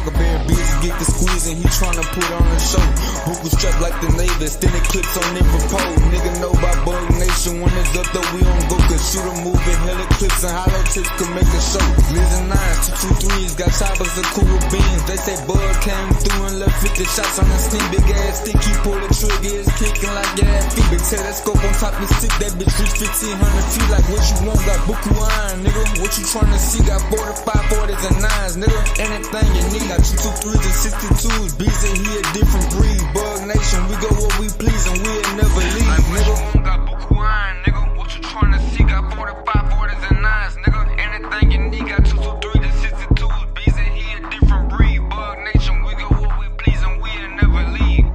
Huckleberry busy, get the squeeze and he tryna put on a show. Book was strapped like the Navy, extended clips on every pole. Nigga know about Bug Nation, when it's up though we don't go. Cause shoot a movie, hella clips and hollow tips could make a show. Lizard 9, 223s, got choppers and cool beans. They say Bug came through and left 50 shots on the steam. Big ass stick, he pull the trigger, it's kicking like gas feet. Big telescope on top of stick, that bitch reach 1,500 feet. Like what you want, got buku iron, nigga. What you tryna see, got 45, 40s and 9s, nigga. Anything you need, got 223s and 62s. Beats and he a different breed. Bug Nation, we go where we please and we'll never leave, like nigga. Got buku iron, nigga. What you tryna see, got 45, 40s and 9s, nigga. Anything you need, got 223s and 62s. Beats and he a different breed. Bug Nation, we go where we please and we'll never leave.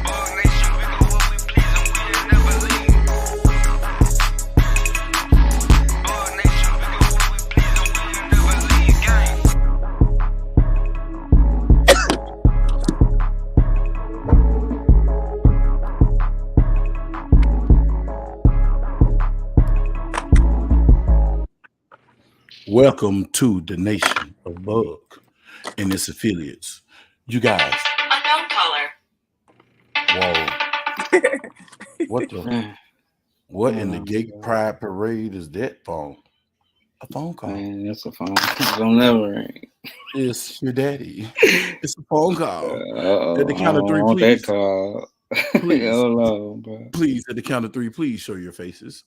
Bug Nation, we go where we please and we'll never leave. Bug Nation, we go where we please and we'll never leave. Gang. Welcome to the Nation of Bug and its affiliates. You guys. Unknown caller. Whoa. What in the gay pride parade is that phone? A phone call. Man, that's a phone. Don't never ring. It's your daddy. It's a phone call. At the I count of three, want please. that call. Please. Hold on, bro. Please, at the count of three, please show your faces.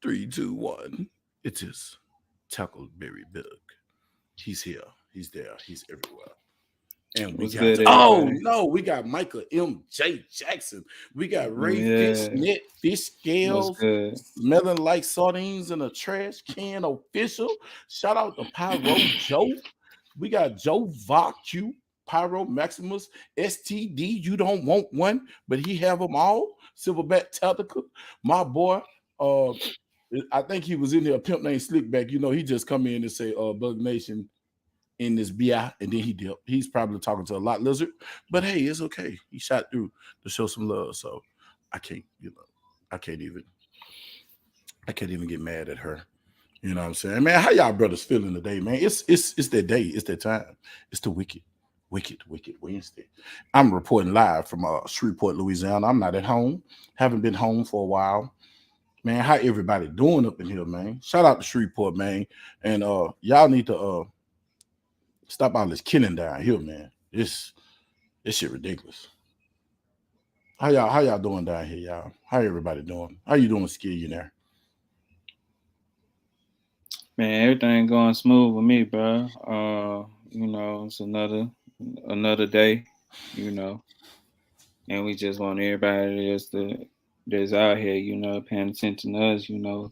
3, 2, 1. It is Tackleberry Bug. He's here. He's there. He's everywhere. And we What's got good, everybody? we got Michael M.J. Jackson. We got Ray Yeah. Fishnet, Fish Scales, What's good? smelling like sardines in a trash can official. Shout out to Pyro Joe. We got Joe Vacu, Pyro Maximus, STD. You don't want one, but he have them all. Silverback Tactical. My boy, I think he was in there, a pimp named Slickback. You know, he just come in and say, Bug Nation in this BI, and then he dipped. He's probably talking to a lot lizard, but hey, it's okay. He shot through to show some love. So I can't even get mad at her. You know what I'm saying? Man, how y'all brothers feeling today, man? It's that day, it's that time. It's the Wicked Wednesday. I'm reporting live from Shreveport, Louisiana. I'm not at home. Haven't been home for a while. Man, how everybody doing up in here, man? Shout out to Shreveport, man. And y'all need to stop all this killing down here, man. This shit ridiculous. How y'all doing down here, y'all? How everybody doing? How you doing, Skillionaire? Man, everything going smooth with me, bro. You know, it's another day, you know. And we just want everybody that's out here, you know, paying attention to us, you know.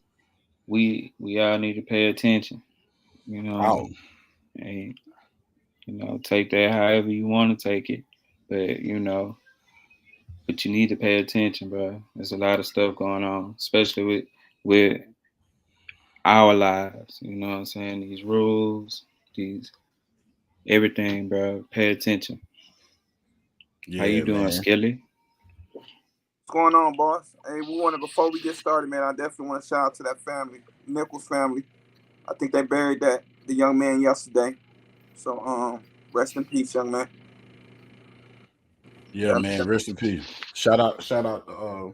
We all need to pay attention, you know. Oh. And you know, take that however you want to take it. But you need to pay attention, bro. There's a lot of stuff going on, especially with our lives. You know what I'm saying? These rules, everything, bro. Pay attention. Yeah, how you doing, man. Skilly? What's going on, boss? Hey, before we get started, man, I definitely want to shout out to that family, Nichols family. I think they buried the young man yesterday. So, rest in peace, young man. Yeah, man, rest in peace. Shout out to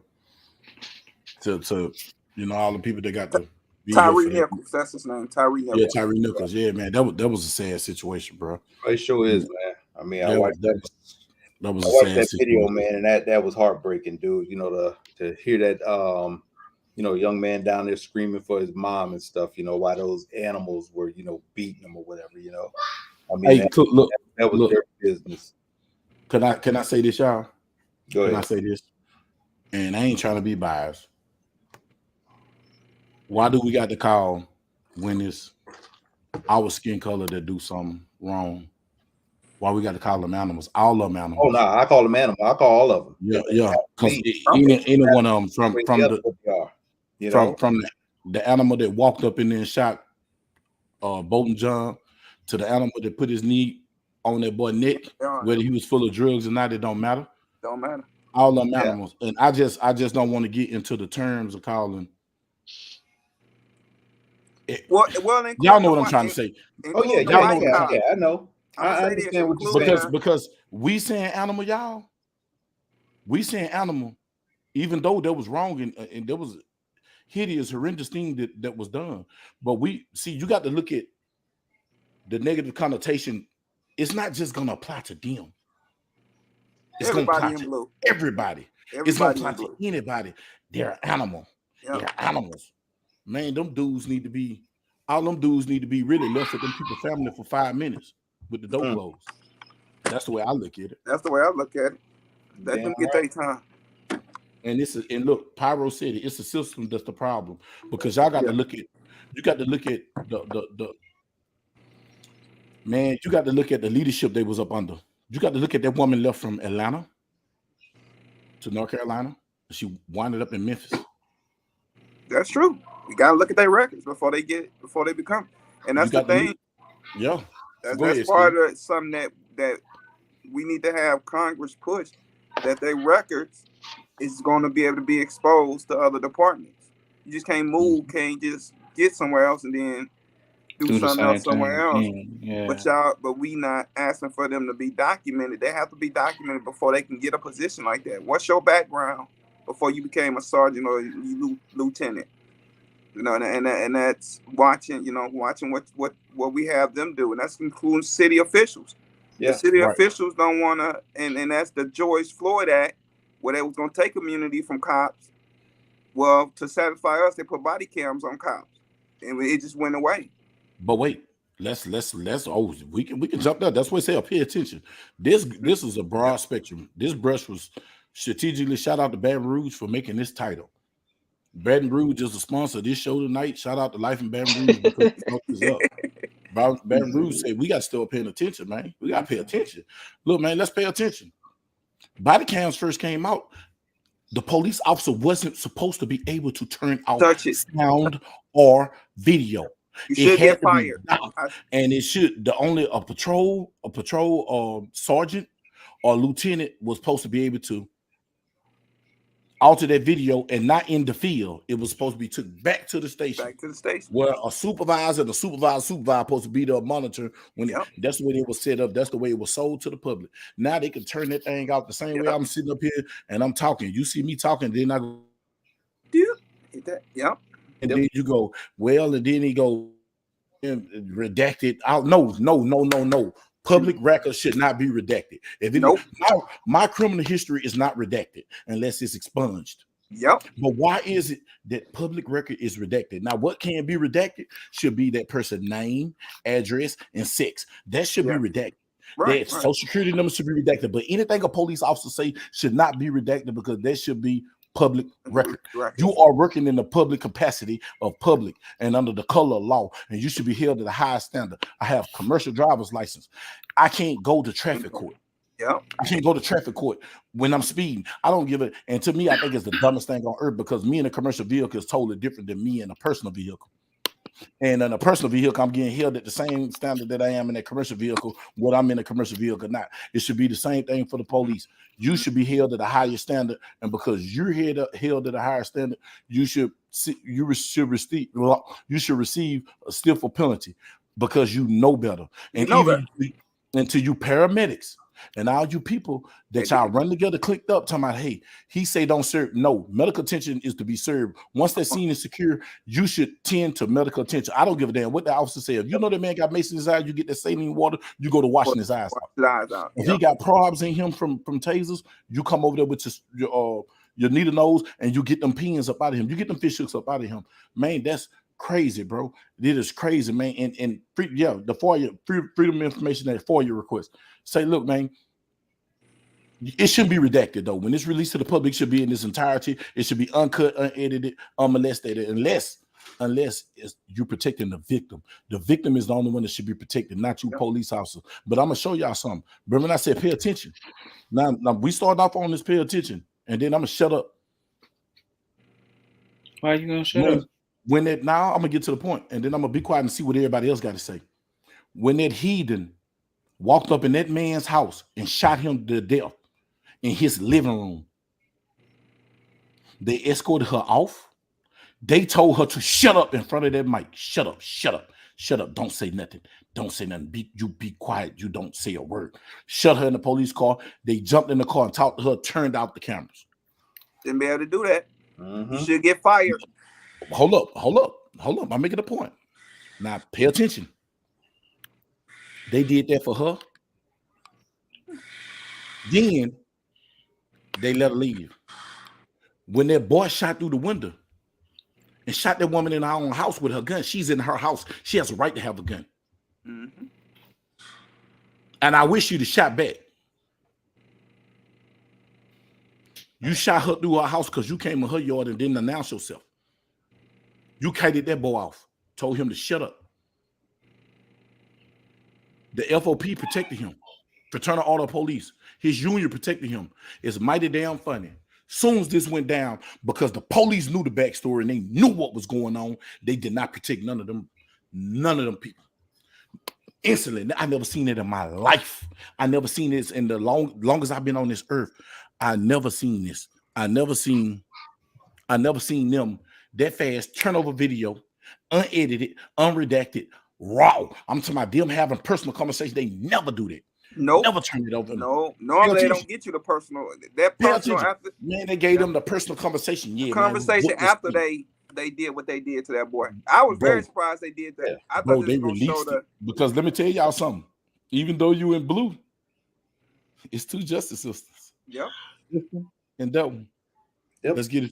you know, all the people that got to be Tyree here for Nichols, that's his name. Tyree Nichols. Yeah, Tyree Nichols. Yeah, man, that was a sad situation, bro. It sure is, man. I mean, I watched that was I a watched sad that video, situation. man, and that was heartbreaking, dude. You know, to hear that you know, young man down there screaming for his mom and stuff, you know, while those animals were, you know, beating him or whatever, you know. I mean, Hey, that was their business. Can I say this, y'all? Go ahead. Can I say this? And I ain't trying to be biased. Why do we got to call when it's our skin color that do something wrong? Why we got to call them animals? All of them animals. Oh no, I call them animals. I call all of them. Yeah. Because any one of them from the animal that walked up in there and shot Bolton John to the animal that put his knee on that boy neck, whether he was full of drugs or not, it don't matter. Don't matter. All them animals. And I just don't want to get into the terms of calling Well, y'all including know the what I'm white, trying to say. Oh yeah, including the Y'all yeah, know white what I'm yeah, trying cops. yeah. I know. I'm gonna I say this, understand what you're including saying. because we saying animal, y'all. We saying animal, even though that was wrong and there was hideous, horrendous thing that was done. But we see you got to look at the negative connotation. It's not just gonna apply to them. It's gonna apply everybody in to blue. everybody. It's gonna Everybody apply in to blue. anybody. They're animal. Yeah. They're animals. Man, them dudes need to be. All them dudes need to be really left with them people family for 5 minutes with the door Mm. closed. That's the way I look at it. That's the way I look at it. Let Damn them get right. their time. And look, Pyro said it. It's the system that's the problem because y'all got Yeah. to look at. You got to look at the man. You got to look at the leadership they was up under. You got to look at that woman left from Atlanta to North Carolina. She winded up in Memphis. That's true. You gotta look at their records before they become. And You that's the got to thing. look. Yeah. Go That's ahead, part Steve. of something that we need to have Congress push, that their records is going to be able to be exposed to other departments. You just can't move, can't just get somewhere else and then do Do the something same else thing somewhere else. again. Yeah. But we not asking for them to be documented. They have to be documented before they can get a position like that. What's your background before you became a sergeant or you lieutenant? You know, and that's watching what we have them do, and that's including city officials. The Yeah. city Right. officials don't want to, and that's the George Floyd Act, where they was going to take immunity from cops. Well, to satisfy us, they put body cams on cops, and it just went away. But wait, let's oh we can jump there. That's what I say. Pay attention. This is a broad spectrum. This brush was strategically. Shout out to Baton Rouge for making this title. Baton Rouge is a sponsor of this show tonight. Shout out to Life in Baton Rouge because this fucked us up. Baton Rouge said we got to start paying attention, man. We got to pay attention. Look, man, let's pay attention. Body cams first came out. The police officer wasn't supposed to be able to turn off Touch it. sound or video. You It should had get to be fired. docked, and it should a patrol sergeant or lieutenant was supposed to be able to alter that video and not in the field. It was supposed to be took back to the station. Back to the station. Where a supervisor and a supervisor supposed to be the monitor when that's the way it was set up. That's the way it was sold to the public. Now they can turn that thing out the same way I'm sitting up here and I'm talking. You see me talking, then I go, hit that. Yep. And then you go, well, and then he go redacted out. No. Public records should not be redacted. If it, my criminal history is not redacted unless it's expunged. Yep. But why is it that public record is redacted? Now, what can be redacted should be that person's name, address, and sex. That should be redacted. Right, Social security number should be redacted. But anything a police officer say should not be redacted because that should be public record. You are working in the public capacity of public and under the color of law, and you should be held to the highest standard. I have commercial driver's license. I can't go to traffic court. I can't go to traffic court when I'm speeding. I don't give it. And to me, I think it's the dumbest thing on earth because me in a commercial vehicle is totally different than me in a personal vehicle. And in a personal vehicle, I'm getting held at the same standard that I am in a commercial vehicle, what I'm in a commercial vehicle not. It should be the same thing for the police. You should be held at a higher standard, and because you're held at a higher standard, you should receive a stiffer penalty because you know better. And to you paramedics and all you people that y'all run together, clicked up, talking about, hey, he say don't serve. No, medical attention is to be served. Once that scene is secure, you should tend to medical attention. I don't give a damn what the officer said. If you know that man got mace in his eye, you get that saline water, you go to washing his eyes out. If he got probs in him from tasers, you come over there with your needle nose and you get them pins up out of him. You get them fish hooks up out of him. Man, that's crazy, bro. It is crazy, man. And the FOIA, freedom of information, that FOIA request. Say, look, man, it shouldn't be redacted though. When it's released to the public, it should be in its entirety. It should be uncut, unedited, unmolested, unless you're protecting the victim. The victim is the only one that should be protected, not you police officers. But I'm gonna show y'all something. Remember when I said pay attention? Now we started off on this pay attention, and then I'm gonna shut up. Why are you gonna shut up? Now I'm gonna get to the point, and then I'm gonna be quiet and see what everybody else got to say. When that heathen walked up in that man's house and shot him to death in his living room, they escorted her off. They told her to shut up in front of that mic. Shut up, shut up, shut up. Don't say nothing. Don't say nothing. Be quiet. You don't say a word. Shut her in the police car. They jumped in the car and talked to her, turned out the cameras. Didn't be able to do that. Mm-hmm. You should get fired. Hold up. I'm making a point. Now pay attention. They did that for her. Then they let her leave. When that boy shot through the window and shot that woman in her own house with her gun, she's in her house. She has a right to have a gun. Mm-hmm. And I wish you'd have shot back. You shot her through her house because you came in her yard and didn't announce yourself. You kited that boy off, told him to shut up. The FOP protected him. Fraternal Order of Police. His union protected him. It's mighty damn funny. Soon as this went down, because the police knew the backstory and they knew what was going on, they did not protect none of them people. Instantly, I never seen it in my life. I never seen this in the longest I've been on this earth. I never seen this. I never seen them that fast turn over video, unedited, unredacted, raw. I'm talking about them having personal conversation. They never do that. Nope. Never turn it over. No, normally they don't get you the personal. That personal after man, they gave them the personal conversation. Yeah, conversation man, after they did what they did to that boy. I was very surprised they did that. Yeah. I thought bro, they they was gonna show released it because let me tell y'all something. Even though you in blue, it's two justice systems. Yep. And that one. Yep. Let's get it.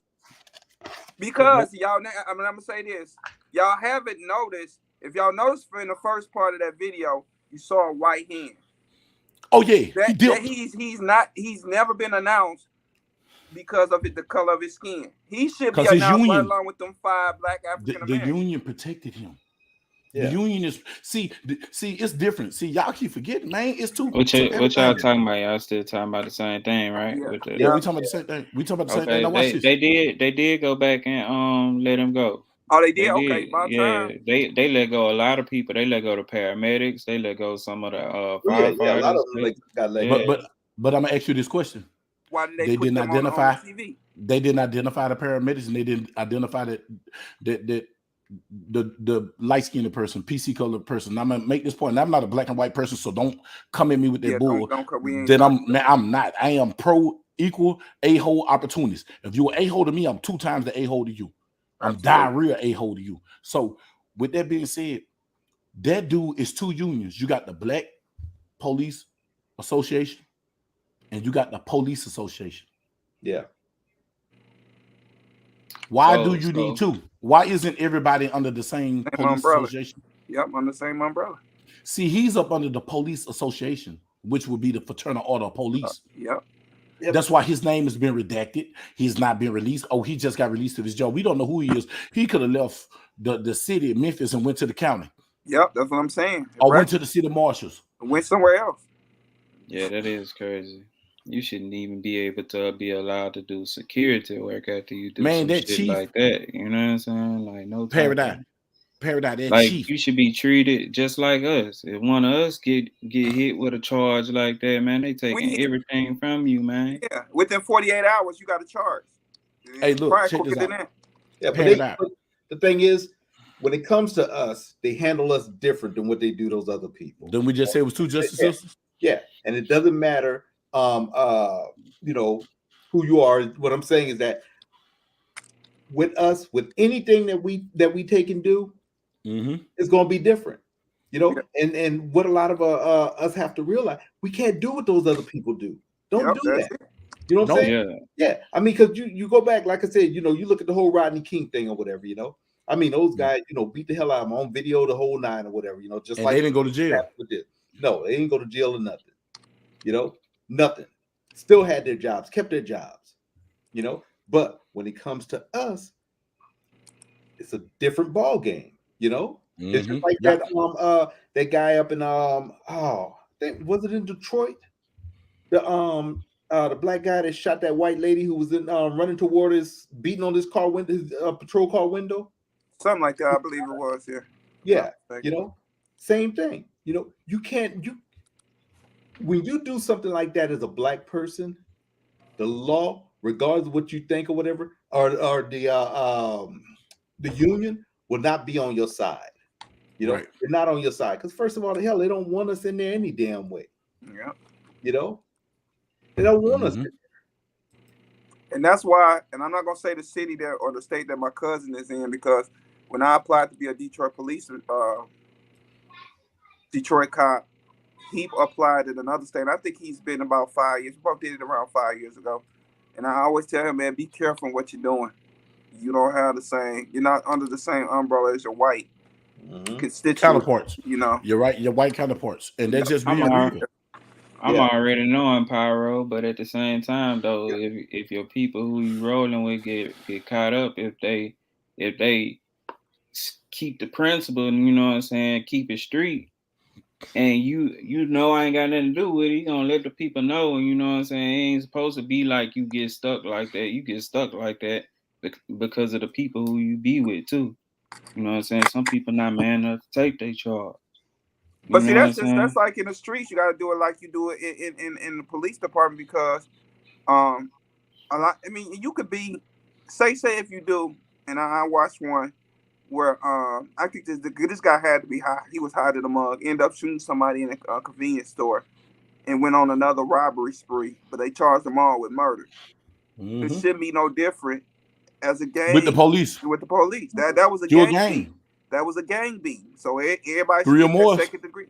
Because y'all, I'm gonna say this. Y'all haven't noticed. If y'all noticed in the first part of that video, you saw a white hand. Oh yeah, he's never been announced because of the color of his skin. He should be announced right along with them 5 black African Americans. The union protected him. Yeah. The union is see, it's different. See, y'all keep forgetting, man. It's too. What y'all talking about? Y'all still talking about the same thing, right? Yeah, yeah, we talking about the same thing. We talking about the same thing. Now watch this. They did go back and let him go. Oh, they did? Okay, about time. They let go a lot of people. They let go the paramedics. They let go some of the firefighters. Yeah, a lot of them got let go. But I'm gonna ask you this question. Why did they put them on TV? They didn't identify the paramedics, and they didn't identify that the light-skinned person, PC colored person. I'm gonna make this point. And I'm not a black and white person, so don't come at me with that bull. Then I'm not. I am pro equal a-hole opportunities. If you're a-hole to me, I'm 2 times the a-hole to you. I'm diarrhea a-hole to you. So with that being said, that dude is 2 unions. You got the Black Police Association and you got the Police Association. Yeah. Why do you need 2? Why isn't everybody under the same police umbrella. association? Yep, on the same umbrella. See, he's up under the Police Association, which would be the Fraternal Order of Police. Yep. That's why his name has been redacted. He's not been released. Oh, he just got released of his job. We don't know who he is. He could have left the city of Memphis and went to the county. Yep, that's what I'm saying. Or went to the city marshals. Went somewhere else. Yeah, that is crazy. You shouldn't even be able to be allowed to do security work after you do some shit chief, like that. You know what I'm saying? Like no Paradise. That like chief. You should be treated just like us. If one of us get hit with a charge like that, man, they taking everything from you, man. Yeah, within 48 hours, you got a charge. Hey, look, check this out. Yeah, but the thing is, when it comes to us, they handle us different than what they do those other people. Didn't we just say it was 2 justice systems? Yeah, and it doesn't matter, you know, who you are. What I'm saying is that with us, with anything that we take and do, it's going to be different, you know. And what a lot of us have to realize, we can't do what those other people do. Don't do that. You know what I'm saying? Yeah. I mean, because you go back, like I said, you know, you look at the whole Rodney King thing or whatever, you know. I mean, those guys, you know, beat the hell out of them on video, the whole 9 or whatever, you know. Just like they didn't go to jail. No, they didn't go to jail or nothing. You know, nothing. Still had their jobs, kept their jobs. You know, but when it comes to us, it's a different ball game. You know, it's just like that guy up in was it in Detroit? The black guy that shot that white lady who was in running toward his, beating on his car window, his patrol car window. Something like that, I believe it was. Yeah, you know, same thing. You know, when you do something like that as a black person, the law, regardless of what you think or whatever, or the the union will not be on your side. You know, they're not on your side because first of all, the hell, they don't want us in there any damn way. Yeah. You know, they don't want us in there. And that's why, and I'm not gonna say the city that or the state that my cousin is in, because when I applied to be a Detroit police Detroit cop, he applied in another state. I think he's been about 5 years. We both did it around 5 years ago. And I always tell him, man, be careful what you're doing. You don't have the same. You're not under the same umbrella as your white constituents. Counterparts. You know, you're right. Your white counterparts, and that's just being real. I'm already knowing Pyro, but at the same time, though, if your people who you rolling with get caught up, if they keep the principle, you know what I'm saying, keep it street, and you know I ain't got nothing to do with it, you gonna let the people know, you know what I'm saying. It ain't supposed to be like you get stuck like that. You get stuck like that because of the people who you be with too. You know what I'm saying. Some people not man enough to take their charge. But see, that's like in the streets. You got to do it like you do it in the police department, because a lot. I mean, you could be say if you do, and I watched one where I think this guy had to be high. He was high to the mug. Ended up shooting somebody in a convenience store, and went on another robbery spree. But they charged them all with murder. It shouldn't be no different as a gang with the police. With the police, that was a gang beat. That was a gang beat. So everybody 3 or more second degree.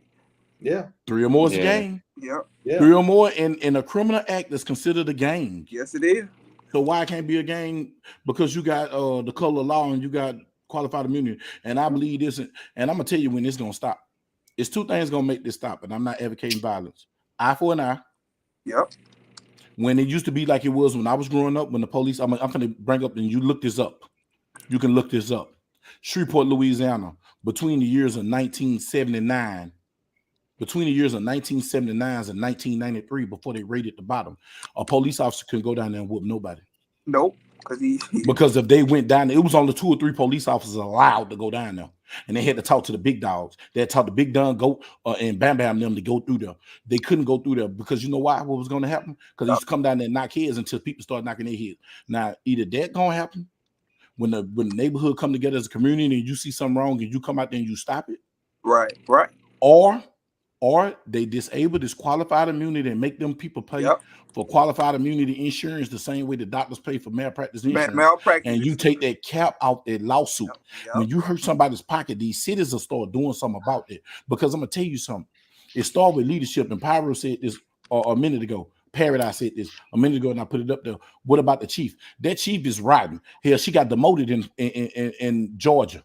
Yeah, 3 or more is a gang. Yeah. 3 or more in a criminal act is considered a gang. Yes, it is. So why it can't be a gang? Because you got the color of law and you got qualified immunity. And I believe this, and I'm gonna tell you when it's gonna stop. It's 2 things gonna make this stop, and I'm not advocating violence. Eye for an eye. Yep. When it used to be like it was when I was growing up, when the police, I'm gonna bring up, and you look this up. You can look this up. Shreveport, Louisiana, between the years of 1979. Between the years of 1979 and 1993, before they raided the bottom, a police officer couldn't go down there and whoop nobody. Nope, because if they went down there, it was only 2 or 3 police officers allowed to go down there, and they had to talk to the big dogs. They had to talk to Big Don Goat and Bam Bam them to go through there. They couldn't go through there because you know why? What was going to happen? Because they used to come down there and knock heads until people start knocking their heads. Now, either that gonna happen when the neighborhood come together as a community and you see something wrong and you come out there and you stop it, right, or they disable this qualified immunity and make them people pay for qualified immunity insurance the same way the doctors pay for malpractice insurance. Malpractice. And you take that cap out that lawsuit. When you hurt somebody's pocket, these cities will start doing something about it. Because I'm going to tell you something. It started with leadership, and Pyro said this a minute ago. Paradise said this a minute ago, and I put it up there. What about the chief? That chief is rotten. Hell, she got demoted in Georgia.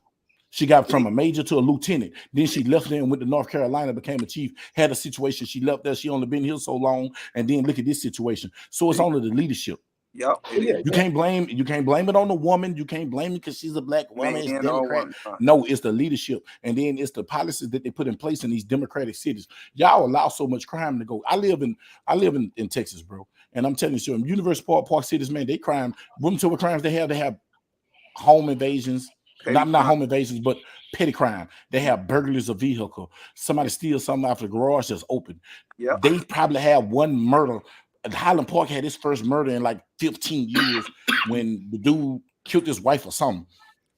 She got from a major to a lieutenant. Then she left there and went to North Carolina, became a chief, had a situation. She left there. She only been here so long. And then look at this situation. So it's only the leadership. Yep. You can't blame it on the woman. You can't blame it because she's a black woman. It's Democrat. No, it's the leadership. And then it's the policies that they put in place in these democratic cities. Y'all allow so much crime to go. I live in Texas, bro. And I'm telling you, in University Park cities, man, they crime. Women to what crimes they have home invasions. Not home invasions, but petty crime. They have burglaries of vehicle. Somebody steals something out of the garage that's open. Yep. They probably have one murder. Highland Park had his first murder in like 15 years when the dude killed his wife or something.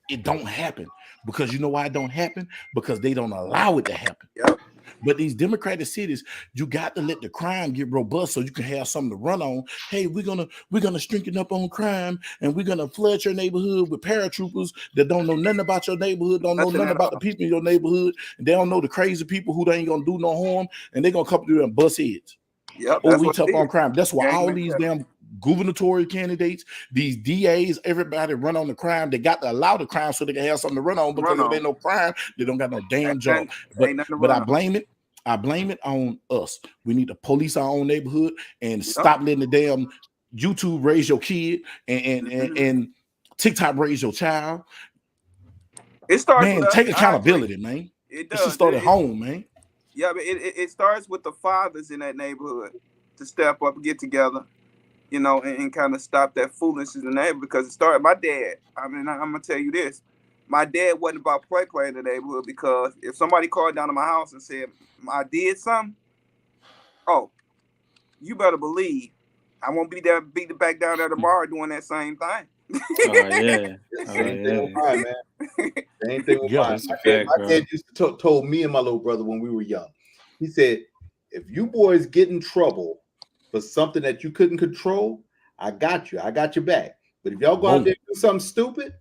It don't happen. Because you know why it don't happen? Because they don't allow it to happen. Yep. But these democratic cities, you got to let the crime get robust so you can have something to run on. Hey, we're gonna strengthen up on crime, and we're gonna flood your neighborhood with paratroopers that don't know nothing about your neighborhood, don't know nothing about the people in your neighborhood, and they don't know the crazy people who they ain't gonna do no harm, and they're gonna come through and bust heads. Yep. Oh, we tough on crime. That's why all these damn gubernatorial candidates, these DAs, everybody run on the crime. They got to allow the crime so they can have something to run on, because if there ain't no crime, they don't got no damn job. But I blame it. I blame it on us. We need to police our own neighborhood and stop letting the damn YouTube raise your kid and TikTok raise your child. It starts. Man, take accountability, man. It does. It should start at home, man. Yeah, but it starts with the fathers in that neighborhood to step up and get together, you know, and kind of stop that foolishness in the neighborhood. Because it started. My dad. I mean, I'm gonna tell you this. My dad wasn't about play in the neighborhood, because if somebody called down to my house and said I did something, oh, you better believe I won't be back down there tomorrow doing that same thing. Oh yeah. All right, man. Same thing with Yeah, mine. that's a My fact, bro. dad used to told me and my little brother when we were young. He said, if you boys get in trouble for something that you couldn't control, I got you. I got your back. But if y'all go out Boom. there and do something stupid,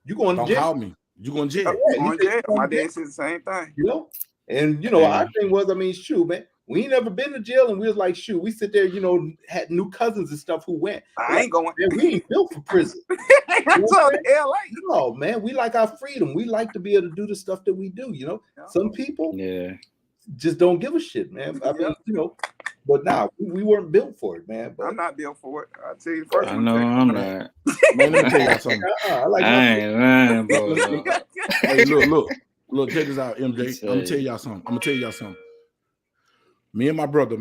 you going to Don't jail. call me. You going to jail. Yeah, On he said, jail. "You My going to jail," dad said the same thing. you know. And you know, Hey. our thing was, I mean, shoot, man, we ain't never been to jail, and we was like, shoot, we sit there, you know, had new cousins and stuff who went. I ain't going. Man, we ain't built for prison. I told LA. No, man, we like our freedom. We like to be able to do the stuff that we do. You know, some people Yeah. just don't give a shit, man. I mean, you know, but now we weren't built for it, man. But I'm not built for it. I'll tell you the first I one. know I'm not. Man, let me tell y'all something. I like I my ain't lying, bro. Hey, look, check this out, MJ. Say. I'm gonna tell y'all something. Me and my brother,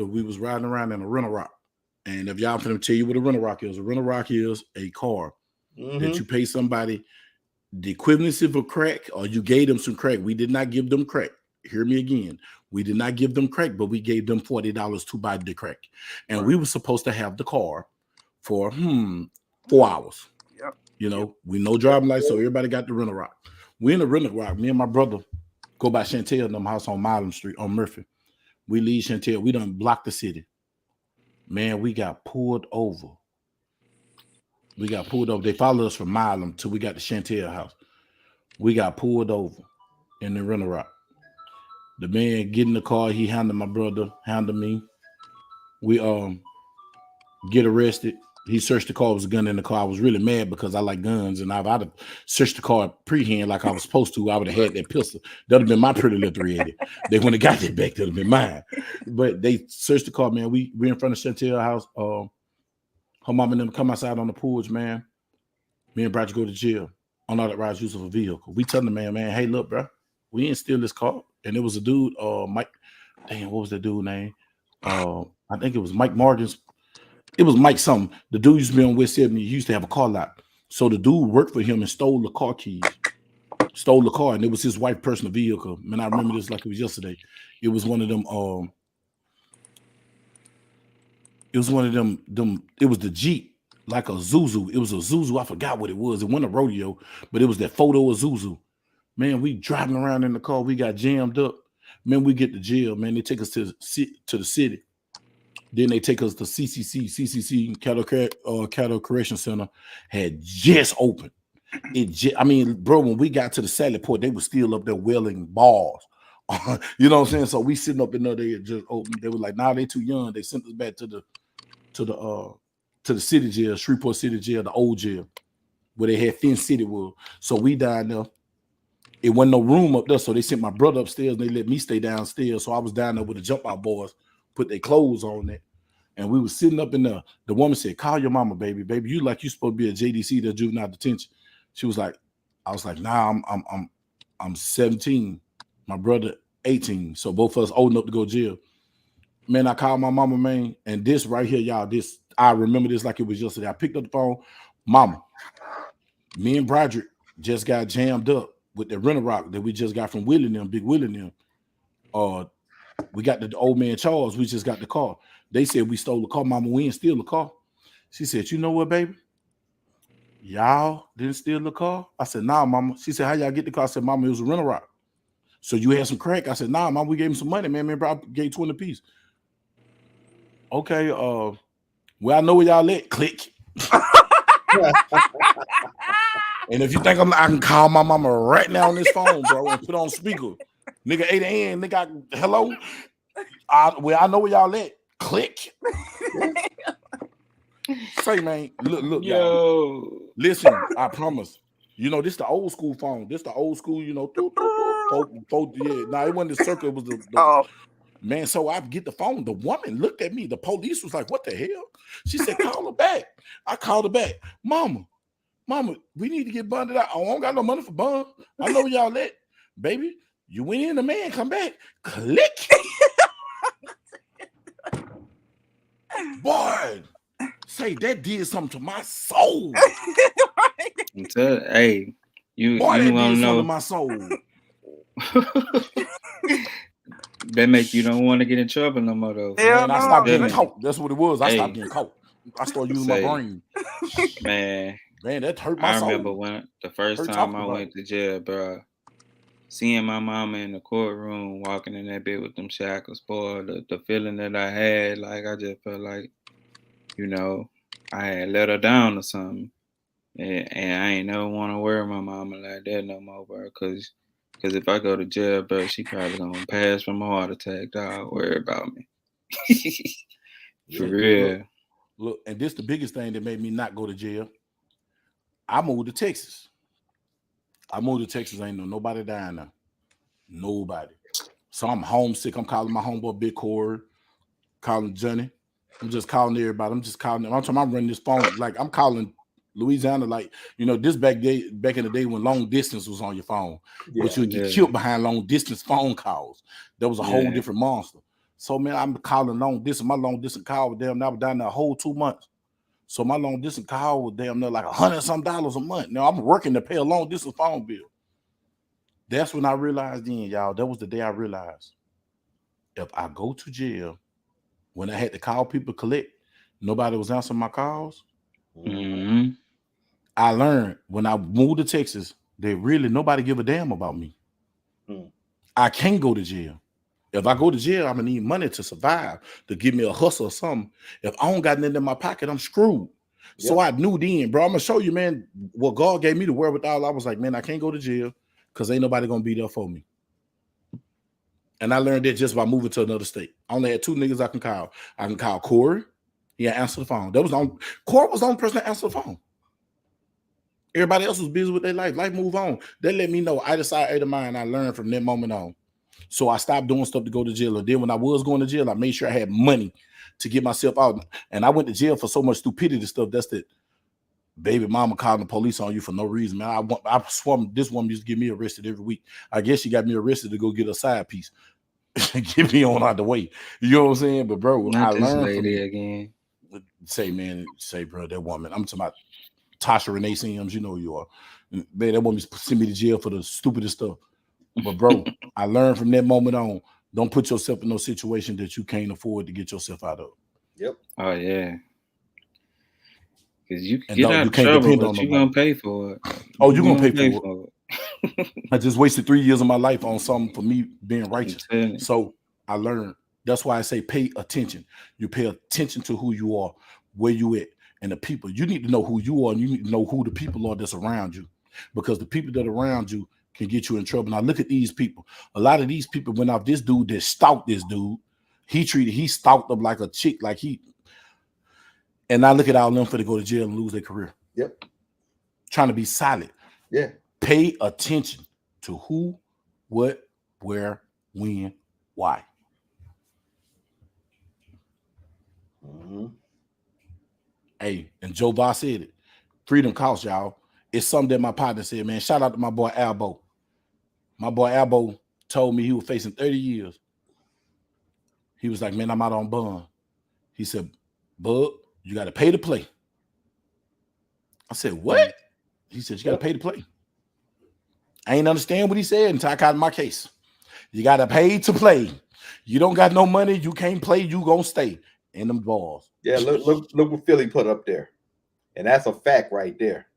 we was riding around in a rental rock. And if y'all finna tell you what a rental rock is a car that you pay somebody the equivalency of a crack, or you gave them some crack. We did not give them crack. Hear me again. We did not give them crack, but we gave them $40 to buy the crack. And we were supposed to have the car for 4 hours. Yep. You know, we no driving license, so everybody got the rental rock. We in the rental rock. Me and my brother go by Chantel and them house on Milam Street on Murphy. We leave Chantel. We done blocked the city. Man, we got pulled over. They followed us from Milam till we got to Chantel house. We got pulled over in the rental rock. The man get in the car. He handled my brother, handled me. We get arrested. He searched the car. There was a gun in the car. I was really mad because I like guns, and if I'd have searched the car pre-hand like I was supposed to, I would have had that pistol. That'd have been my pretty little 380. They wouldn't have got that back. That'd have been mine. But they searched the car, man. We in front of Chantel house. Her mom and them come outside on the porch, man. Me and Bridget go to jail on unauthorized use of a vehicle. We tell the man, hey, look, bro, we ain't steal this car. And it was a dude, Mike. Damn, what was that dude name? I think it was Mike Morgan's. It was Mike something. The dude used to be on West 70. He used to have a car lot. So the dude worked for him and stole the car keys. Stole the car, and it was his wife's personal vehicle. Man, I remember this like it was yesterday. It was one of them. It was one of them. It was the Jeep, like a Zuzu. It was a Zuzu. I forgot what it was. It wasn't a rodeo, but it was that photo of Zuzu. Man, we driving around in the car. We got jammed up. Man, we get to jail. Man, they take us to the city. Then they take us to CCC Cattle Correction Center had just opened. Bro, when we got to the Sally Port, they were still up there wailing balls. You know what I'm saying? So we sitting up in there, they had just opened. They were like, nah, they too young. They sent us back to the city jail, Shreveport City Jail, the old jail, where they had Finn City was. So we down there. It wasn't no room up there, so they sent my brother upstairs and they let me stay downstairs. So I was down there with the jump out boys, put their clothes on it. And we were sitting up in there. The woman said, call your mama, baby. Baby, you supposed to be a JDC, the juvenile detention. She was like, I was like, nah, I'm 17. My brother 18. So both of us old enough to go to jail. Man, I called my mama, man. And this right here, y'all, I remember this like it was yesterday. I picked up the phone. Mama, me and Broderick just got jammed up with the rental rock that we just got from Willie and them, Big Willie and them. We got the old man Charles. We just got the car. They said we stole the car. Mama, we didn't steal the car. She said, you know what, baby? Y'all didn't steal the car? I said, nah, mama. She said, how y'all get the car? I said, mama, it was a rental rock. So you had some crack? I said, nah, mama, we gave him some money, man. Man, bro, I gave 20 apiece. Okay, well, I know where y'all at. Click. And if you think I can call my mama right now on this phone, bro, and put on speaker. Nigga, 8 a.m., nigga, hello? I know where y'all at. Click. Say, man, look, Yo. y'all. Listen, I promise. You know, this the old school phone. This the old school, you know, yeah. Nah, it wasn't the circle, it was the man. So I get the phone. The woman looked at me. The police was like, what the hell? She said, call her back. I called her back. Mama, we need to get bonded out. I don't got no money for bond. I know where y'all at. Baby, you went in, the man, come back. Click. Boy, say that did something to my soul. Hey, you Boy, that want did to something know to my soul. that make you don't want to get in trouble no more though. Man, I stopped getting Definitely. caught. That's what it was. I Hey. stopped getting caught. I started using my brain. Man, Man, that hurt my I soul. remember when the first Hurt time talking I about went to jail, bro. Seeing my mama in the courtroom, walking in that bit with them shackles, boy, the feeling that I had, like I just felt like, you know, I had let her down or something. And I ain't never want to worry my mama like that no more, bro. Cause if I go to jail, bro, she probably gonna pass from a heart attack. Dog, worry about me. For it. real. Look, and this the biggest thing that made me not go to jail. I moved to Texas. Ain't nobody dying now. Nobody. So I'm homesick. I'm calling my homeboy Big Corey, calling Johnny. I'm just calling everybody. I'm just calling them. I'm running this phone. Like I'm calling Louisiana, like, this back in the day when long distance was on your phone. Yeah. But you'd get killed behind long distance phone calls. That was a whole different monster. So man, I'm calling long distance. My long distance call was damn, I was down there a whole 2 months. So my long distance call was damn near like $100-some a month. Now I'm working to pay a long distance phone bill. That's when I realized then, y'all, that was the day I realized if I go to jail, when I had to call people collect, nobody was answering my calls. Mm-hmm. I learned when I moved to Texas that really nobody give a damn about me. I can't go to jail. If I go to jail, I'm gonna need money to survive, to give me a hustle or something. If I don't got nothing in my pocket, I'm screwed. So I knew then, bro. I'm gonna show you, man, what God gave me the wherewithal. I was like, man, I can't go to jail because ain't nobody gonna be there for me. And I learned that just by moving to another state. I only had 2 niggas I can call. I can call Corey. He answer the phone. Corey was the only person that answered the phone. Everybody else was busy with their life. Life move on. They let me know I decided ate of mine. I learned from that moment on. So I stopped doing stuff to go to jail. And then when I was going to jail, I made sure I had money to get myself out. And I went to jail for so much stupidity stuff. That's that baby mama calling the police on you for no reason, man. I swear this woman used to get me arrested every week. I guess she got me arrested to go get a side piece. Get me on out the way. You know what I'm saying? But bro, Not I this learned lady from again. Say, bro, that woman. I'm talking about Tasha Renee Sims. You know who you are. Man, that woman sent me to jail for the stupidest stuff. But bro, I learned from that moment on. Don't put yourself in no situation that you can't afford to get yourself out of. Yep. Oh yeah. Because you can And get no, out you of can't trouble, depend but on you're nobody. gonna pay for it. Oh, you're gonna pay for it. it. I just wasted 3 years of my life on something for me being righteous. So I learned. That's why I say pay attention. You pay attention to who you are, where you at, and the people. You need to know who you are, and you need to know who the people are that's around you, because the people that are around you can get you in trouble. Now look at these people. A lot of these people went off this dude that stalked this dude. He stalked them like a chick, and now look at all of them for to go to jail and lose their career. Yep. Trying to be solid. Yeah. Pay attention to who, what, where, when, why. Hey, and Joe Boss said it. Freedom costs, y'all. It's something that my partner said, man. Shout out to my boy Albo. My boy Albo told me he was facing 30 years. He was like, man, I'm out on bond. He said, Bub, you got to pay to play. I said, what? He said, you got to pay to play. I ain't understand what he said until I got in my case. You got to pay to play. You don't got no money. You can't play. You gonna stay in them balls. Yeah, look what Philly put up there. And that's a fact right there.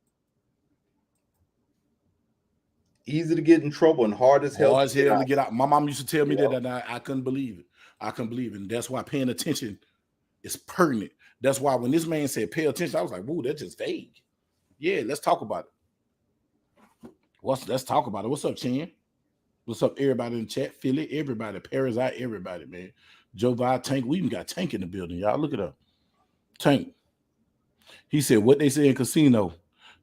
Easy to get in trouble and hard as hell to get out. My mom used to tell me that, and I couldn't believe it. I couldn't believe it. And that's why paying attention is pertinent. That's why when this man said pay attention, I was like, whoa, that's just vague. Yeah, let's talk about it. Let's talk about it. What's up, Chan? What's up, everybody in the chat? Philly, everybody, Parasite, everybody, man. Joe Vi, Tank. We even got Tank in the building, y'all. Look it up. Tank. He said, what they say in casino,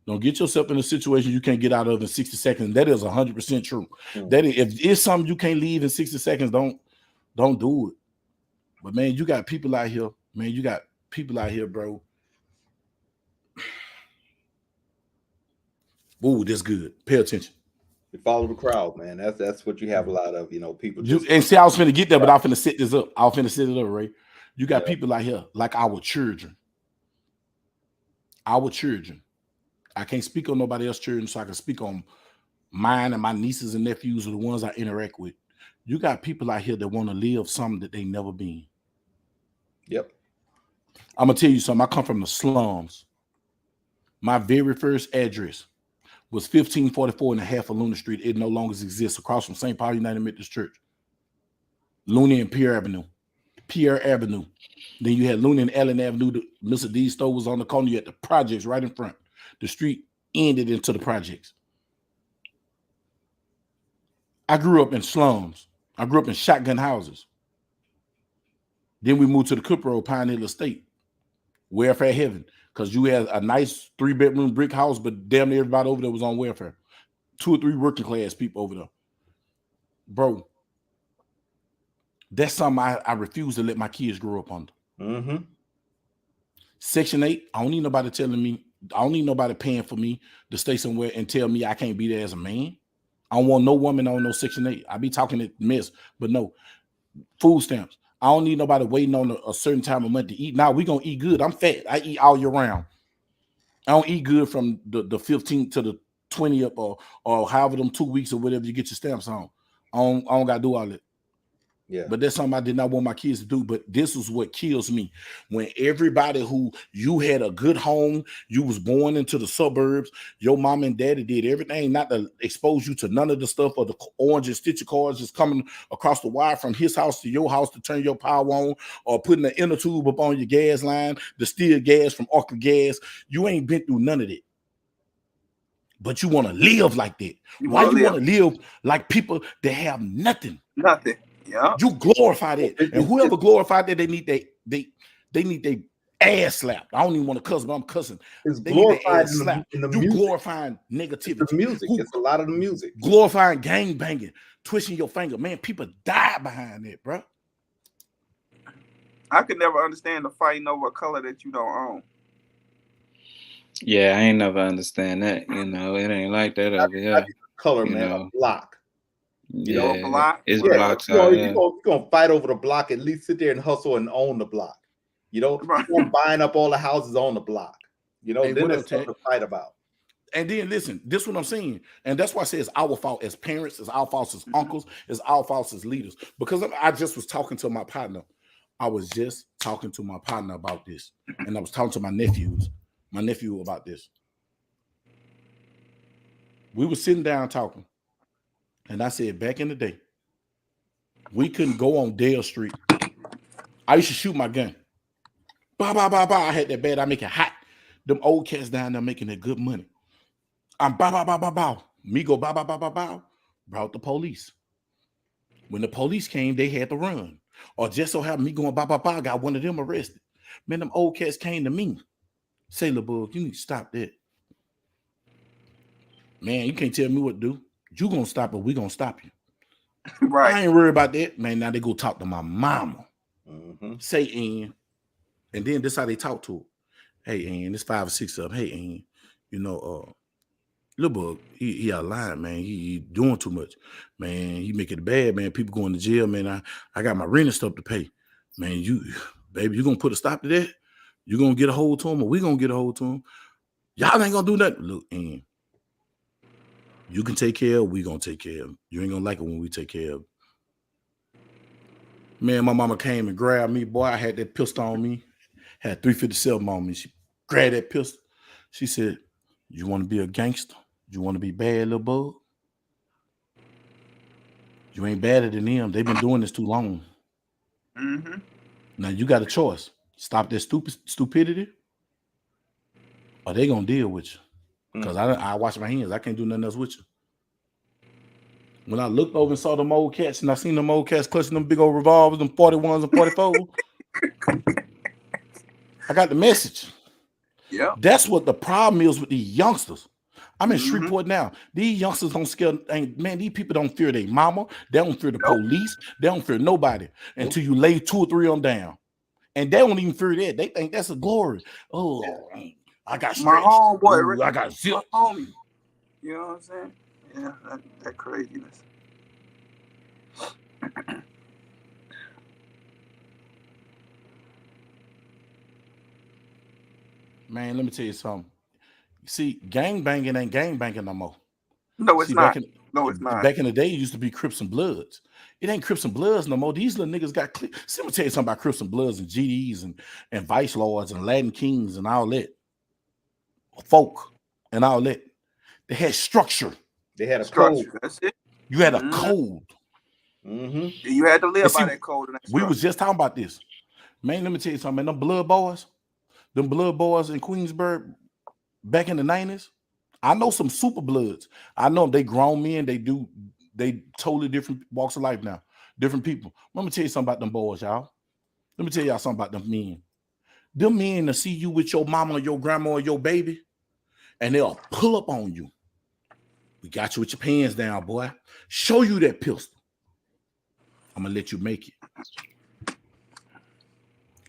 don't get yourself in a situation you can't get out of in 60 seconds. That is 100% true. That is, if it's something you can't leave in 60 seconds, don't do it. But man, you got people out here. Man, you got people out here, bro. Ooh, that's good. Pay attention. You follow the crowd, man. That's what you have a lot of, people. And see, I was finna get there, but I'm finna set this up. I was finna set it up, Ray. You got people out here like our children. Our children. I can't speak on nobody else's children, so I can speak on mine and my nieces and nephews are the ones I interact with. You got people out here that want to live something that they never been. Yep. I'm gonna tell you something. I come from the slums. My very first address was 1544 and a half of Luna Street. It no longer exists, across from St. Paul United Methodist Church. Luna and Pierre Avenue. Then you had Luna and Allen Avenue. Mr. D's store was on the corner. You had the projects right in front. The street ended into the projects. I grew up in slums. I grew up in shotgun houses. Then we moved to the Cook Road Pioneer Estate. Welfare heaven. Because you had a nice 3-bedroom brick house, but damn near everybody over there was on welfare. 2 or 3 working class people over there. Bro, that's something I refuse to let my kids grow up under. Mm-hmm. Section 8, I don't need nobody telling me, I don't need nobody paying for me to stay somewhere and tell me I can't be there as a man. I don't want no woman on no Section 8. I be talking it mess, but no. Food stamps. I don't need nobody waiting on a certain time of month to eat. Now we gonna eat good. I'm fat. I eat all year round. I don't eat good from the 15th to the 20th or however them 2 weeks or whatever you get your stamps on. I don't gotta do all that. Yeah. But that's something I did not want my kids to do. But this is what kills me. When everybody who you had a good home, you was born into the suburbs, your mom and daddy did everything not to expose you to none of the stuff or the orange and stitcher cars just coming across the wire from his house to your house to turn your power on, or putting the inner tube up on your gas line, the steal gas from Arca Gas. You ain't been through none of it. But you want to live like that. Why you want to live like people that have nothing? Nothing. Yeah. You glorify that. And whoever glorified that, they need their ass slapped. I don't even want to cuss, but I'm cussing. It's they glorified in the you music. Glorifying negativity. It's the music. It's a lot of the music. Glorifying gang banging, twisting your finger. Man, people die behind that, bro. I could never understand the fighting over a color that you don't own. Yeah, I ain't never understand that. You know, it ain't like that over here. Color, you man, know. a block. You know, a block? It's Yeah, blocks you know, out if there. you're gonna fight over the block, at least sit there and hustle and own the block. You know, Right. you're buying up all the houses on the block. You know, Hey, then what there's up, something to fight about. And then listen, this is what I'm saying. And that's why I say it's our fault as parents, it's our fault as uncles, it's our fault as leaders. Because I just was talking to my partner. I was just talking to my partner about this. And I was talking to my nephew about this. We were sitting down talking. And I said, back in the day, we couldn't go on Dale Street. I used to shoot my gun. Bah, bah, bah, bah. I had that bad. I make it hot. Them old cats down there making that good money. I'm bow, bow, bow, bow, bow. Me go bow, bow, bow, bow, bow. Brought the police. When the police came, they had to run. Or just so happened me going bow, bow, bow, got one of them arrested. Man, them old cats came to me. Say, "Lil Bug, you need to stop that." Man, you can't tell me what to do. You gonna stop it, we gonna stop you. Right. I ain't worried about that. Man, now they go talk to my mama. Mm-hmm. Say, Ann. And then this how they talk to her. Hey, Ann, it's 5 or 6 of them. Hey, Ann, you know, Lil Bug, he out of line, man. He doing too much. Man, he make it bad, man. People going to jail, man. I got my rent and stuff to pay. Man, baby, you gonna put a stop to that? You gonna get a hold to him, or we gonna get a hold to him? Y'all ain't gonna do nothing. Look, Ann, you can take care of, we gonna take care of. You ain't gonna like it when we take care of. Man, my mama came and grabbed me, boy. I had that pistol on me. Had 357 on me. She grabbed that pistol. She said, "You want to be a gangster? You want to be bad, Lil Bug? You ain't badder than them. They've been doing this too long. Mm-hmm. Now you got a choice. Stop that stupidity, or they gonna deal with you. Because I wash my hands. I can't do nothing else with you." When I looked over and saw them old cats, and I seen them old cats clutching them big old revolvers, them 41s and 44s, I got the message. Yeah. That's what the problem is with these youngsters. I'm in Mhm. Shreveport now. These youngsters don't scare. Man, these people don't fear their mama. They don't fear the police. They don't fear nobody until you lay 2 or 3 of them down. And they don't even fear that. They think that's a glory. Oh, I got My stretched. homeboy, Ooh, I got zip. my homie. You know what I'm saying? Yeah, that craziness. Man, let me tell you something. See, gang banging ain't gang banging no more. No, it's See, not. No, it's not. Back in the day, it used to be Crips and Bloods. It ain't Crips and Bloods no more. These little niggas got clear. See, let me tell you something about Crips and Bloods and GDs and Vice Lords and Latin Kings and all that. folk and all that. They had structure. They had a Structure. code. That's it. You had a code. You had to live by that code. And that we was just talking about this. Man, let me tell you something, man. Them blood boys in Queensburg back in the 90s. I know some super bloods. I know them. They grown men. They totally different walks of life now. Different people. Let me tell you something about them boys, y'all. Let me tell y'all something about them men. Them men to see you with your mama or your grandma or your baby, and they'll pull up on you. We got you with your pants down, boy. Show you that pistol. I'm gonna let you make it.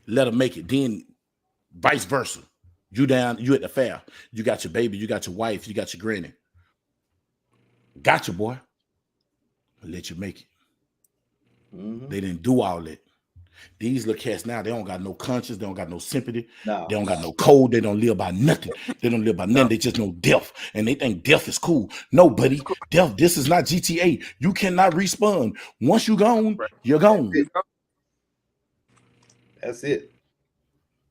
Let them make it. Then vice versa. You down, you at the fair. You got your baby, you got your wife, you got your granny. Got you, boy. I'll let you make it. They didn't do all that. These little cats now, they don't got no conscience, they don't got no sympathy, they don't got no code, they don't live by nothing. They don't live by nothing, they just know death. And they think death is cool. No, buddy, death, this is not GTA. You cannot respawn. Once you gone, you're gone. That's it.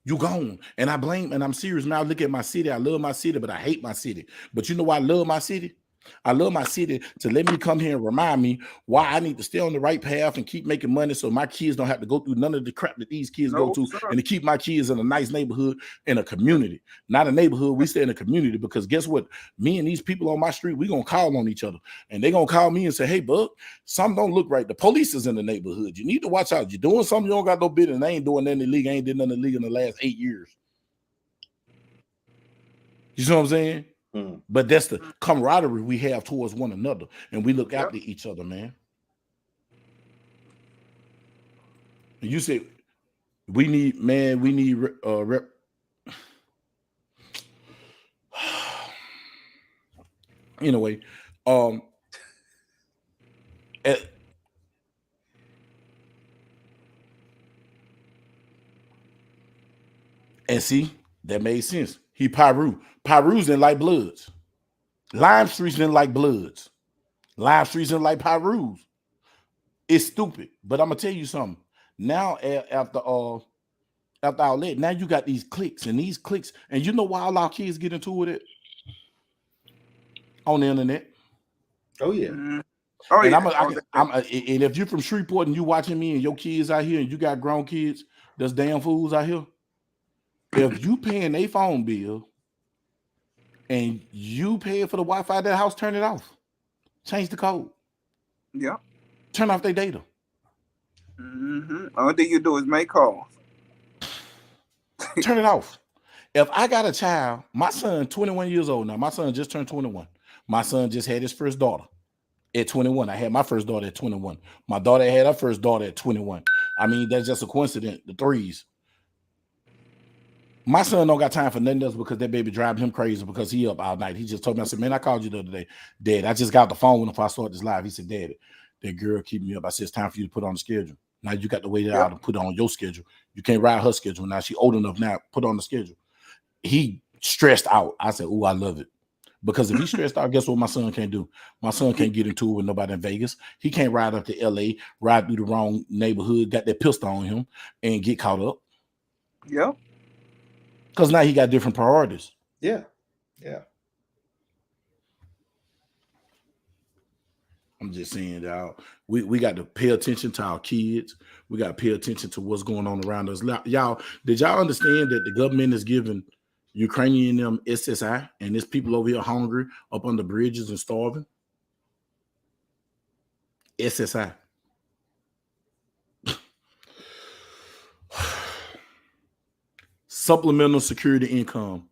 You gone. And I blame, and I'm serious now. Look at my city. I love my city, but I hate my city. But you know why I love my city? I love my city to let me come here and remind me why I need to stay on the right path and keep making money so my kids don't have to go through none of the crap that these kids go to, and to keep my kids in a nice neighborhood, in a community. Not a neighborhood, we stay in a community, because guess what? Me and these people on my street, we going to call on each other. And they going to call me and say, hey, bud, something don't look right. The police is in the neighborhood. You need to watch out. You're doing something you don't got no business, and they ain't doing nothing illegal. Ain't did nothing illegal in the last 8 years. You see what I'm saying? But that's the camaraderie we have towards one another, and we look after each other, man. And you say we need anyway, and see, that made sense. He Pyru. Pyru's didn't like Bloods. Lime Streets didn't like Bloods. Lime Streets didn't like Pyru's. It's stupid. But I'm gonna tell you something. Now after all that, now you got these cliques, and you know why all our kids get into it on the internet. Oh yeah. Oh and yeah. And if you're from Shreveport and you watching me and your kids out here and you got grown kids, there's damn fools out here. If you paying their phone bill and you paying for the Wi-Fi at that house, turn it off. Change the code. Yeah. Turn off their data. Only thing you do is make calls. Turn it off. If I got a child, my son 21 years old now. My son just turned 21. My son just had his first daughter at 21. I had my first daughter at 21. My daughter had her first daughter at 21. I mean, that's just a coincidence, the threes. My son don't got time for nothing else because that baby driving him crazy because he up all night. He just told me, I said, man, I called you the other day. Dad, I just got the phone when I started this live. He said, Dad, that girl keep me up. I said, it's time for you to put on the schedule. Now you got to wait it out and put it on your schedule. You can't ride her schedule. Now she old enough now, put on the schedule. He stressed out. I said, oh, I love it. Because if he's stressed out, guess what my son can't do? My son can't get into it with nobody in Vegas. He can't ride up to LA, ride through the wrong neighborhood, got that pistol on him, and get caught up. Yeah. Because now he got different priorities. Yeah. Yeah. I'm just saying, y'all, we got to pay attention to our kids. We got to pay attention to what's going on around us. Y'all, did y'all understand that the government is giving Ukrainian them SSI, and there's people over here hungry up on the bridges and starving? SSI. Supplemental security income.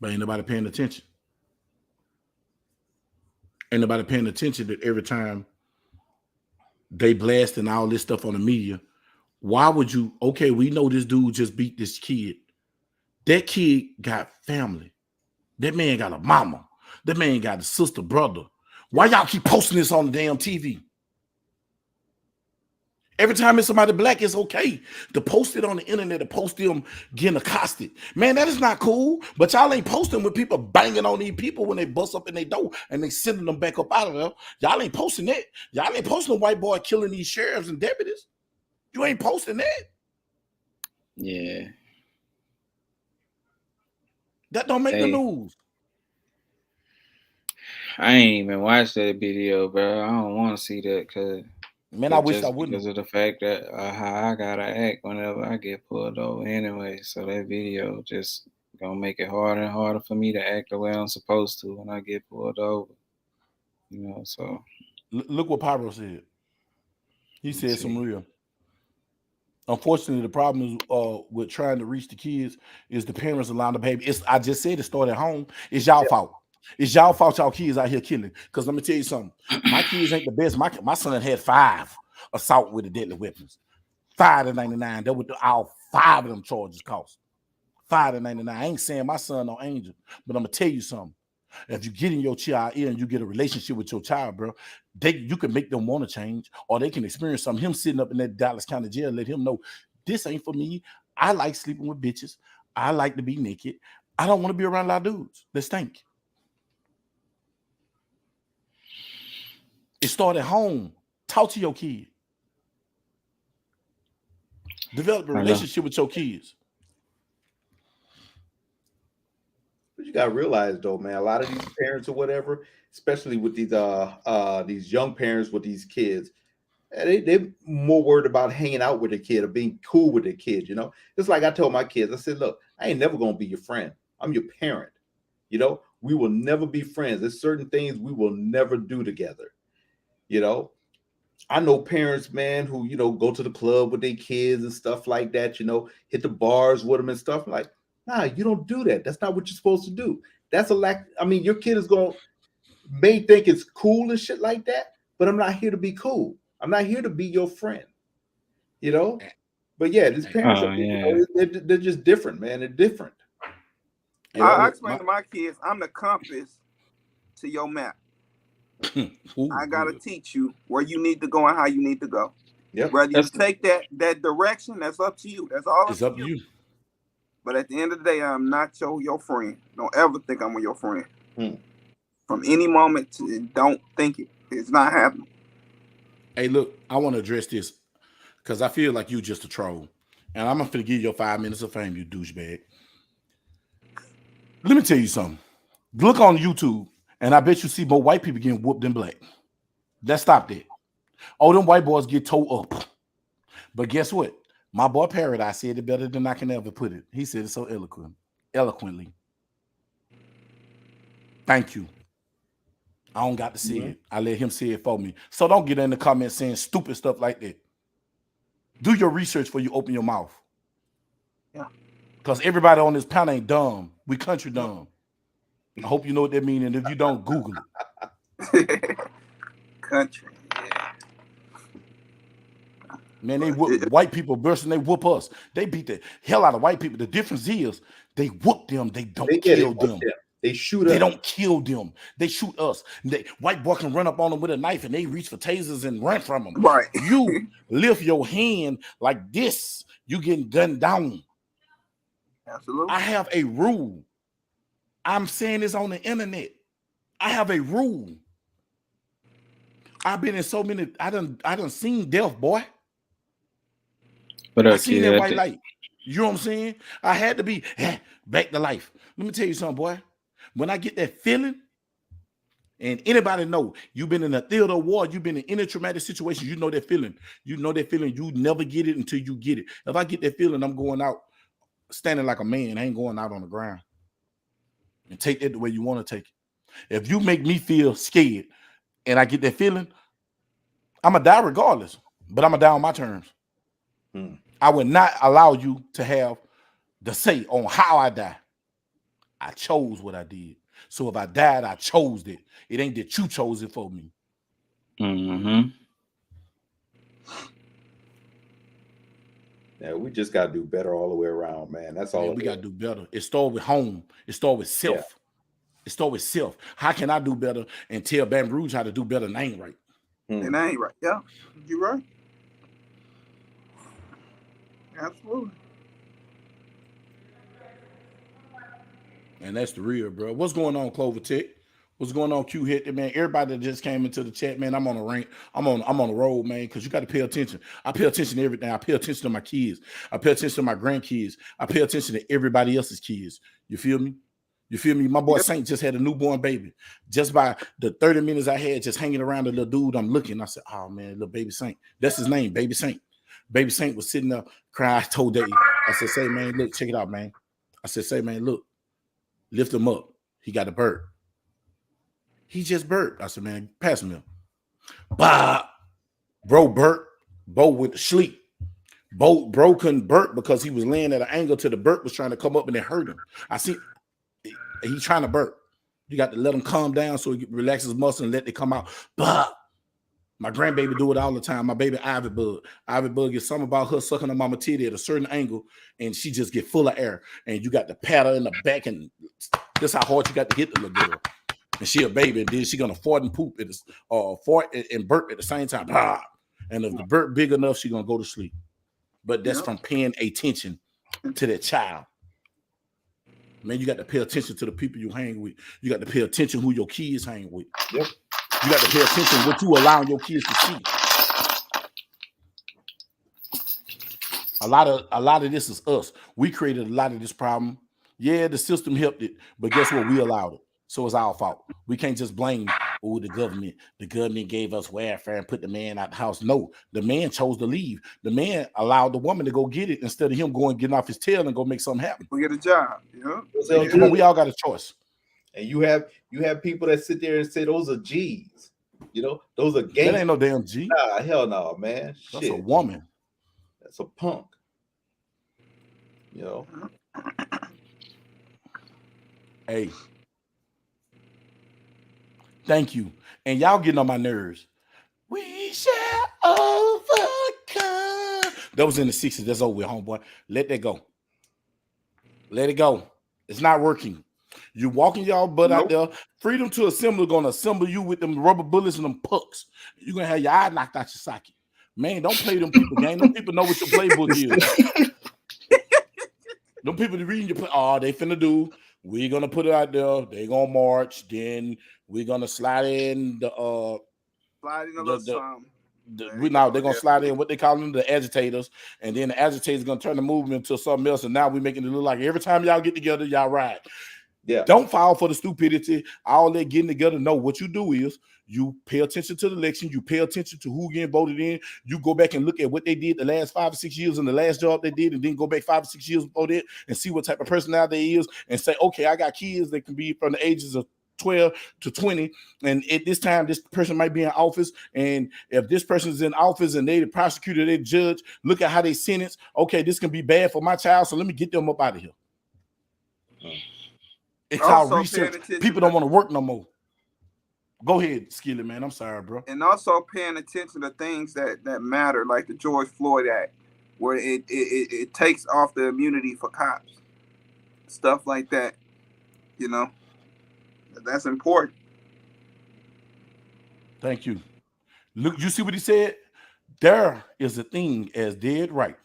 But ain't nobody paying attention. Ain't nobody paying attention that every time they blasting all this stuff on the media, why would you? Okay, we know this dude just beat this kid. That kid got family. That man got a mama. That man got a sister, brother. Why y'all keep posting this on the damn TV? Every time it's somebody black, it's okay to post it on the internet, to post them getting accosted. Man, that is not cool. But y'all ain't posting with people banging on these people when they bust up in their door and they sending them back up out of there. Y'all ain't posting that. Y'all ain't posting a white boy killing these sheriffs and deputies. You ain't posting that. Yeah. That don't make the news. I ain't even watched that video, bro. I don't want to see that because Man, I wish I wouldn't. Because of the fact that how I gotta act whenever I get pulled over anyway. So that video just gonna make it harder and harder for me to act the way I'm supposed to when I get pulled over. You know, so look what Pyro said. He said some real. Unfortunately, the problem is with trying to reach the kids is the parents allowing the baby. I just said it started at home. It's y'all fault. It's y'all fault y'all kids out here killing. Because let me tell you something. My kids ain't the best. My son had 5 assault with the deadly weapons. 5 to 99. That would all 5 of them charges cost. 5 to 99. I ain't saying my son no angel, but I'm gonna tell you something. If you get in your child ear and you get a relationship with your child, bro, you can make them want to change, or they can experience something. Him sitting up in that Dallas County jail, let him know this ain't for me. I like sleeping with bitches. I like to be naked. I don't want to be around a lot of dudes that stink. It started at home. Talk to your kid. Develop a relationship with your kids. But you gotta realize though, man, a lot of these parents or whatever, especially with these young parents with these kids, they're more worried about hanging out with a kid or being cool with a kid. You know, it's like I told my kids, I said, look, I ain't never gonna be your friend. I'm your parent. You know, we will never be friends. There's certain things we will never do together. You know, I know parents, man, who, you know, go to the club with their kids and stuff like that, you know, hit the bars with them and stuff. Like, nah, you don't do that. That's not what you're supposed to do. That's a lack. I mean, your kid is may think it's cool and shit like that, but I'm not here to be cool. I'm not here to be your friend, you know? But yeah, these parents, you know, they're just different, man. They're different. You know? I explain to my kids, I'm the compass to your map. I gotta teach you where you need to go and how you need to go. Yep. Whether you take that direction, that's up to you. That's all. It's up to you. But at the end of the day, I'm not your friend. Don't ever think I'm your friend. From any moment, don't think it. It's not happening. Hey, look, I want to address this because I feel like you just a troll, and I'm gonna give you your 5 minutes of fame, you douchebag. Let me tell you something. Look on YouTube. And I bet you see more white people getting whooped than black. Let's stop that. Oh, them white boys get towed up. But guess what? My boy Paradise said it better than I can ever put it. He said it so eloquently. Thank you. I don't got to say it. I let him say it for me. So don't get in the comments saying stupid stuff like that. Do your research before you open your mouth. Yeah. Because everybody on this panel ain't dumb. We country dumb. I hope you know what that means, and if you don't, Google it. Country, yeah. Man, they whoop white people versus they whoop us. They beat the hell out of white people. The difference is they whoop them. They don't kill them. They shoot us. They don't kill them. They shoot us. White boy can run up on them with a knife, and they reach for tasers and run from them. Right. You lift your hand like this, you getting gunned down. Absolutely. I have a rule. I'm saying this on the internet. I have a rule. I've been in so many. I done seen death, boy. But I seen that white light. You know what I'm saying? I had to be back to life. Let me tell you something, boy. When I get that feeling, and anybody know you've been in a theater of war, you've been in any traumatic situation, you know that feeling. You know that feeling. You never get it until you get it. If I get that feeling, I'm going out standing like a man. I ain't going out on the ground. And take that the way you want to take it. If you make me feel scared and I get that feeling, I'm going to die regardless. But I'm going to die on my terms. I would not allow you to have the say on how I die. I chose what I did. So if I died, I chose it. It ain't that you chose it for me. Yeah, we just got to do better all the way around, man. That's all. We got to do better. It starts with home. It starts with self. Yeah. It starts with self. How can I do better and tell Baton Rouge how to do better? And I ain't right. And I ain't right. Yeah, you're right. Absolutely. And that's the real, bro. What's going on, Clover Tech? What's going on, Q Hit? Man, everybody that just came into the chat, man, I'm on a rank. I'm on the road, man, because you got to pay attention. I pay attention to everything. I pay attention to my kids. I pay attention to my grandkids. I pay attention to everybody else's kids. You feel me? You feel me? My boy Saint just had a newborn baby. Just by the 30 minutes I had just hanging around the little dude, I'm looking. I said, oh man, little baby Saint. That's his name, baby Saint. Baby Saint was sitting there crying. I told Dave, I said, say, man, look, check it out, man. I said, say, man, look, lift him up. He got a burp. He just burped. I said, man, pass him. Bah, bro burp. Bo went to sleep. Bro couldn't burp because he was laying at an angle to the burp was trying to come up and it hurt him. I see he's trying to burp. You got to let him calm down so he relax his muscle and let it come out. Bah. My grandbaby do it all the time. My baby Ivy Bug is something about her sucking her mama titty at a certain angle, and she just get full of air. And you got the paddle in the back, and that's how hard you got to hit the little girl. And she a baby, and then she gonna fart and poop fart and burp at the same time. Ah. And if the burp big enough, she gonna go to sleep. But that's from paying attention to that child. Man, you got to pay attention to the people you hang with. You got to pay attention who your kids hang with. Yep. You got to pay attention what you allowing your kids to see. A lot of this is us. We created a lot of this problem. Yeah, the system helped it, but guess what? We allowed it. So it's our fault. We can't just blame the government. The government gave us welfare and put the man out the house. No, the man chose to leave. The man allowed the woman to go get it instead of him getting off his tail and go make something happen. We get a job, you know. Come on, we all got a choice. And you have people that sit there and say those are G's. You know, those are gangs. That ain't no damn G. Nah, hell no, man. That's Shit. a woman. That's a punk. You know. Hey. Thank you. And y'all getting on my nerves. We shall overcome. That was in the 60s. That's over with, homeboy. Let that go. Let it go. It's not working. You walking y'all butt out there. Freedom to Assemble gonna assemble you with them rubber bullets and them pucks. You're gonna have your eye knocked out your socket. Man, don't play them people game. Them people know what your playbook is. Them people that reading your play. Oh, they finna do. We're gonna put it out there. They gonna march. Then we're gonna slide in the they're gonna slide in what they call them, the agitators, and then the agitators gonna turn the movement into something else. And now we're making it look like every time y'all get together, y'all ride. Yeah. Don't fall for the stupidity. All that getting together. No, what you do is you pay attention to the election. You pay attention to who getting voted in. You go back and look at what they did the last 5 or 6 years and the last job they did, and then go back 5 or 6 years before that and see what type of personality they is, and say, okay, I got kids that can be from the ages of 12 to 20, and at this time this person might be in office, and if this person is in office and they the prosecutor, they judge, look at how they sentence. Okay, this can be bad for my child, so let me get them up out of here. It's called research. People don't want to work no more. Go ahead, Skillet, man. I'm sorry, bro. And also paying attention to things that matter, like the George Floyd Act, where it takes off the immunity for cops, stuff like that. You know, that's important. Thank you. Look, you see what he said? There is a thing as dead right.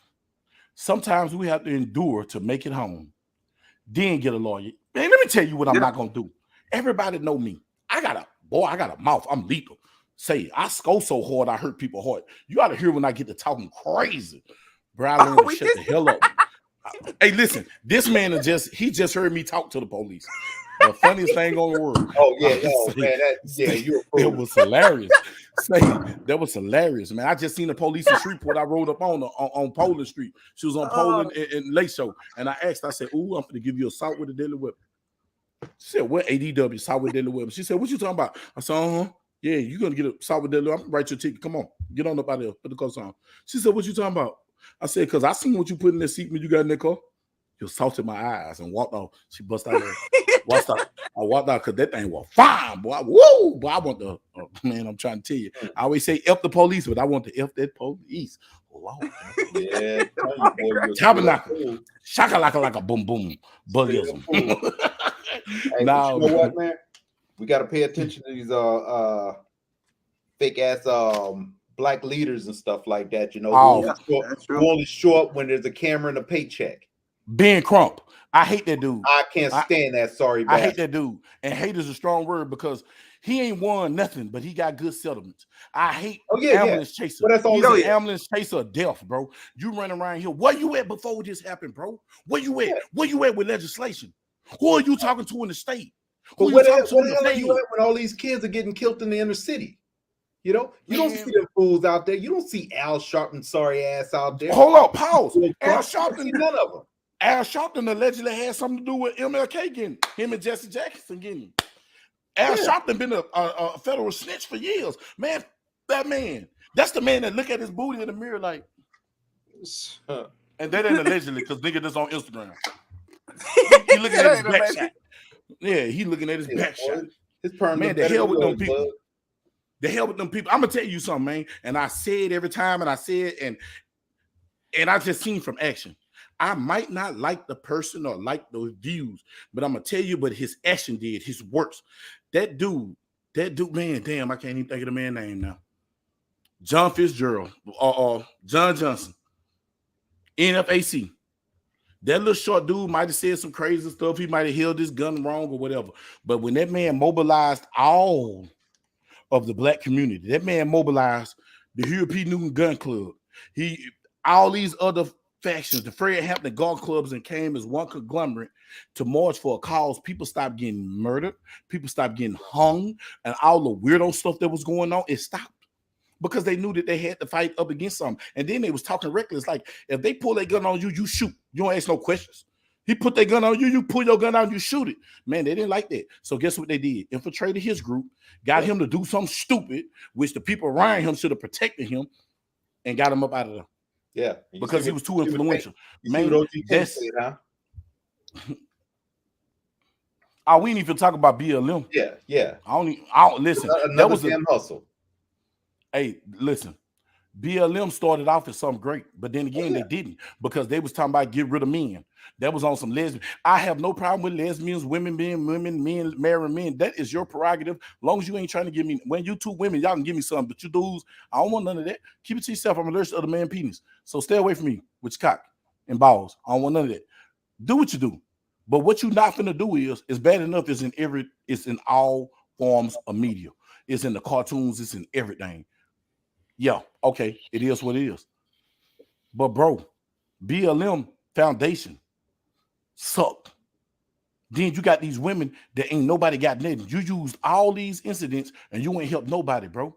Sometimes we have to endure to make it home. Then get a lawyer. Man, let me tell you what I'm not gonna do. Everybody know me. I got a mouth. I'm lethal. Say, I scold so hard I hurt people hard. You ought to hear when I get to talking crazy. Bro, I learned to shut the hell up. Hey, listen, this man he just heard me talk to the police. The funniest thing on the world. Oh yeah, man, it was hilarious. That was hilarious, man. I just seen the police in Shreveport. I rode up on Poland Street. She was on Poland in Lake Show, and I asked. I said, "Ooh, I'm gonna give you assault with a deadly weapon." She said, "What ADW assault with deadly weapon?" She said, "What you talking about?" I said, Yeah, you're gonna get assault with deadly weapon. I'm gonna write your ticket. Come on, get on up out there. Put the coats on." She said, "What you talking about?" I said, "Cause I seen what you put in the seat when you got in the car." You salted my eyes and walked off. She bust out there. I walked out because that thing was fine, boy. Woo! Boy, I want the man. I'm trying to tell you. I always say F the police, but I want to F that police. Lord. Yeah, tabernacle, shakalaka like a boom boom, buggism. Hey, now, you know what, man? We got to pay attention to these fake ass black leaders and stuff like that. You know, who only show up when there's a camera and a paycheck. Ben Crump. I hate that dude. I can't stand that. Sorry, bastard. I hate that dude. And hate is a strong word because he ain't won nothing, but he got good settlements. I hate ambulance chaser. But that's all. He's an ambulance chaser of death, bro. You run around here. Where you at before this happened, bro? Where you at? Where you at with legislation? Who are you talking to in the state? But Who are where you the talking to in the hell are feds? you at when all these kids are getting killed in the inner city? You know, you don't Man. see them fools out there. You don't see Al Sharpton sorry ass out there. Hold up, pause. You Al don't see Sharpton, none of them. Al Sharpton allegedly had something to do with MLK getting him and Jesse Jackson getting. Al Sharpton been a federal snitch for years. Man, that man, that's the man that look at his booty in the mirror like, and that ain't allegedly because nigga that's on Instagram. He looking at his back shot. Yeah, he looking at his back shot. Man, the hell with them people. The hell with them people. I'm gonna tell you something, man. And I say it every time, and I say it, and I just seen from action. I might not like the person or like those views, but I'm gonna tell you, but his action did his works. That dude, man, damn, I can't even think of the man's name now. John Fitzgerald, John Johnson, NFAC. That little short dude might have said some crazy stuff. He might have held his gun wrong or whatever. But when that man mobilized all of the black community, that man mobilized the Huey P. Newton Gun Club. All these other factions, the Fred Hampton Golf Clubs, and came as one conglomerate to march for a cause. People stopped getting murdered. People stopped getting hung, and all the weirdo stuff that was going on, it stopped. Because they knew that they had to fight up against something. And then they was talking reckless. Like, if they pull their gun on you, you shoot. You don't ask no questions. He put their gun on you, you pull your gun out, you shoot it. Man, they didn't like that. So guess what they did? Infiltrated his group, got him to do something stupid, which the people around him should have protected him, and got him up out of there. Yeah. Because he was too influential. Man, that's... Oh, we ain't even talk about BLM. Yeah. I don't listen. That was a damn hustle. Hey, listen, BLM started off as something great, but then again, they didn't, because they was talking about get rid of men. That was on some lesbian. I have no problem with lesbians, women being women, men marrying men. That is your prerogative. As long as you ain't trying to give me, when you two women, y'all can give me something, but you dudes, I don't want none of that. Keep it to yourself. I'm allergic to other man penis. So stay away from me with your cock and balls. I don't want none of that. Do what you do. But what you're not finna do is bad enough. It's in all forms of media. It's in the cartoons. It's in everything. Yeah, okay, it is what it is. But bro, BLM foundation sucked. Then you got these women that ain't nobody got nothing. You used all these incidents and you ain't helped nobody, bro.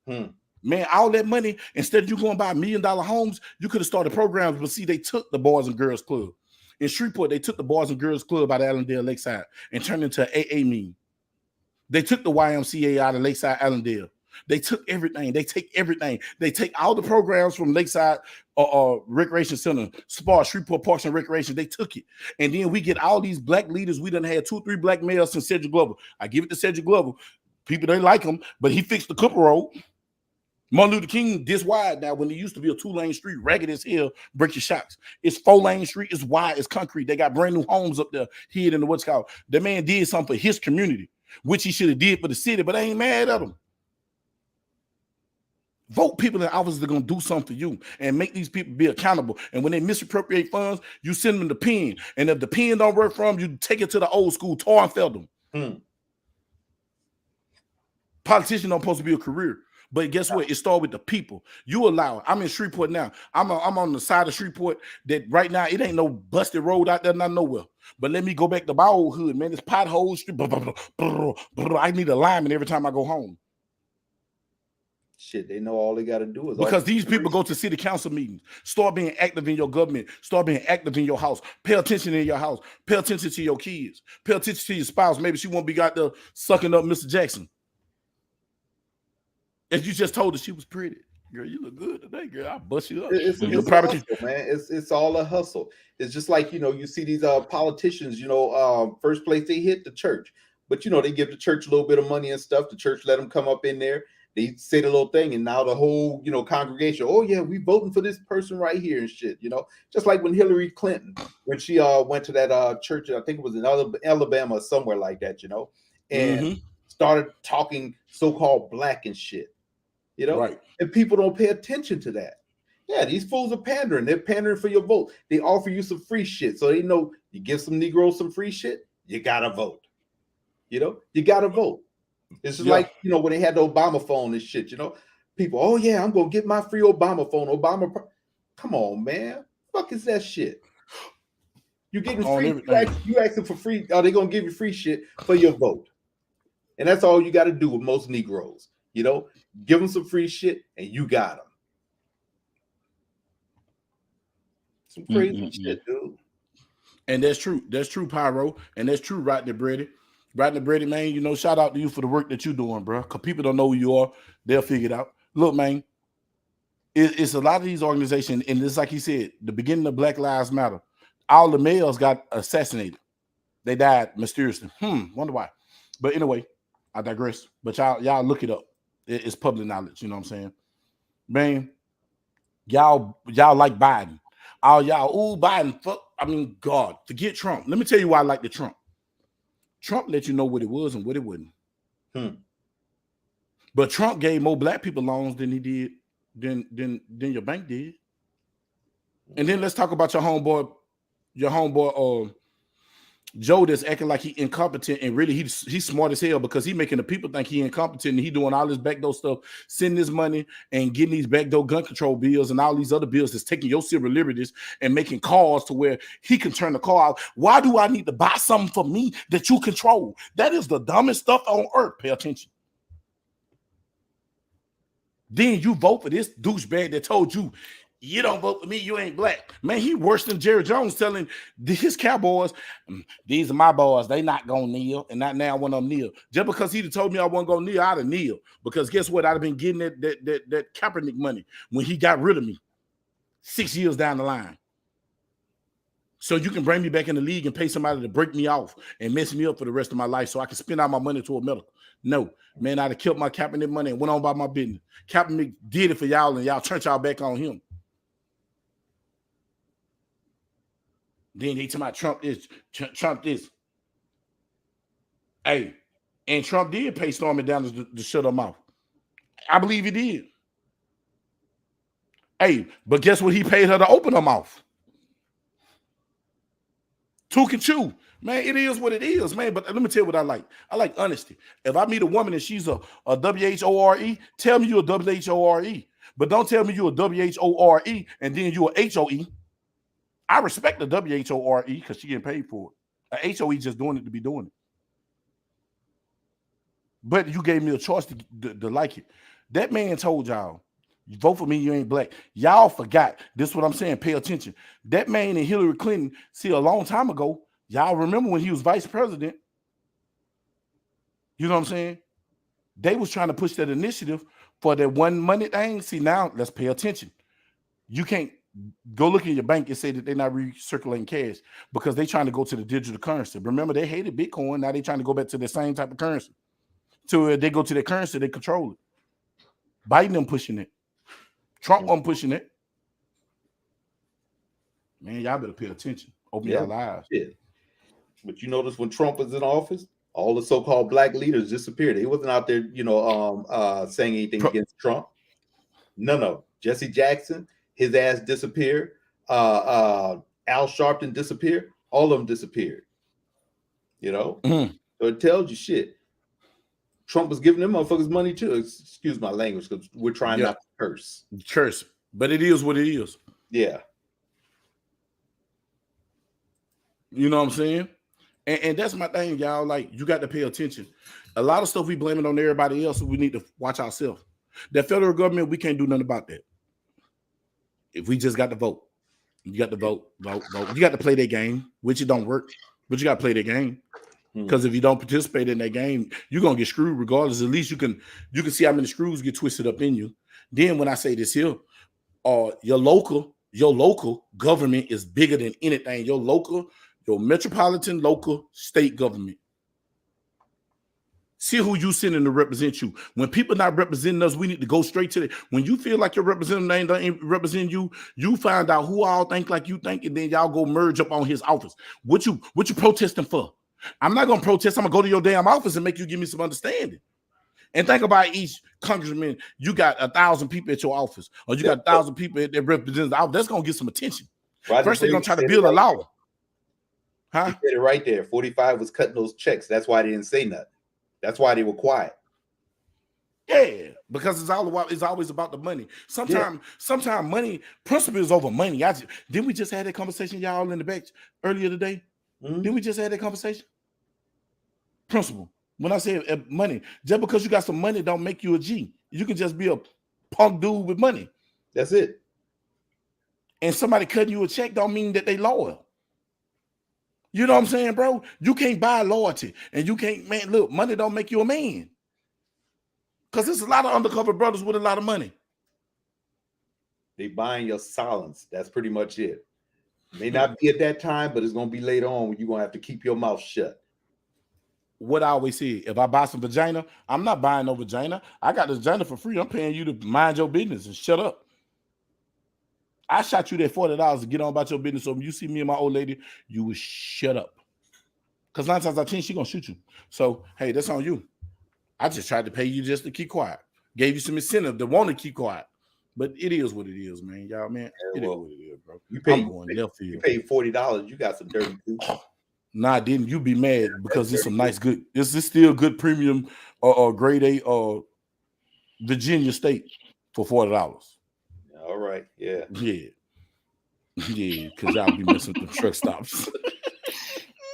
Man, all that money, instead of you going buy $1 million homes, you could have started programs. But see, they took the Boys and Girls Club. In Shreveport, they took the Boys and Girls Club out of Allendale Lakeside and turned it into an AA meeting. They took the YMCA out of Lakeside Allendale. They took everything. They take everything. They take all the programs from Lakeside Recreation Center, Spa, Shreveport Parks and Recreation. They took it. And then we get all these black leaders. We done had 2 or 3 black males since Cedric Glover. I give it to Cedric Glover. People, they like him, but he fixed the Cooper Road. Martin Luther King this wide now when it used to be a 2-lane street, ragged as hell, break your shocks. It's 4-lane street. It's wide. It's concrete. They got brand new homes up there here in the what's called. The man did something for his community, which he should have did for the city, but I ain't mad at him. Vote people in office that are going to do something for you and make these people be accountable. And when they misappropriate funds, you send them the pen. And if the pen don't work for them, you take it to the old school, tar and fell them. Politician don't supposed to be a career. But guess what? It started with the people. You allow it. I'm in Shreveport now. I'm on the side of Shreveport that right now, it ain't no busted road out there, not nowhere. But let me go back to my old hood, man. It's potholes. I need a lineman every time I go home. Shit, they know all they got to do is because these people go to city council meetings. Start being active in your government. Start being active in your house. Pay attention in your house. Pay attention to your kids. Pay attention to your spouse. Maybe she won't be out there sucking up Mr. Jackson. As you just told her she was pretty. Girl, you look good today, girl. I'll bust you up. It's a hustle, man. It's all a hustle. It's just like, you see these politicians, first place they hit the church. But, they give the church a little bit of money and stuff. The church let them come up in there. They say the little thing, and now the whole, congregation, oh yeah, we voting for this person right here and shit, just like when Hillary Clinton, when she went to that church, I think it was in Alabama or somewhere like that, and started talking so-called black and shit, right. And people don't pay attention to that. Yeah, these fools are pandering. They're pandering for your vote. They offer you some free shit, so they know you give some Negroes some free shit, you gotta vote. You gotta vote. It's just like, when they had the Obama phone and shit, people, oh yeah, I'm going to get my free Obama phone. Come on, man. Fuck is that shit? You're getting on free. everything. You asking for free. Are they gonna give you free shit for your vote? And that's all you got to do with most Negroes. You know, give them some free shit, and you got them. Some crazy shit, dude. And that's true. That's true, Pyro. And that's true, Rodney Brady. Rodney Brady, man, you know, shout out to you for the work that you're doing, bro. Because people don't know who you are. They'll figure it out. Look, man, it's a lot of these organizations, and it's like he said, the beginning of Black Lives Matter, all the males got assassinated. They died mysteriously. Wonder why. But anyway, I digress. But y'all look it up. It's public knowledge. You know what I'm saying? Man, y'all like Biden. All y'all, ooh, Biden, fuck. I mean, God, forget Trump. Let me tell you why I like the Trump. Trump let you know what it was and what it wasn't. But Trump gave more black people loans than he did, than your bank did. And then let's talk about your homeboy, Joe, that's acting like he incompetent, and really he's smart as hell because he making the people think he incompetent, and he doing all this backdoor stuff, sending this money and getting these backdoor gun control bills and all these other bills that's taking your civil liberties and making calls to where he can turn the car out. Why do I need to buy something for me that you control? That is the dumbest stuff on earth. Pay attention. Then you vote for this douchebag that told you, you don't vote for me, you ain't black. Man, he worse than Jerry Jones telling his Cowboys, these are my boys, they not gonna kneel, and not now when I'm kneel. Just because he'd have told me I wasn't gonna kneel, I'd have kneel. Because guess what? I'd have been getting that Kaepernick money when he got rid of me 6 years down the line. So you can bring me back in the league and pay somebody to break me off and mess me up for the rest of my life so I can spend all my money toward medical. No, man, I'd have killed my Kaepernick money and went on about my business. Kaepernick did it for y'all, and y'all turned y'all back on him. Then they tell me Trump this. Hey, and Trump did pay Stormy Daniels to shut her mouth. I believe he did. Hey, but guess what? He paid her to open her mouth. Took and chew. Man, it is what it is, man. But let me tell you what I like. I like honesty. If I meet a woman and she's a WHORE, tell me you're a WHORE. But don't tell me you're a WHORE and then you're a HOE. I respect the WHORE because she getting paid for it. A HOE just doing it to be doing it. But you gave me a choice to like it. That man told y'all, you vote for me, you ain't black. Y'all forgot. This is what I'm saying. Pay attention. That man and Hillary Clinton, see, a long time ago, y'all remember when he was vice president? You know what I'm saying? They was trying to push that initiative for that one money thing. See, now let's pay attention. You can't go look in your bank and say that they're not recirculating cash because they're trying to go to the digital currency. Remember, they hated Bitcoin. Now they're trying to go back to the same type of currency. So they go to the currency, they control it. Biden them pushing it. Trump wasn't pushing it. Man, y'all better pay attention. Open your eyes. Yeah. But you notice when Trump was in office, all the so-called black leaders disappeared. He wasn't out there, saying anything against Trump. No. Jesse Jackson, his ass disappeared. Al Sharpton disappeared. All of them disappeared. You know? So it tells you shit. Trump was giving them motherfuckers money too. Excuse my language, because we're trying not to curse. Curse. But it is what it is. Yeah. You know what I'm saying? And that's my thing, y'all. Like, you got to pay attention. A lot of stuff we blame it on everybody else, so we need to watch ourselves. The federal government, we can't do nothing about that. If we just got to vote. You got to vote. You got to play that game, which it don't work, but you got to play that game. Because if you don't participate in that game, you're gonna get screwed regardless. At least you can see how many screws get twisted up in you. Then when I say this here, your local government is bigger than anything. Your metropolitan, local, state government. See who you sending to represent you. When people not representing us, we need to go straight to it. When you feel like your representative ain't representing you, you find out who all think like you think, and then y'all go merge up on his office. What you protesting for? I'm not going to protest. I'm going to go to your damn office and make you give me some understanding. And think about each congressman. You got 1,000 people at your office, or you got 1,000 people that represent the office. That's going to get some attention. First, they're going to try to build a law. Huh? You said it right there. 45 was cutting those checks. That's why they didn't say nothing. That's why they were quiet. Yeah, because it's always about the money. Sometimes money principle is over money. Didn't we just have that conversation, y'all, in the back earlier today? Mhm. Didn't we just have that conversation? Principle. When I say money, just because you got some money don't make you a G. You can just be a punk dude with money. That's it. And somebody cutting you a check don't mean that they loyal. You know what I'm saying, bro? You can't buy loyalty, and you can't, man. Look, money don't make you a man. Because there's a lot of undercover brothers with a lot of money. They buying your silence. That's pretty much it. May not be at that time, but it's gonna be later on when you're gonna have to keep your mouth shut. What I always say, if I buy some vagina, I'm not buying no vagina. I got the vagina for free. I'm paying you to mind your business and shut up. I shot you that $40 to get on about your business. So when you see me and my old lady, you will shut up. Because 9 times out of 10, she gonna shoot you. So hey, that's on you. I just tried to pay you just to keep quiet. Gave you some incentive to want to keep quiet. But it is what it is, man. Y'all, man. It is what it is, bro. You paid $40. You got some dirty food. Nah, didn't you be mad because it's some nice good. This is still good premium or grade A Virginia State for $40. All right, yeah. Yeah, because y'all be messing with the truck stops.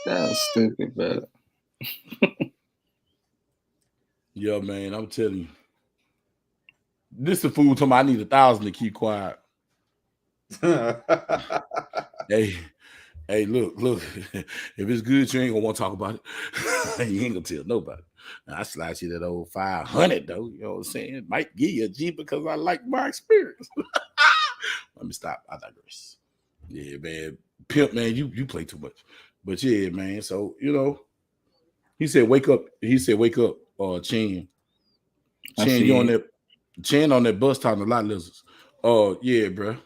That's stupid, bro. Yeah, man, I'm telling you. This the fool told me I need 1,000 to keep quiet. Hey, look. If it's good, you ain't gonna want to talk about it. You ain't gonna tell nobody. Now, I slide you that old 500 though. You know what I'm saying? It might give you a G because I like my experience. Let me stop. I digress. Yeah, man. Pimp, man, you play too much. But yeah, man. So he said, "Wake up." He said, "Wake up." Chin, you on that? Chin on that bus talking to lot lizards. Oh yeah, bro.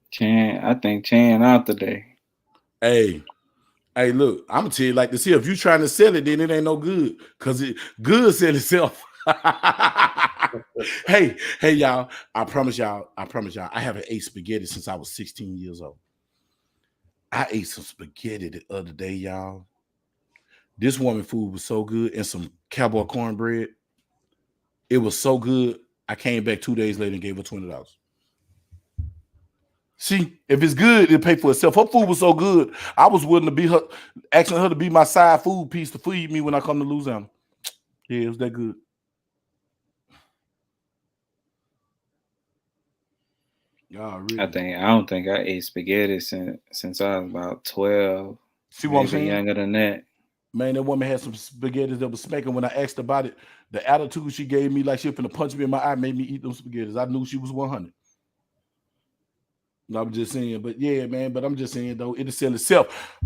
Chan, I think Chan out today. Hey, look, I'm gonna tell you like this here. If you trying to sell it, then it ain't no good. Cause it good sell itself. hey, y'all. I promise y'all, I haven't ate spaghetti since I was 16 years old. I ate some spaghetti the other day, y'all. This woman food was so good, and some cowboy cornbread. It was so good. I came back 2 days later and gave her $20. See, if it's good, it'll pay for itself. Her food was so good, I was willing to be her, asking her to be my side food piece to feed me when I come to Louisiana. Yeah, it was that good. Y'all really? I don't think I ate spaghetti since I was about 12. See what I'm saying? Younger than that. Man, that woman had some spaghetti that was smacking. When I asked about it, the attitude she gave me, like she was finna punch me in my eye, made me eat them spaghettis. I knew she was 100. I'm just saying, but yeah, man. But I'm just saying though, it'll sell itself.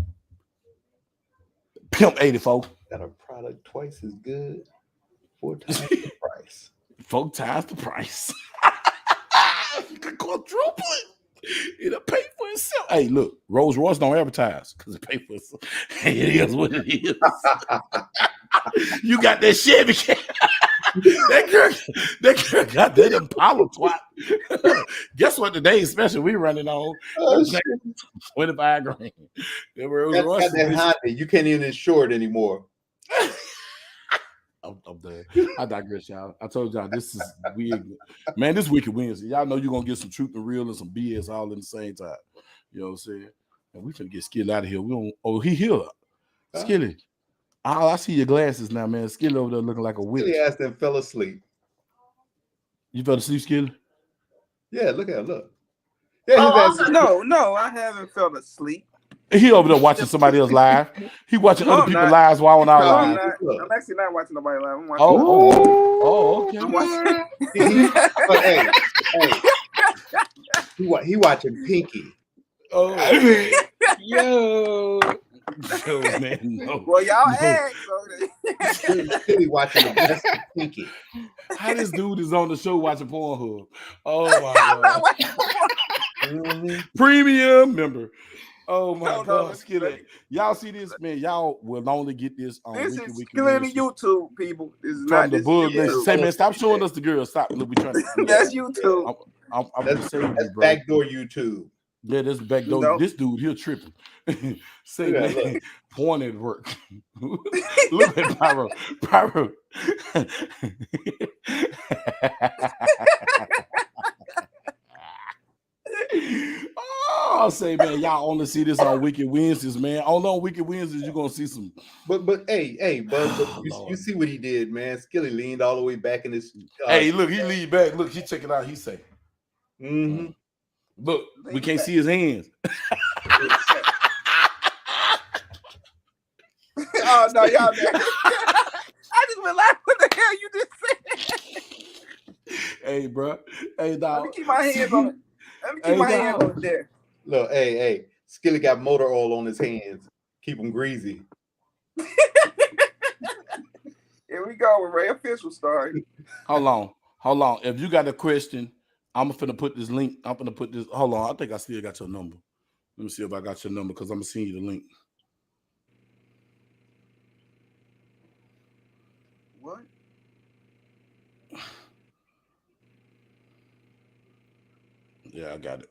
Pimp 84. Got a product twice as good, 4 times the price. 4 times the price. You can quadruple it. It'll pay for itself. Hey, look, Rolls Royce don't advertise because it pay for itself. Hey, it is what it is. You got that Chevy. that girl got that Impala twat. Guess what? Today's special we running on 25 grand. That Honda, you can't even insure it anymore. I'm done. I digress, y'all. I told y'all this is weird. Man, this Wicked Wednesday. Y'all know you're gonna get some truth and real and some BS all in the same time. You know what I'm saying? And we finna get Skilly out of here. We don't. Oh, he here. Skilly. I see your glasses now, man. Skilly over there looking like a witch. Skilly asked and fell asleep. You fell asleep, Skilly? Yeah, look at him. Look. Yeah, no, I haven't fell asleep. He over there watching somebody else live. He watching other people's lives while on our live. I'm actually not watching nobody live. I'm okay. watching. I'm watching. He watching Pinky. Oh, yo, man, no. Well, y'all asked. He watching the best of Pinky. How this dude is on the show watching Pornhub? Oh my god! Premium member. Oh my god, Skilly. Y'all see this, man? Y'all will only get this on this is Skilly YouTube, people. This is from not the book. Say, man, stop showing us the girl. Stop. Look, we trying to. That's YouTube. I'm just saying, that's bro. backdoor YouTube. Yeah, this back door. No. This dude here tripping. Say Look at that, man, look. porn at work. Look at Pyro. Pyro. Oh, say man, y'all only see this on Wicked Wednesdays, man. Only on Wicked Wednesdays you're gonna see some. But hey, Buzz, but Oh, you Lord. see what he did, man. Skilly leaned all the way back in his. Hey, look, he lead back. Look, he check it out. He say, Mm-hmm. "Look, we Lean can't back. see his hands." Oh no, y'all man. I just been laughing. What the hell you just said? Hey, bro. Hey, dog. Let me keep my hands on it. Let me keep Hey, my hands dog. on it there. Look, hey, Skilly got motor oil on his hands. Keep him greasy. Here we go with Ray official story. Hold on. If you got a question, I'm finna put this link. I'm finna put this. Hold on. I think I still got your number. Let me see if I got your number because I'm gonna send you the link. What? Yeah, I got it.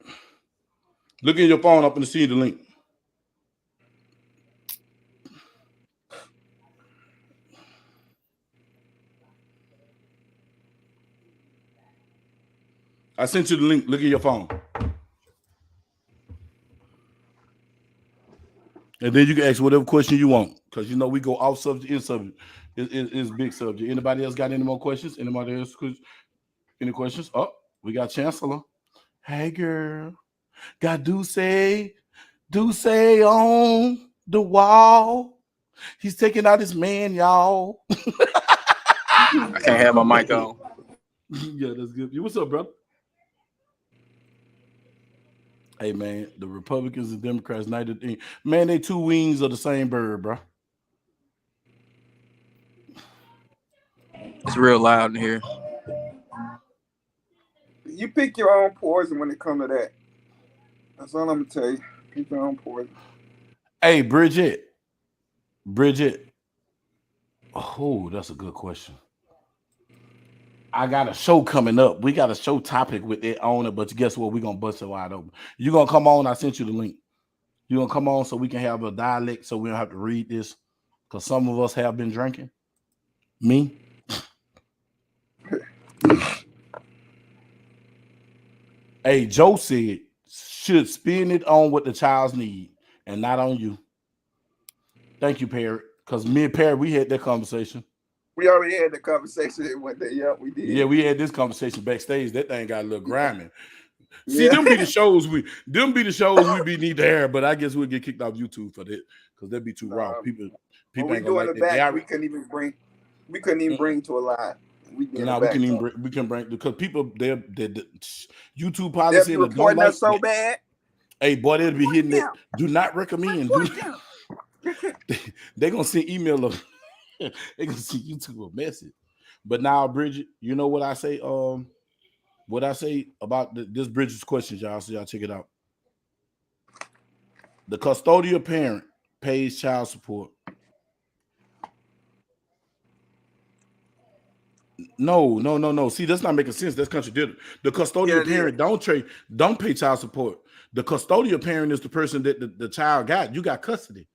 Look in your phone. I'm finna send you the link. I sent you the link. Look at your phone. And then you can ask whatever question you want. Because you know we go off subject, in subject. It's big subject. Anybody else got any more questions? Anybody else? Any questions? Oh, we got Chancellor. Hey girl. Got Duce on the wall. He's taking out his man, y'all. I can't have my mic on. Yeah, that's good. What's up, brother? Hey, man, the Republicans and Democrats, man, they two wings of the same bird, bro. It's real loud in here. You pick your own poison when it comes to that. That's all I'm gonna tell you. Pick your own poison. Hey, Bridget. Oh, that's a good question. I got a show coming up. We got a show topic with it on it, but guess what? We're gonna bust it wide open. You're gonna come on. I sent you the link. You're gonna come on so we can have a dialect so we don't have to read this. Because some of us have been drinking. Me. Hey, Joe said should spend it on what the child's need and not on you. Thank you, Perry. Because me and Perry, we had that conversation. We already had the conversation one day. Yeah, we did. Yeah, we had this conversation backstage. That thing got a little grimy. See, Yeah. them be the shows we be need to air, but I guess we'll get kicked off YouTube for that because that'd be too raw. People When we ain't do gonna in the like that. back, we couldn't even bring to a line. We can bring because people they're YouTube They'll policy be and don't reporting like us so bad. Hey, boy, they'll be hitting it. down. Do not recommend. They're gonna send email of they're gonna send YouTube a message. But now, Bridget, you know what I say? What I say about this Bridget's questions, y'all. So y'all check it out. The custodial parent pays child support. No. See, that's not making sense. That's contradictory. The custodial parent don't pay child support. The custodial parent is the person that the child got. You got custody.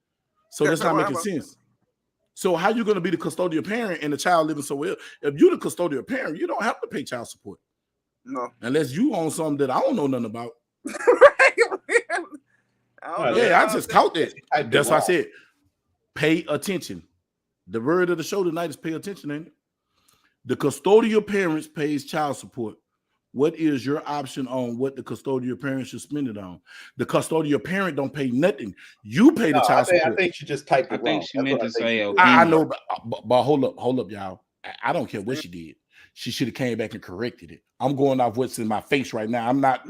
So that's not making sense. So how you going to be the custodial parent and the child living somewhere else? If you're the custodial parent, you don't have to pay child support. No. Unless you own something that I don't know nothing about. I just caught that. That's why I said pay attention. The word of the show tonight is pay attention, ain't it? The custodial parents pays child support. What is your option on what the custodial parent should spend it on? The custodial parent don't pay nothing. You pay the child support. I think she just typed it wrong. I think she meant to say I know, but hold up, y'all. I don't care what she did. She should have came back and corrected it. I'm going off what's in my face right now. I'm not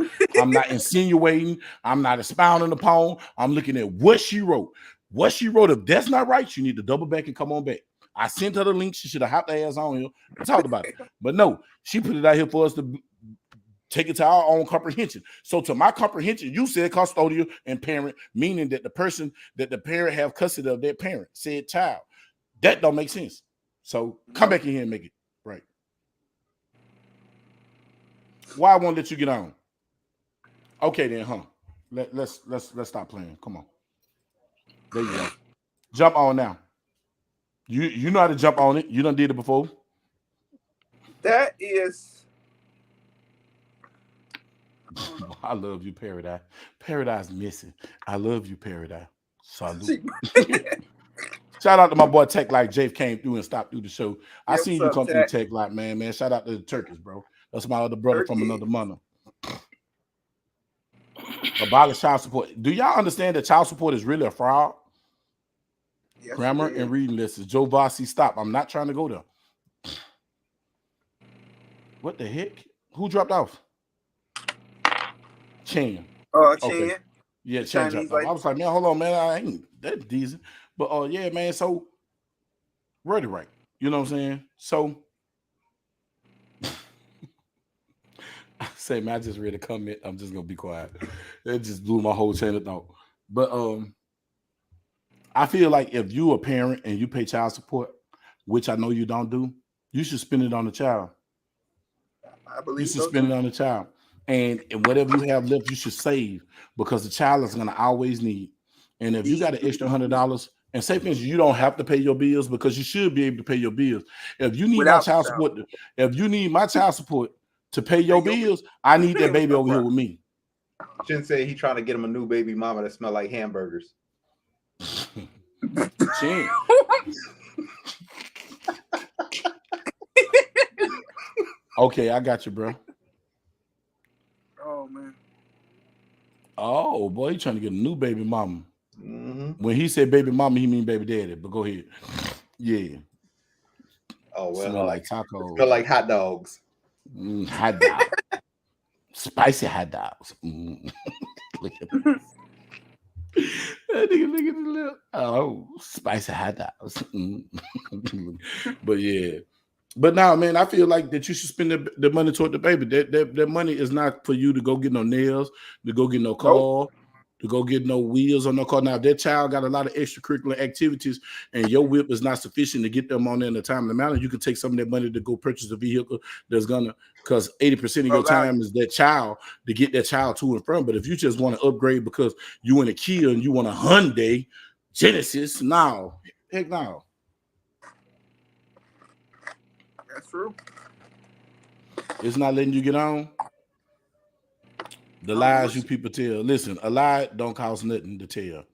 insinuating. I'm not expounding upon. I'm looking at what she wrote. What she wrote, if that's not right, you need to double back and come on back. I sent her the link. She should have hopped her ass on here and talked about it. But no, she put it out here for us to take it to our own comprehension. So to my comprehension, you said custodial and parent, meaning that the person that the parent have custody of their parent, said child. That don't make sense. So come back in here and make it right. Why I won't let you get on? Okay then, huh? Let's stop playing. Come on. There you go. Jump on now. You know how to jump on it. You done did it before. That is. I love you, Paradise. Paradise missing. I love you, Paradise. Salute. Shout out to my boy Tech Like Jake came through and stopped through the show. I What's seen you up, come through Tech? Tech Like, man. Shout out to the Turkish, bro. That's my other brother from another mother. Abolish child support. Do y'all understand that child support is really a fraud? Yes, Grammar it is. and reading lists. Joe Vossi, stop. I'm not trying to go there. What the heck? Who dropped off? Chan. Chan. Okay. Yeah, Chan dropped off. I was like, man, hold on, man. I ain't that decent. But yeah, man. So ready, right? You know what I'm saying? So I say, man, I just read a comment. I'm just gonna be quiet. It just blew my whole chain of thought. But I feel like if you a parent and you pay child support, which I know you don't do, you should spend it on the child. I believe you should spend it on the child. And whatever you have left, you should save because the child is gonna always need. And if you got an extra $100, and say for instance, you don't have to pay your bills because you should be able to pay your bills. If you need my child support, if you need my child support to pay your bills, I need that baby over here with me. Shin say he trying to get him a new baby mama that smell like hamburgers. Chin. Okay, I got you, bro. Oh man. Oh boy, he trying to get a new baby mama. Mm-hmm. When he said baby mama, he mean baby daddy. But go ahead. Yeah. Oh well. Smell like tacos. Smell like hot dogs. Hot dog. Spicy hot dogs. Look at that. That nigga look at the little. Oh, spicy hot dogs. But yeah. But now, man, I feel like that you should spend the money toward the baby. That money is not for you to go get no nails, to go get no car, to go get no wheels on no car. Now, if that child got a lot of extracurricular activities and your whip is not sufficient to get them on there in a timely manner, you can take some of that money to go purchase a vehicle that's gonna, because 80% of your time is that child to get that child to and from. But if you just want to upgrade because you want a Kia and you want a Hyundai Genesis, no, heck no. That's true. It's not letting you get on. The lies you people tell. Listen, a lie don't cost nothing to tell.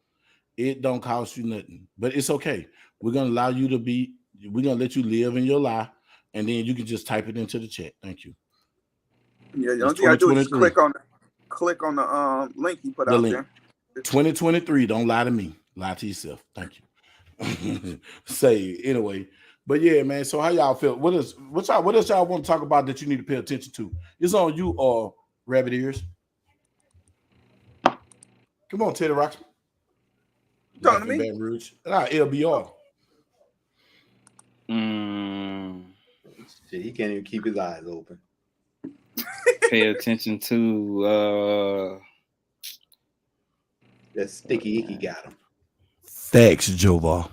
It don't cost you nothing. But it's okay. We're gonna allow you to be, we're gonna let you live in your lie, and then you can just type it into the chat. Thank you. Yeah, the only thing I do is just click on the link you put out there. 2023, don't lie to me. Lie to yourself. Thank you. Say anyway. But yeah, man. So how y'all feel? What else y'all want to talk about that you need to pay attention to? It's on you or rabbit ears. Come on, Teddy Roxman. Talking to me? Baton Rouge. LBR. Shit, he can't even keep his eyes open. Pay attention to that sticky icky got him. Thanks, Jova.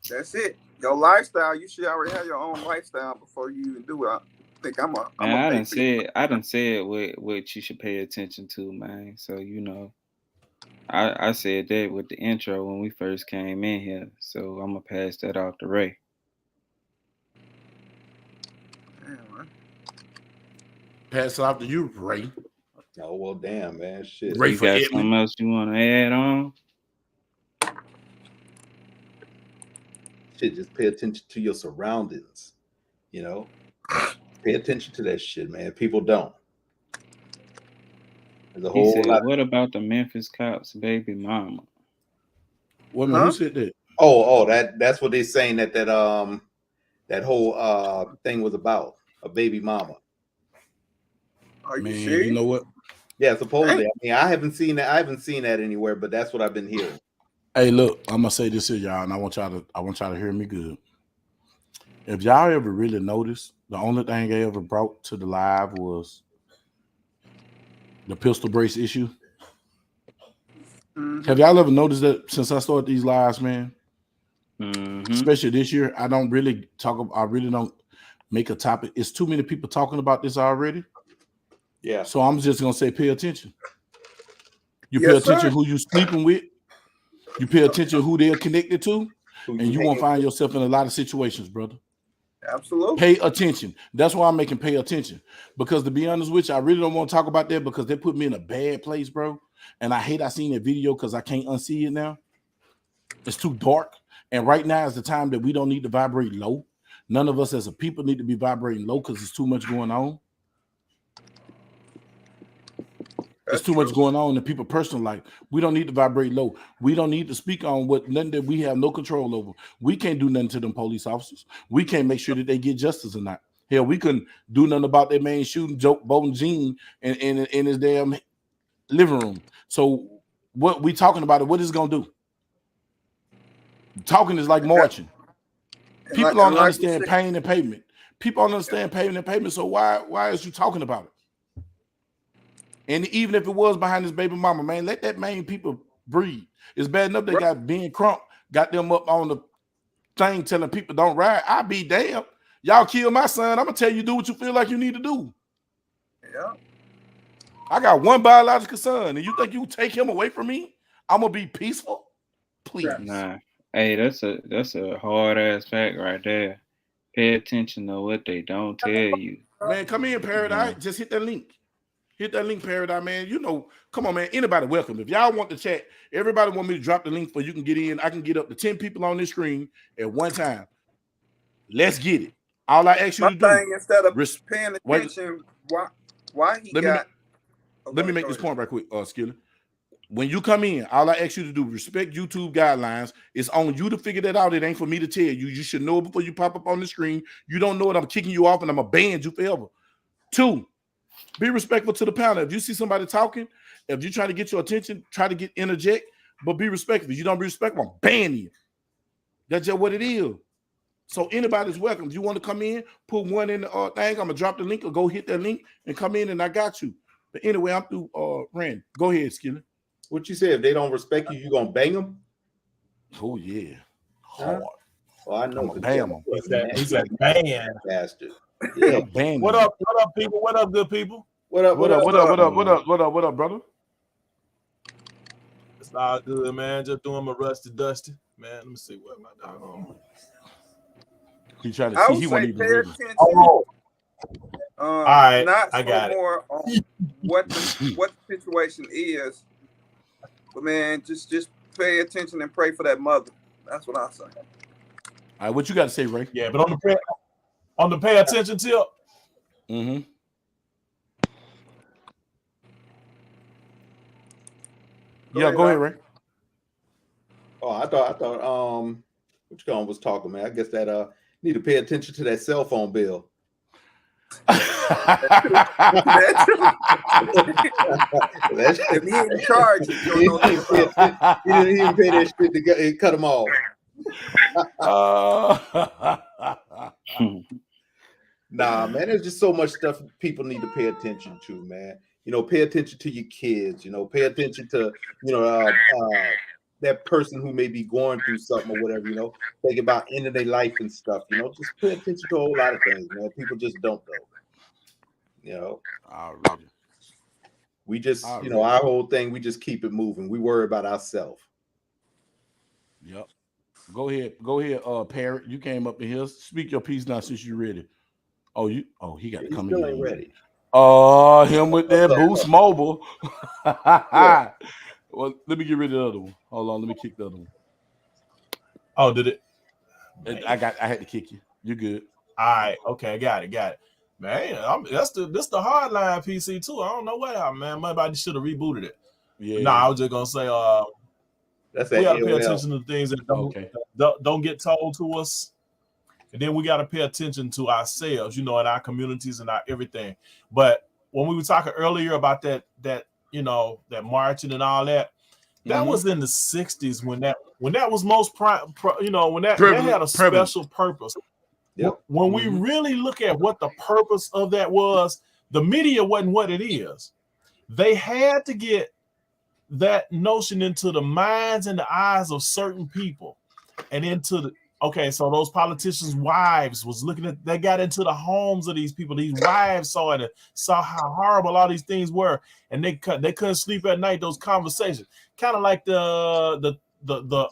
That's it. Your lifestyle, you should already have your own lifestyle before you even do it. I think I done said what you should pay attention to, man. So you know, I said that with the intro when we first came in here. So I'm gonna pass that off to Ray. Damn, Pass it off to you, Ray. Oh well, damn, man, shit. Ray you for got Edmund. something else you want to add on? Shit, just pay attention to your surroundings. You know, pay attention to that shit, man. People don't. There's a whole lot. What about the Memphis Cops baby mama? What man? Who said that? Oh, that's what they're saying that whole thing was about, a baby mama. Are you Man, serious? you know what? Yeah, supposedly. I mean, I haven't seen that anywhere, but that's what I've been hearing. Hey, look, I'm gonna say this here, y'all, and I want y'all to hear me good. If y'all ever really noticed, the only thing I ever brought to the live was the pistol brace issue. Mm-hmm. Have y'all ever noticed that since I started these lives, man? Mm-hmm. Especially this year, I really don't make a topic. It's too many people talking about this already. Yeah. So I'm just gonna say, pay attention. You pay attention who you sleeping with. You pay attention who they're connected to, and you won't find yourself in a lot of situations, brother. Absolutely. Pay attention. That's why I'm making pay attention. Because to be honest with you, I really don't want to talk about that because they put me in a bad place, bro. And I hate I seen that video because I can't unsee it now. It's too dark. And right now is the time that we don't need to vibrate low. None of us as a people need to be vibrating low because there's too much going on. There's too much going on in people's personal life. We don't need to vibrate low. We don't need to speak on nothing that we have no control over. We can't do nothing to them police officers. We can't make sure that they get justice or not. Hell, we couldn't do nothing about that man shooting Bowden Jean in his damn living room. So what we talking about? What is it gonna do? Talking is like marching. People don't understand pain and payment. People don't understand pain and payment. So why is you talking about it? And even if it was behind his baby mama, man, let that main people breathe. It's bad enough they got Ben Crump, got them up on the thing telling people don't ride. I be damn. Y'all kill my son. I'm gonna tell you do what you feel like you need to do. Yeah. I got one biological son, and you think you take him away from me? I'm gonna be peaceful? Please. Nah. Hey, that's a hard ass fact right there. Pay attention to what they don't tell you. Man, come in, Paradise. Just hit that link. Hit that link, Paradise, man. You know, come on, man. Anybody welcome. If y'all want to chat, everybody want me to drop the link for you can get in. I can get up to 10 people on this screen at one time. Let's get it. All I ask you to do. Instead of paying attention, why he got. Let me make this point right quick, Skilly. When you come in, all I ask you to do, respect YouTube guidelines. It's on you to figure that out. It ain't for me to tell you. You should know it before you pop up on the screen. You don't know it, I'm kicking you off and I'm going to ban you forever. 2, be respectful to the panel. If you see somebody talking, if you're trying to get your attention, try to interject, but be respectful. If you don't be respectful, I'm banning you. That's just what it is. So anybody's welcome. If you want to come in, put one in the thing. I'm going to drop the link or go hit that link and come in and I got you. But anyway, I'm through. Rand, go ahead, Skilly. What you say? If they don't respect you, you gonna bang them? Oh yeah, hard. Oh, I know. Bam them. He's a man bastard. Yeah, What up? What up, people? What up, good people? What up, brother? It's all good, man. Just doing my rusty dusty. Man, let me see what my dog on. He tried to see he wasn't even ready. All right, not I got it. More on what the situation is, but man, just pay attention and pray for that mother. That's what I say. All right, what you got to say, Ray? Yeah, but on the pay attention tip. Mm-hmm. Go ahead, Ray. Oh, I thought what you was talking, man. I guess that need to pay attention to that cell phone bill. If he in charge, he didn't pay that shit to cut him off. Nah, man, there's just so much stuff people need to pay attention to, man. You know, pay attention to your kids. You know, pay attention to that person who may be going through something or whatever. You know, think about ending their life and stuff. You know, just pay attention to a whole lot of things, man. People just don't know. You know, we just, you know, our whole thing, we just keep it moving. We worry about ourselves. Yep. Go ahead, Parrot. You came up in here. Speak your piece now since you're ready. He got to come in. Still ain't ready. Him with that Boost Mobile. Well, let me get rid of the other one. Hold on, let me kick the other one. Oh, did it? I had to kick you. You're good. All right, okay, got it. Man, this the hard line PC too. I don't know what happened, man. Maybe should have rebooted it. Yeah. I was just gonna say, we gotta pay attention to things that don't get told to us, and then we gotta pay attention to ourselves, you know, in our communities and our everything. But when we were talking earlier about that you know, that marching and all that, that was in the 60s when that was most when that had a special purpose. Yep. When we really look at what the purpose of that was, the media wasn't what it is. They had to get that notion into the minds and the eyes of certain people and into Okay, so those politicians' wives was looking at, they got into the homes of these people. These wives saw it and saw how horrible all these things were, and they couldn't sleep at night. Those conversations, kind of like the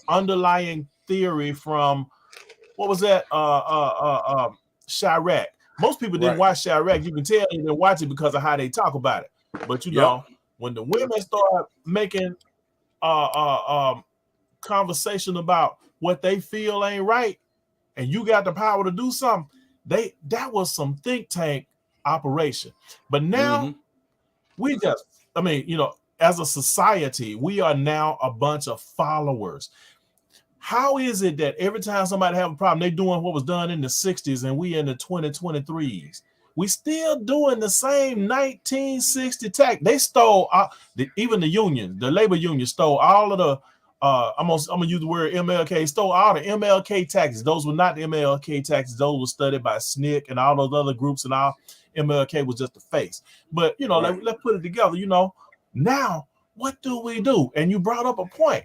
underlying theory from what was that? Chirac. Most people didn't watch Chirac. You can tell they didn't watch it because of how they talk about it. But you know, when the women start making conversation about what they feel ain't right, and you got the power to do something, that was some think tank operation. But now we just, I mean, you know, as a society, we are now a bunch of followers. How is it that every time somebody have a problem, they doing what was done in the 60s and we in the 2023s? We still doing the same 1960 tax. They stole even the union, the labor union stole all of the I'm gonna use the word MLK, stole all the MLK taxes. Those were not the MLK taxes. Those were studied by SNCC and all those other groups, and all MLK was just the face. But you know, let's put it together. You know, now what do we do? And you brought up a point.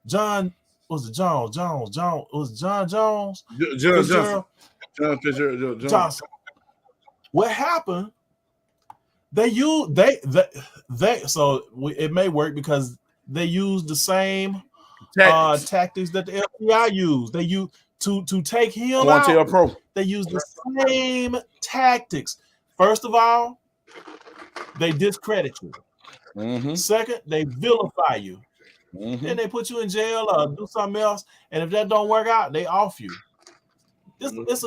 John Fitzgerald. John Fitzgerald Johnson. What happened? So it may work because they use the same tactics that the FBI used. They use to take him out. They use the same tactics. First of all, they discredit you. Second, they vilify you. Then they put you in jail or do something else. And if that don't work out, they off you. It's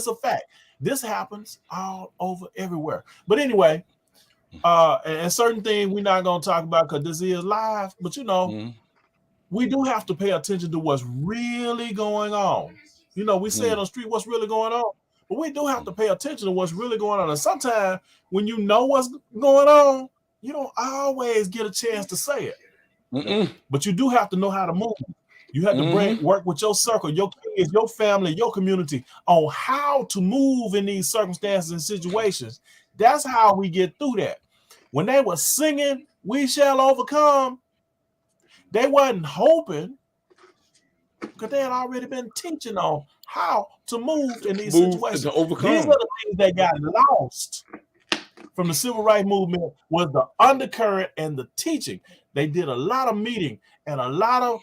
a fact. This happens all over everywhere. But anyway, and certain things we're not going to talk about because this is live. But you know, we do have to pay attention to what's really going on. You know, we say it on the street, what's really going on. But we do have to pay attention to what's really going on. And sometimes when you know what's going on, you don't always get a chance to say it. But you do have to know how to move. You have to work with your circle, your kids, your family, your community on how to move in these circumstances and situations. That's how we get through that. When they were singing, "We Shall Overcome," they wasn't hoping, because they had already been teaching on how to move in these situations. To overcome. These are the things that got lost from the civil rights movement, was the undercurrent and the teaching. They did a lot of meeting and a lot of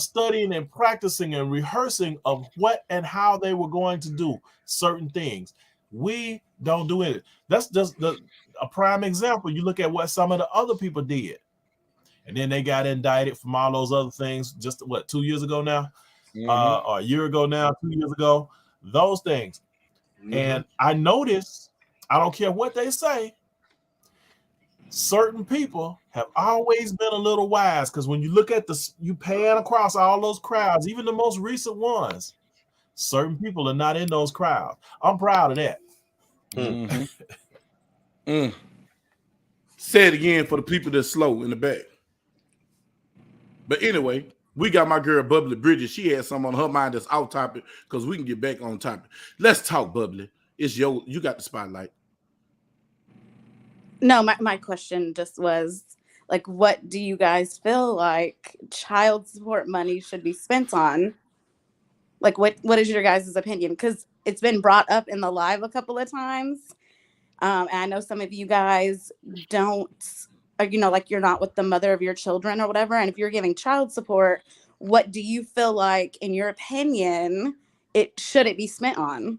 studying and practicing and rehearsing of what and how they were going to do certain things. We don't do it. That's just a prime example. You look at what some of the other people did, and then they got indicted from all those other things. Just 2 years ago now, or a year ago now, 2 years ago, those things. And I noticed, I don't care what they say, certain people have always been a little wise, because when you look at you pan across all those crowds, even the most recent ones, certain people are not in those crowds. I'm proud of that. Say it again for the people that's slow in the back. But anyway, we got my girl Bubbly Bridget. She had something on her mind that's off topic, because we can get back on topic. Let's talk, Bubbly. You got the spotlight. No, my question just was, like, what do you guys feel like child support money should be spent on? Like, what is your guys' opinion? Because it's been brought up in the live a couple of times. And I know some of you guys don't, you know, like, you're not with the mother of your children or whatever. And if you're giving child support, what do you feel like, in your opinion, should it be spent on?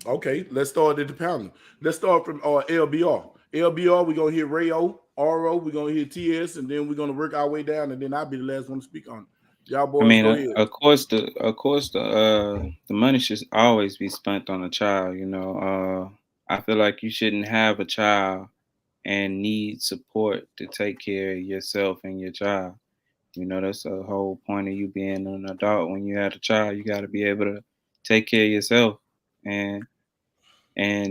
Okay, let's start at the panel. Let's start from LBR. LBR, we're going to hit Rayo. RO, we're going to hit TS, and then we're going to work our way down, and then I'll be the last one to speak on it. Y'all boys, go ahead. Of course, the money should always be spent on a child. You know, I feel like you shouldn't have a child and need support to take care of yourself and your child. You know, that's the whole point of you being an adult. When you have a child, you got to be able to take care of yourself, and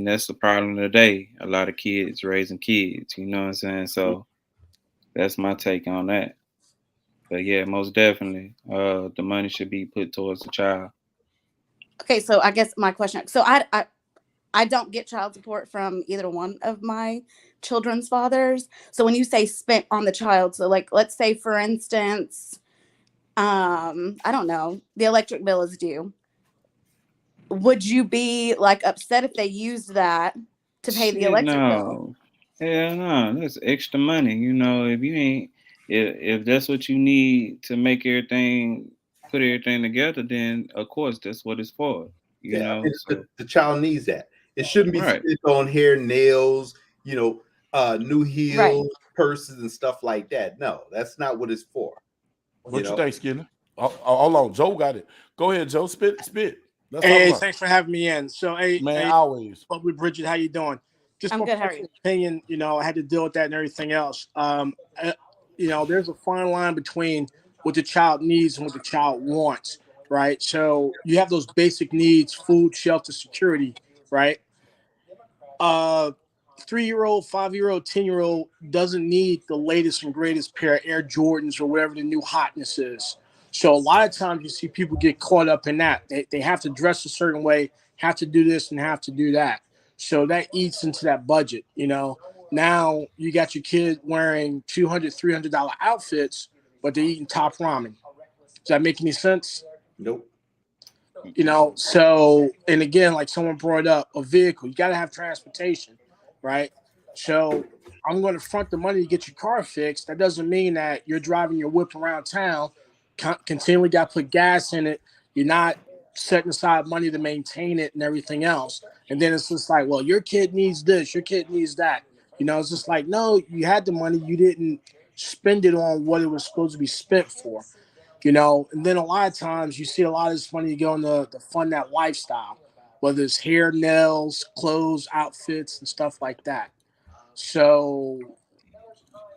that's the problem today. A lot of kids raising kids. You know what I'm saying? So that's my take on that. But yeah, most definitely, the money should be put towards the child. Okay, so I guess my question. So I don't get child support from either one of my children's fathers. So when you say spent on the child, so like, let's say, for instance, I don't know, the electric bill is due. Would you be like upset if they used that to pay the electric bill? Hell no, that's extra money. You know, if you ain't, if that's what you need to make everything, put everything together, then of course that's what it's for. You Yeah, I know, mean, so the child needs that. It shouldn't be right. spent on hair, nails, new Right. heels, purses, and stuff like that. No, that's not what it's for. What you think, Skinner? Hold on, Joe got it. Go ahead, Joe. Spit. Let's talk Hey, about thanks for having me in. So, man, always. lovely Bridget, how you doing? Just I'm my good. How are personal you? opinion, I had to deal with that and everything else. There's a fine line between what the child needs and what the child wants, right? So you have those basic needs: food, shelter, security, right? Uh, 3-year-old, 5-year-old, 10-year-old doesn't need the latest and greatest pair of Air Jordans or whatever the new hotness is. So a lot of times you see people get caught up in that. They have to dress a certain way, have to do this and have to do that. So that eats into that budget, Now you got your kid wearing $200, $300 outfits, but they're eating top ramen. Does that make any sense? Nope. So, and again, like someone brought up, a vehicle, you got to have transportation, right? So I'm going to front the money to get your car fixed. That doesn't mean that you're driving your whip around town, continually got to put gas in it. You're not setting aside money to maintain it and everything else. And then it's just like, well, your kid needs this, your kid needs that. It's just like, no, you had the money, you didn't spend it on what it was supposed to be spent for. And then a lot of times you see a lot of this money going to fund that lifestyle, whether it's hair, nails, clothes, outfits, and stuff like that. So,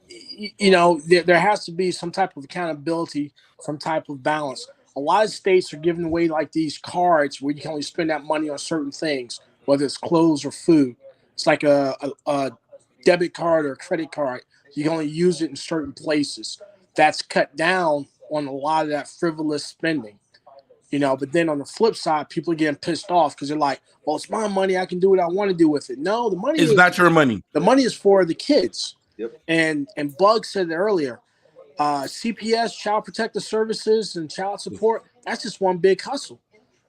there has to be some type of accountability, some type of balance. A lot of states are giving away like these cards where you can only spend that money on certain things, whether it's clothes or food. It's like a debit card or a credit card. You can only use it in certain places. That's cut down on a lot of that frivolous spending. But then on the flip side, people are getting pissed off because they're like, well, it's my money. I can do what I want to do with it. No, It's not your money. The money is for the kids. Yep. And Bug said it earlier. CPS, Child Protective Services, and child support, that's just one big hustle.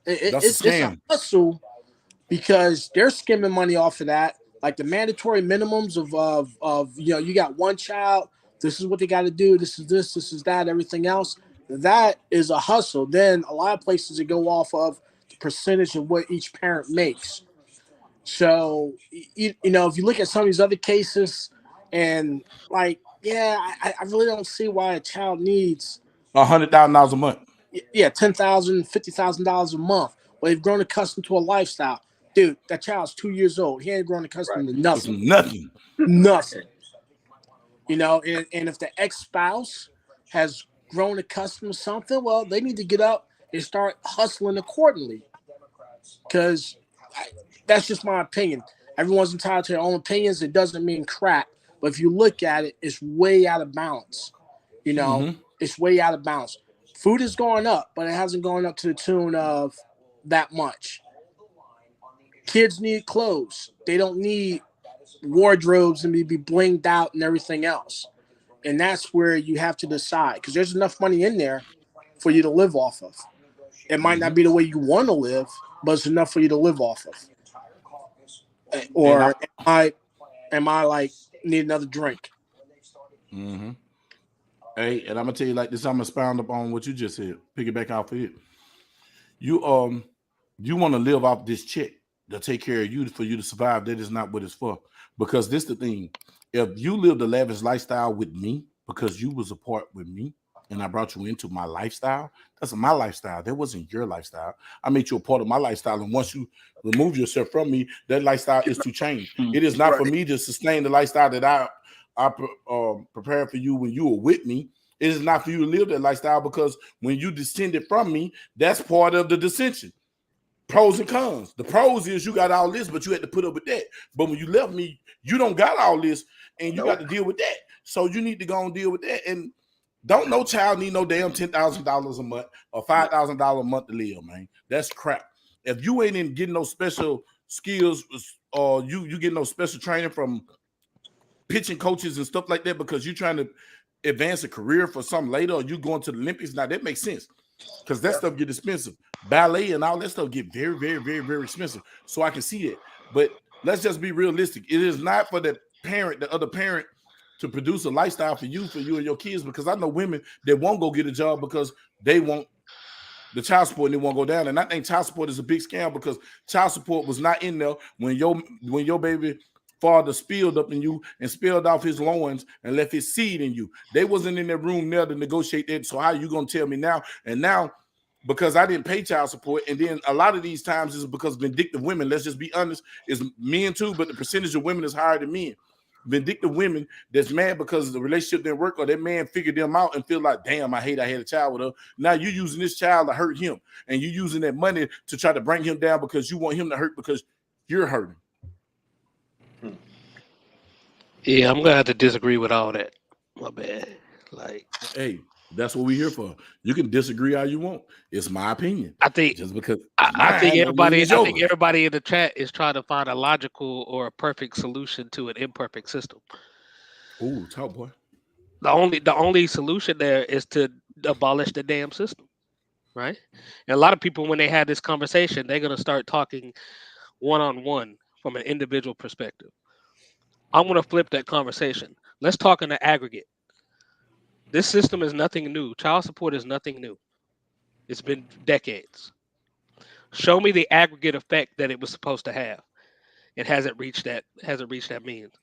It's a hustle because they're skimming money off of that. Like the mandatory minimums of you got one child, this is what they got to do, this is that, everything else. That is a hustle. Then a lot of places that go off of the percentage of what each parent makes. So, if you look at some of these other cases and like, I really don't see why a child needs $100,000 a month. Yeah, $10,000, $50,000 a month. Well, they've grown accustomed to a lifestyle. Dude, that child's 2 years old. He ain't grown accustomed to nothing. Nothing. And if the ex-spouse has grown accustomed to something, well, they need to get up and start hustling accordingly. Because that's just my opinion. Everyone's entitled to their own opinions. It doesn't mean crap. But if you look at it, it's way out of balance. It's way out of balance. Food is going up, but it hasn't gone up to the tune of that much. Kids need clothes. They don't need wardrobes and be blinged out and everything else. And that's where you have to decide because there's enough money in there for you to live off of. It might not be the way you want to live, but it's enough for you to live off of. Or am I like need another drink? Mm-hmm. Hey, and I'm gonna tell you like this. I'm gonna expound upon what you just said. Piggyback off of it. You want to live off this check to take care of you for you to survive. That is not what it's for. Because this the thing. If you lived a lavish lifestyle with me, because you was a part with me, and I brought you into my lifestyle, that's my lifestyle. That wasn't your lifestyle. I made you a part of my lifestyle, and once you remove yourself from me, that lifestyle is to change. It is not for me to sustain the lifestyle that I prepared for you when you were with me. It is not for you to live that lifestyle because when you descended from me, that's part of the dissension. Pros and cons. The pros is you got all this, but you had to put up with that. But when you left me, you don't got all this, and you got to deal with that. So you need to go and deal with that. And don't no child need no damn $10,000 a month or $5,000 a month to live, man. That's crap. If you ain't in getting no special skills or you get no special training from pitching coaches and stuff like that because you're trying to advance a career for something later, or you going to the Olympics, now that makes sense because that stuff get expensive. Ballet and all that stuff get very, very, very, very expensive. So I can see it. But let's just be realistic. It is not for the other parent, to produce a lifestyle for you and your kids, because I know women that won't go get a job because they want the child support and they won't go down. And I think child support is a big scam, because child support was not in there when your baby father spilled up in you and spilled off his loins and left his seed in you. They wasn't in that room there to negotiate that. So how you gonna tell me now? And now, because I didn't pay child support, and then a lot of these times is because vindictive women, let's just be honest, is men too, but the percentage of women is higher than men. Vindictive women that's mad because the relationship didn't work, or that man figured them out and feel like, damn, I had a child with her. Now you using this child to hurt him, and you using that money to try to bring him down because you want him to hurt because you're hurting. Yeah, I'm gonna have to disagree with all that. My bad. Like, hey, that's what we're here for. You can disagree all you want. It's my opinion. I think just because I think everybody in the chat is trying to find a logical or a perfect solution to an imperfect system. Ooh, talk, boy. The only solution there is to abolish the damn system, right? And a lot of people, when they have this conversation, they're gonna start talking one-on-one from an individual perspective. I'm gonna flip that conversation. Let's talk in the aggregate. This system is nothing new. Child support is nothing new. It's been decades. Show me the aggregate effect that it was supposed to have. It hasn't reached that means.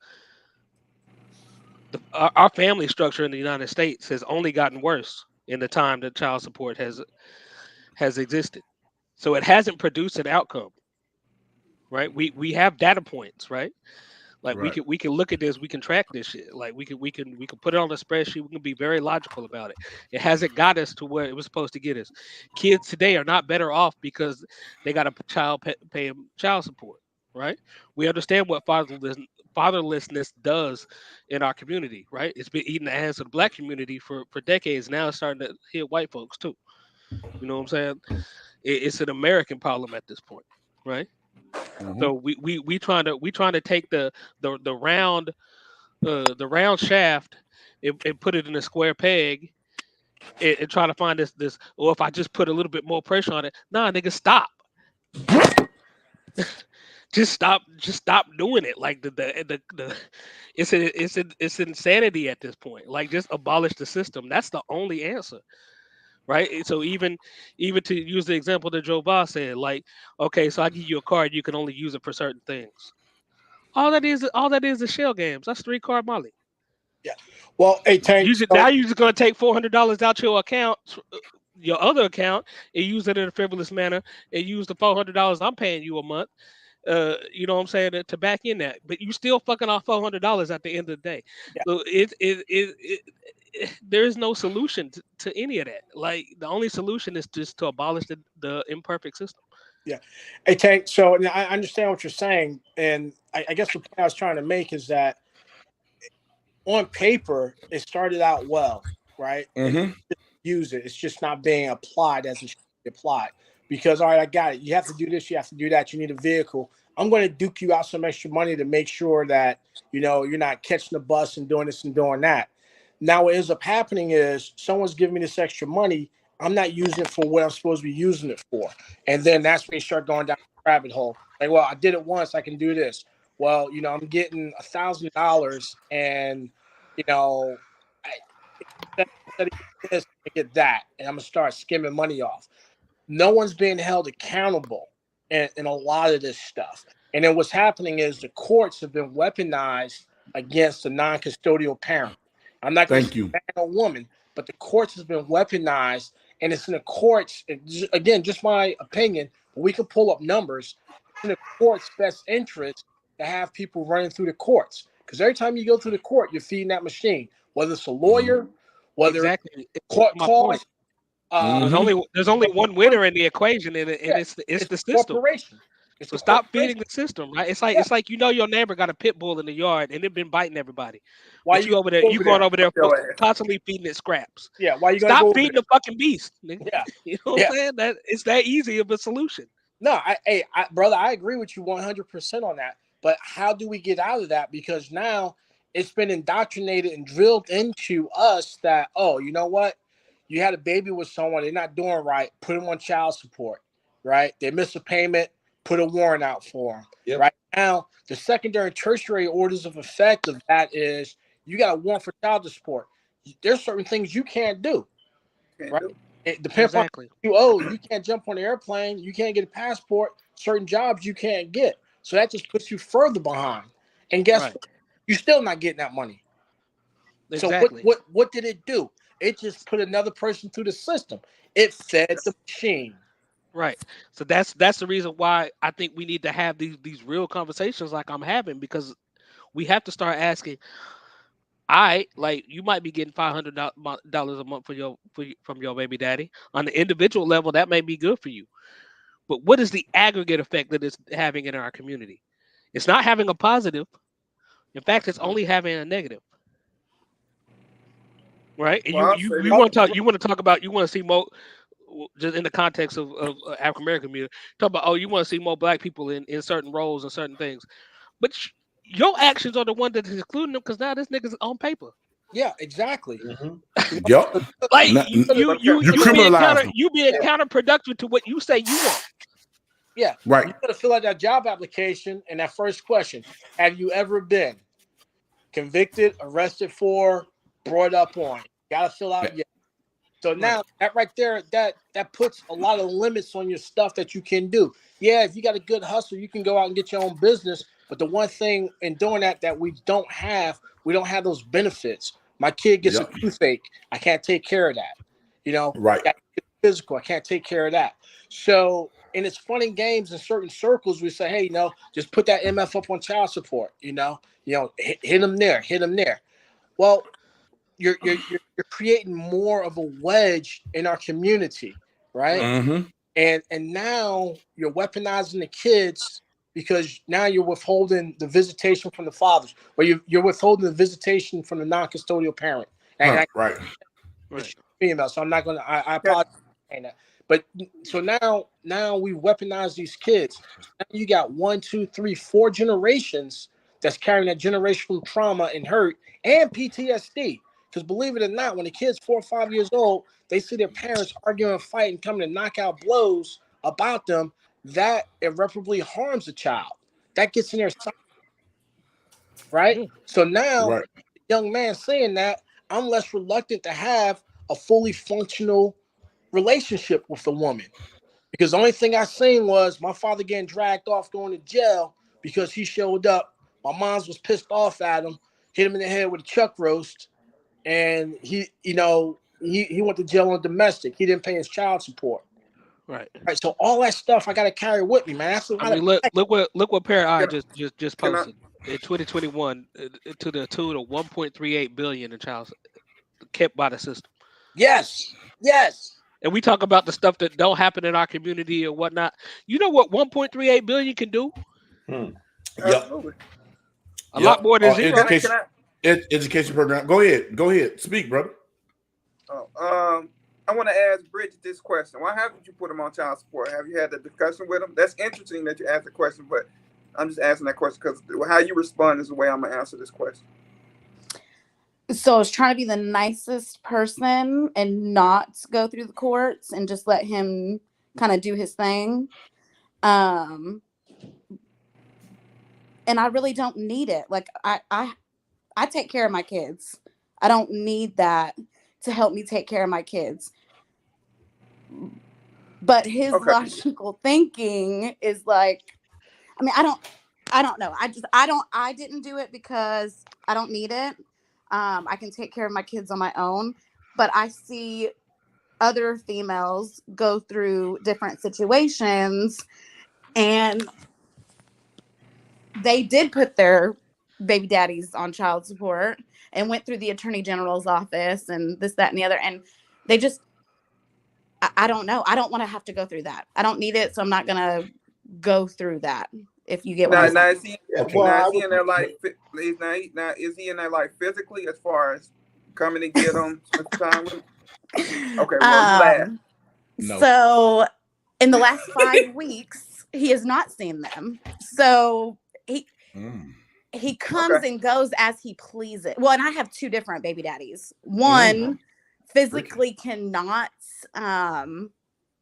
Our family structure in the United States has only gotten worse in the time that child support has existed. So it hasn't produced an outcome, right? We have data points, right? Like right. we can look at this, we can track this shit. Like we can put it on a spreadsheet. We can be very logical about it. It hasn't got us to where it was supposed to get us. Kids today are not better off because they got a child paying child support, right? We understand what fatherlessness does in our community, right? It's been eating the ass of the Black community for decades. Now it's starting to hit white folks too. You know what I'm saying? It's an American problem at this point, right? Mm-hmm. So we trying to take the round shaft and put it in a square peg and try to find this. Or if I just put a little bit more pressure on it, nah, nigga, stop. Just stop doing it. Like it's insanity at this point. Like, just abolish the system. That's the only answer. Right. So even to use the example that Joe Boss said, like, okay, so I give you a card, you can only use it for certain things. All that is shell games. That's 3-card Molly. Yeah. Well, hey, Tank. Now you're just gonna take $400 out your account, your other account, and use it in a frivolous manner, and use the $400 I'm paying you a month. You know what I'm saying, to back in that, but you still fucking off $400 at the end of the day. Yeah. So there is no solution to any of that. Like, the only solution is just to abolish the imperfect system. Yeah. Hey, Tank. So I understand what you're saying, and I guess the point I was trying to make is that on paper it started out well, right? Mm-hmm. Use it. It's just not being applied as it should be applied. Because, all right, I got it. You have to do this. You have to do that. You need a vehicle. I'm going to duke you out some extra money to make sure that, you're not catching the bus and doing this and doing that. Now, what ends up happening is someone's giving me this extra money. I'm not using it for what I'm supposed to be using it for. And then that's when you start going down the rabbit hole. Like, well, I did it once. I can do this. Well, I'm getting $1,000 and, instead of this, I get that. And I'm going to start skimming money off. No one's being held accountable in a lot of this stuff. And then what's happening is the courts have been weaponized against the non-custodial parent. I'm not going to say man or woman, but the courts has been weaponized, and it's in the courts. Again, just my opinion, but we can pull up numbers. It's in the court's best interest to have people running through the courts, because every time you go through the court, you're feeding that machine. Whether it's a lawyer, whether it's court calls. There's only one winner in the equation, and it's the system. So stop feeding the system, right? It's like your neighbor got a pit bull in the yard and they've been biting everybody. Why you over there? You going over there constantly feeding it scraps? Yeah. Why you stop feeding the fucking beast? Nigga. Yeah. You know what I'm saying? That it's that easy of a solution. No, brother, I agree with you 100% on that. But how do we get out of that? Because now it's been indoctrinated and drilled into us that, oh, you know what? You had a baby with someone, they're not doing right, put them on child support, right? They miss a payment, put a warrant out for them. Yep. Right now, the secondary and tertiary orders of effect of that is you got a warrant for child support. There's certain things you can't do, right? It depends on you owe. You can't jump on an airplane. You can't get a passport. Certain jobs you can't get. So that just puts you further behind. And guess what? You're still not getting that money. Exactly. So what did it do? It just put another person through the system. It fed the machine. Right. So that's the reason why I think we need to have these real conversations like I'm having, because we have to start asking. Like you might be getting $500 a month from your baby daddy. On the individual level, that may be good for you. But what is the aggregate effect that it's having in our community? It's not having a positive. In fact, it's only having a negative. Right? And Well, you want to talk about, you want to see more, just in the context of African American community, talk about, oh, you want to see more black people in certain roles and certain things. But your actions are the one that is including them, because now this nigga's on paper. Yeah, exactly. Yup. Like You criminalize them. you being counterproductive to what you say you want. Yeah. Right. You got to fill out that job application, and that first question: have you ever been convicted, arrested for, brought up on? You got to fill out yes. So now that right there, that puts a lot of limits on your stuff that you can do. Yeah, if you got a good hustle, you can go out and get your own business. But the one thing in doing that we don't have those benefits. My kid gets a toothache. I can't take care of that. You know, right? Physical. I can't take care of that. So, and it's fun and games in certain circles. We say, hey, you know, just put that MF up on child support. You know, hit them there, hit them there. Well, you're creating more of a wedge in our community, right? Mm-hmm. And now you're weaponizing the kids, because now you're withholding the visitation from the fathers, or you're withholding the visitation from the non-custodial parent. And right. It's female, so I'm not gonna. I apologize for saying that. But so now we weaponize these kids. Now you got 1, 2, 3, 4 generations that's carrying that generational trauma and hurt and PTSD. Because believe it or not, when the kid's 4 or 5 years old, they see their parents arguing, fighting, coming to knock out blows about them. That irreparably harms a child. That gets in their psyche, right? So now, the young man saying that, I'm less reluctant to have a fully functional relationship with a woman, because the only thing I seen was my father getting dragged off, going to jail because he showed up. My mom's was pissed off at him, hit him in the head with a chuck roast, and he went to jail on domestic. He didn't pay his child support. Right. So all that stuff I got to carry with me, man. That's a lot. I mean, look what Pair I just posted in 2021 to the tune of 1.38 billion in child kept by the system. Yes. And we talk about the stuff that don't happen in our community or whatnot. You know what 1.38 billion can do? Absolutely. A lot more than zero. Education program. Go ahead. Speak, brother. I want to ask Bridget this question. Why haven't you put him on child support? Have you had the discussion with him? That's interesting that you asked the question, but I'm just asking that question because how you respond is the way I'm going to answer this question. So I was trying to be the nicest person and not go through the courts and just let him kind of do his thing. And I really don't need it. Like I take care of my kids. I don't need that to help me take care of my kids. But his logical thinking is like, I mean, I don't know. I didn't do it because I don't need it. I can take care of my kids on my own, but I see other females go through different situations, and they did put their baby daddies on child support and went through the attorney general's office and this, that, and the other. And they just, I don't know. I don't want to have to go through that. I don't need it. So I'm not going to go through that. If you get what I'm saying. Is he in there like physically, as far as coming to get them? Okay, well, no. So in the last 5 weeks, he has not seen them. So he comes and goes as he pleases. Well, and I have two different baby daddies. One physically cannot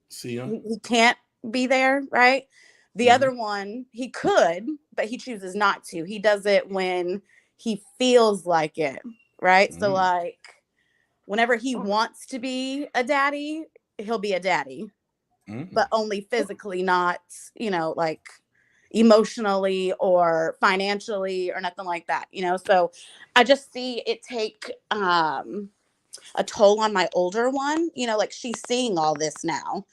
see him. He can't be there, right? The other one, he could, but he chooses not to. He does it when he feels like it, right? So like whenever he wants to be a daddy, he'll be a daddy. But only physically, not, you know, like emotionally or financially or nothing like that, you know. So I just see it take a toll on my older one, you know, like she's seeing all this now.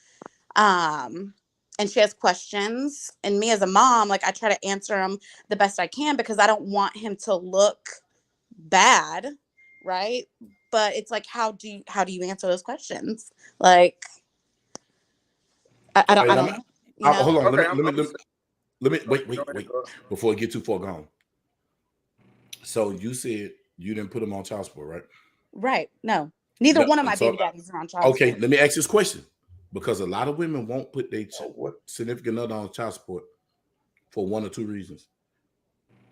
And she has questions, and me as a mom, like I try to answer them the best I can because I don't want him to look bad, right? But it's like, how do you answer those questions? Like I don't know. You know? Hold on. Okay, Let me wait. Before I get too far gone. So you said you didn't put him on child support, right? Right. No. Neither one of my baby daddies are on child support. Okay, let me ask this question. Because a lot of women won't put their significant other on child support for one or two reasons.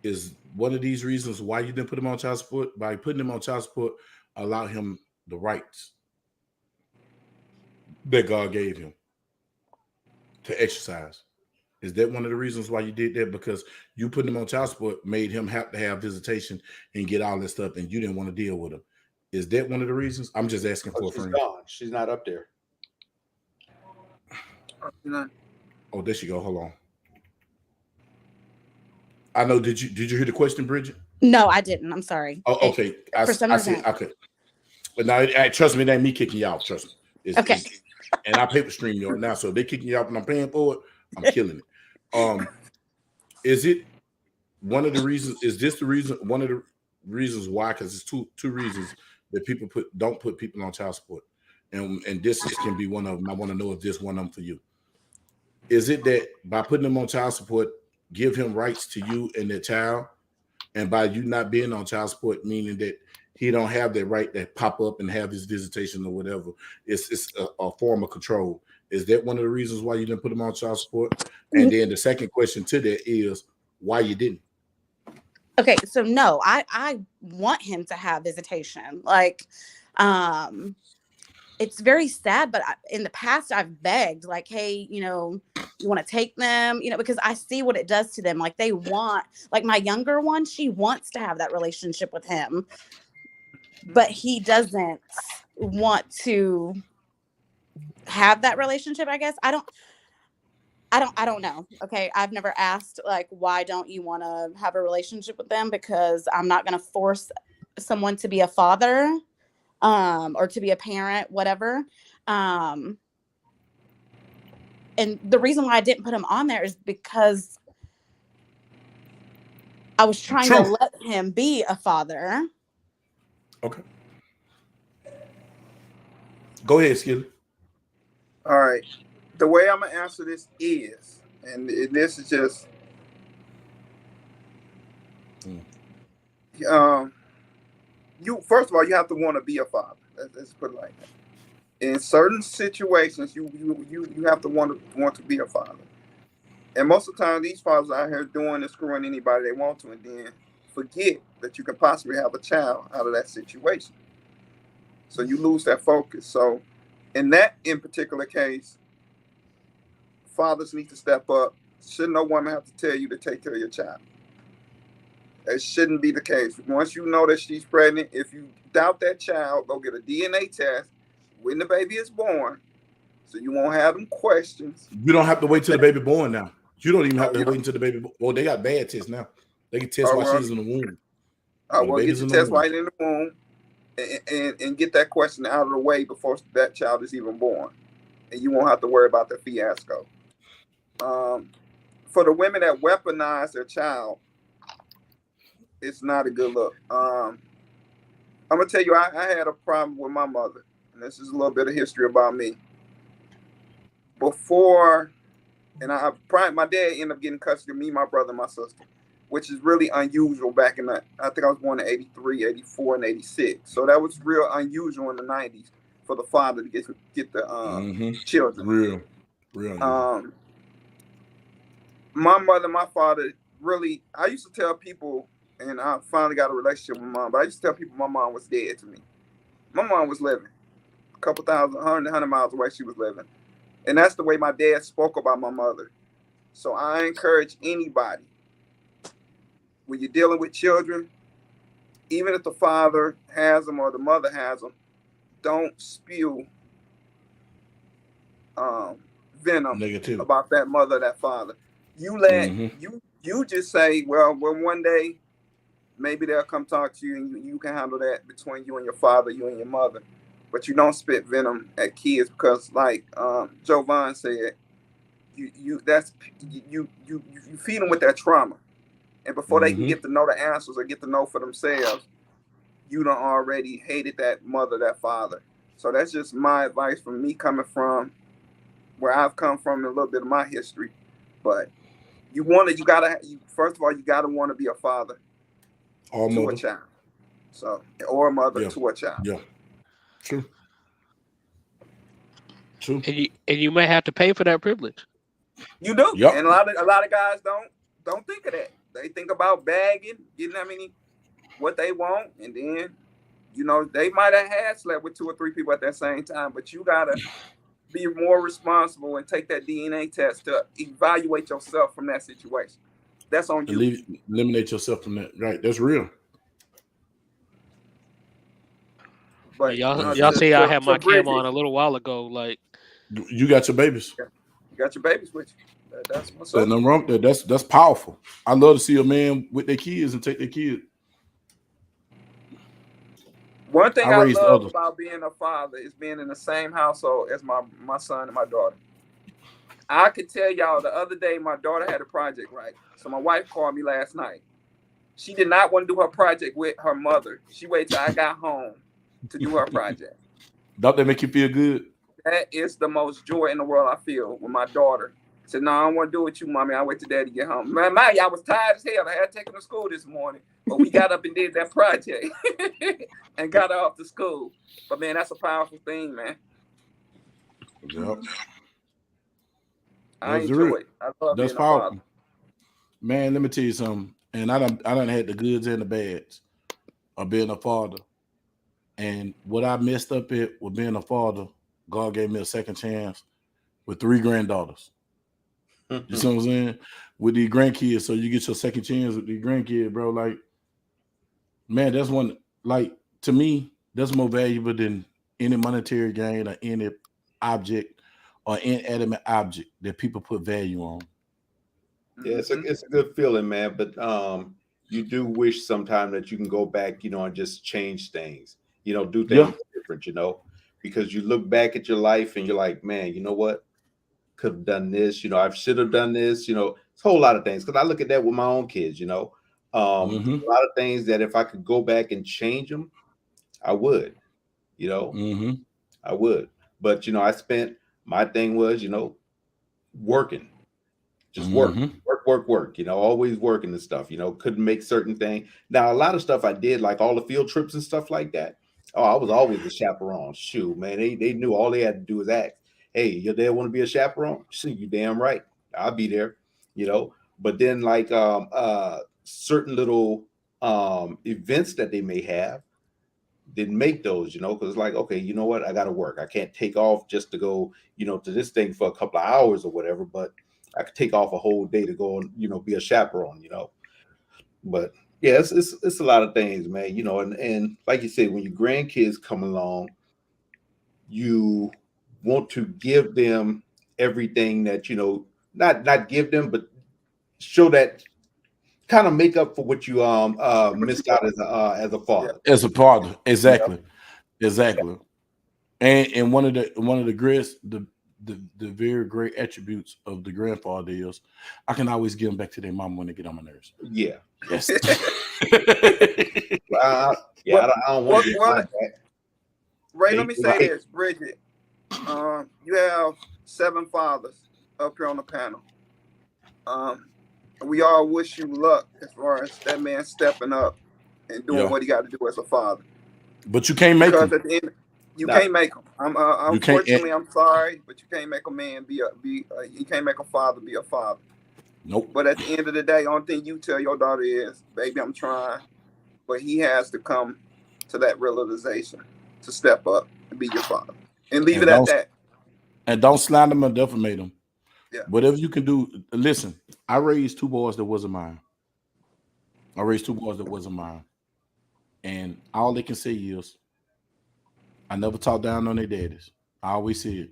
Is one of these reasons why you didn't put him on child support? By putting him on child support, allow him the rights that God gave him to exercise. Is that one of the reasons why you did that? Because you putting him on child support made him have to have visitation and get all this stuff, and you didn't want to deal with him. Is that one of the reasons? I'm just asking for a friend. She's gone. She's not up there. Oh, there she go. Hold on. I know. Did you hear the question, Bridget? No, I didn't. I'm sorry. Oh, okay. For some reason. Okay. But now, trust me, it ain't me kicking you out. Trust me. Okay. And I paper stream you now, so if they kicking you out and I'm paying for it, I'm killing it. Is it one of the reasons? Is this the reason? One of the reasons why? Because it's two reasons that people don't put people on child support, and this can be one of them. I want to know if this one of them for you. Is it that by putting them on child support, give him rights to you and the child, and by you not being on child support, meaning that he don't have that right to pop up and have his visitation or whatever, it's a form of control. Is that one of the reasons why you didn't put him on child support? And then the second question to that is why you didn't. Okay, so no, I want him to have visitation. Like, it's very sad, but in the past I've begged, like, hey, you know, you want to take them, you know, because I see what it does to them. Like they want, like my younger one, she wants to have that relationship with him, but he doesn't want to have that relationship. I guess I don't know. Okay. I've never asked like, why don't you want to have a relationship with them? Because I'm not going to force someone to be a father, or to be a parent, whatever. And the reason why I didn't put him on there is because I was trying to let him be a father. Okay. Go ahead, Skilly. All right. The way I'm going to answer this is, and this is just, you first of all, you have to want to be a father. Let's put it like that. In certain situations, you have to want to be a father. And most of the time, these fathers out here doing and screwing anybody they want to, and then forget that you can possibly have a child out of that situation. So you lose that focus. So in particular case, fathers need to step up. Shouldn't no woman have to tell you to take care of your child? That shouldn't be the case. Once you know that she's pregnant, if you doubt that child, go get a DNA test when the baby is born, so you won't have them questions. You don't have to wait till the baby born now. You don't even have to wait until the baby. Well, they got bad tests now. They can test while she's in the womb. Well, get your test right in the womb, and get that question out of the way before that child is even born, and you won't have to worry about the fiasco. For the women that weaponize their child, it's not a good look. I'm gonna tell you, I had a problem with my mother, and this is a little bit of history about me. Before, and my dad ended up getting custody of me, my brother, and my sister, which is really unusual back in the, I think I was born in 83, 84, and 86. So that was real unusual in the 90s for the father to get the children. Real. My mother, my father, really, I used to tell people, and I finally got a relationship with my mom. But I used to tell people my mom was dead to me. My mom was living. A couple thousand, 100 miles away, she was living. And that's the way my dad spoke about my mother. So I encourage anybody, when you're dealing with children, even if the father has them or the mother has them, don't spew venom negative about that mother or that father. You let you just say, well, one day maybe they'll come talk to you and you can handle that between you and your father, you and your mother. But you don't spit venom at kids because, like Joe Vaughn said, you feed them with that trauma, and before they can get to know the answers or get to know for themselves, you done already hated that mother, that father. So that's just my advice from me, coming from where I've come from, and a little bit of my history. But first of all, you gotta want to be a father or to mother. a child. So, or a mother to a child. Yeah, true. True. And you may have to pay for that privilege. You do. Yep. And a lot of guys don't think of that. They think about bagging, getting what they want, and then they might have slept with 2 or 3 people at that same time, but you gotta be more responsible and take that DNA test to evaluate yourself from that situation. That's on you. Eliminate yourself from that. Right. That's real. But y'all see, I had my cam on a little while ago. Like, you got your babies. Yeah. You got your babies with you. That's what's up. Nothing wrong with that. That's powerful. I love to see a man with their kids and take their kids. One thing I love about being a father is being in the same household as my son and my daughter. I could tell y'all the other day my daughter had a project, right? So my wife called me last night. She did not want to do her project with her mother. She waited till I got home to do her project. Don't that make you feel good? That is the most joy in the world I feel when my daughter said, "No, I don't want to do it with you, mommy. I wait till daddy get home." Man, I was tired as hell. I had to take her to school this morning, but we got up and did that project and got her off to school. But man, that's a powerful thing, man. Yep. I enjoy it. I love being a father. Man, let me tell you something. And I done had the goods and the bads of being a father. And what I messed up at with being a father, God gave me a second chance with 3 granddaughters. You see what I'm saying? With these grandkids, so you get your second chance with these grandkids, bro. Like, man, that's one, like, to me, that's more valuable than any monetary gain or any object or inanimate object that people put value on. Yeah, it's a good feeling, man. But you do wish sometime that you can go back, and just change things, do things different, because you look back at your life and you're like, man, you know what? Could have done this, I should have done this, it's a whole lot of things. Because I look at that with my own kids, a lot of things that if I could go back and change them, I would, I would. But I spent, my thing was, working. Just work, always working and stuff, couldn't make certain things. Now, a lot of stuff I did, like all the field trips and stuff like that. Oh, I was always a chaperone. Shoot, man, they knew all they had to do was ask, hey, your dad want to be a chaperone? Shoot, you damn right. I'll be there, But then like certain little events that they may have, didn't make those, because like, okay, you know what? I got to work. I can't take off just to go, to this thing for a couple of hours or whatever, but I could take off a whole day to go and, be a chaperone, But yeah, it's a lot of things, man, and like you said, when your grandkids come along, you want to give them everything that, not give them, but show that, kind of make up for what you missed out as a father. As a father, exactly. And one of the greatest, the very great attributes of the grandfather is I can always give them back to their mom when they get on my nerves. Yeah. Yes. I don't want to get Ray, let me say this, Bridget. You have 7 fathers up here on the panel. We all wish you luck as far as that man stepping up and doing what he got to do as a father. But you can't make him. At the end, you can't make him. Unfortunately, I'm sorry, but you can't make a man you can't make a father be a father. Nope. But at the end of the day, only thing you tell your daughter is, baby, I'm trying. But he has to come to that realization to step up and be your father. And leave it at that. And don't slander him or defamate him. Yeah. Whatever you can do. Listen, I raised 2 boys that wasn't mine. And all they can say is, I never talked down on their daddies. I always said,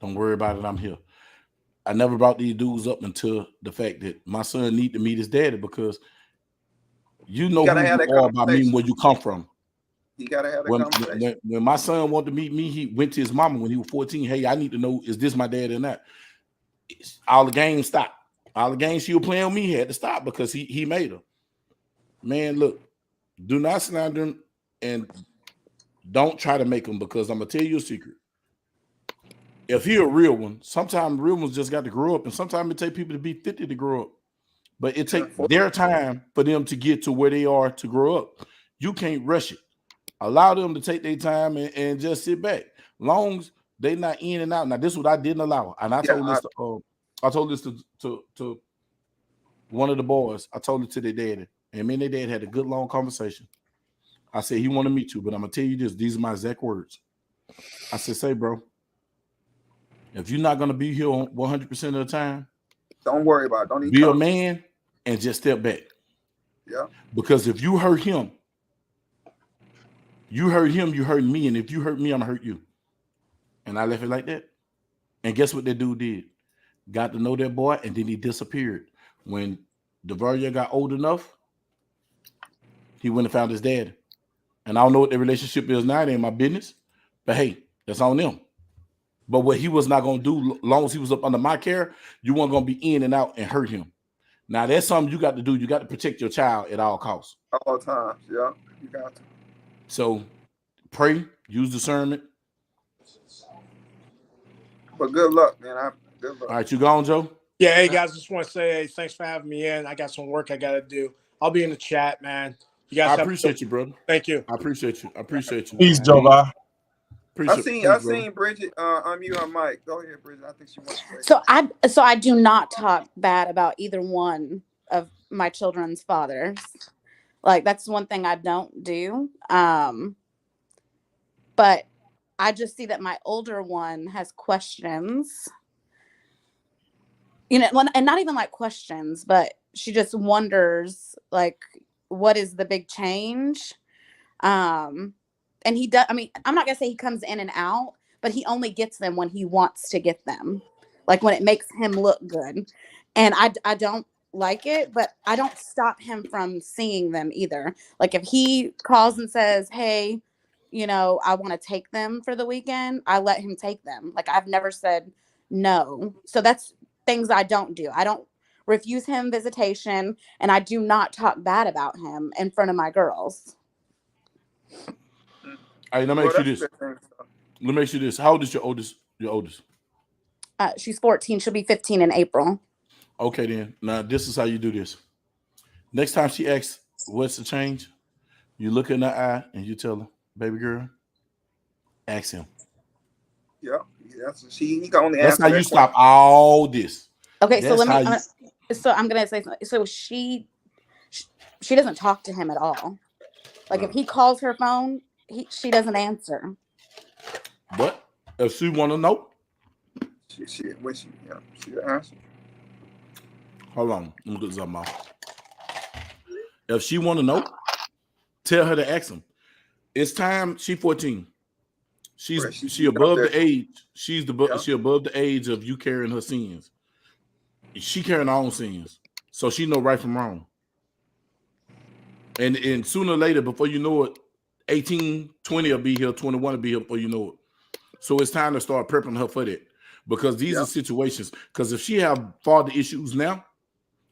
don't worry about it, I'm here. I never brought these dudes up until the fact that my son need to meet his daddy, because you know who you are by meeting where you come from. You gotta have that conversation. When my son wanted to meet me, he went to his mama when he was 14. Hey, I need to know, is this my dad or not? All the games stopped. All the games she was playing with me had to stop because he made her. Man, look, do not slander him and don't try to make him, because I'm gonna tell you a secret. If he a real one, sometimes real ones just got to grow up, and sometimes it take people to be 50 to grow up. But it takes their time for them to get to where they are to grow up. You can't rush it. Allow them to take their time and just sit back. Long as they not in and out. Now, this is what I didn't allow. And I told this to one of the boys. I told it to their daddy. And me and their dad had a good long conversation. I said, he want to meet you, but I'm going to tell you this. These are my exact words. I said, say, bro, if you're not going to be here 100% of the time, don't worry about it. Don't even be a man and just step back. Yeah. Because if you hurt him, you hurt me. And if you hurt me, I'm going to hurt you. And I left it like that. And guess what that dude did? Got to know that boy, and then he disappeared. When DeVaria got old enough, he went and found his dad. And I don't know what their relationship is now. It ain't my business. But hey, that's on them. But what he was not going to do, long as he was up under my care, you weren't going to be in and out and hurt him. Now, that's something you got to do. You got to protect your child at all costs. All times, yeah. You got to. So, pray, use discernment. But good luck, man. Good luck. All right, you gone, Joe? Yeah, hey, guys, just want to say hey, thanks for having me in. I got some work I got to do. I'll be in the chat, man. You guys I appreciate you, brother. Thank you. I appreciate you. Peace, Joe. I seen Bridget unmute her mic. Go ahead, Bridget. I think she wants to say. So I do not talk bad about either one of my children's fathers. Like, that's one thing I don't do. But I just see that my older one has questions. You know, and not even like questions, but she just wonders, like, what is the big change? And he does, I mean, I'm not going to say he comes in and out, but he only gets them when he wants to get them. Like when it makes him look good. And I don't like it, but I don't stop him from seeing them either. Like if he calls and says, hey, you know, I want to take them for the weekend, I let him take them. Like I've never said no. So that's things I don't do. I don't refuse him visitation, and I do not talk bad about him in front of my girls. All right, let me ask you this. Let me ask you this. How old is your oldest? She's 14. She'll be 15 in April. Okay, then. Now, this is how you do this. Next time she asks, what's the change? You look in her eye and you tell her, baby girl, ask him. Yeah, he can only That's answer how that you stop all this. Okay, so I'm gonna say something. So she doesn't talk to him at all. Like if he calls her phone, she doesn't answer. But if she want to know, she answer. Hold on, let me get something off. If she want to know, tell her to ask him. It's time. She 14. She above the age. She above the age of you carrying her sins. She carrying her own sins, so she know right from wrong. And sooner or later, before you know it, 18, 20 will be here, 21 will be here before you know it. So it's time to start prepping her for that, because these are situations. Because if she have father issues now,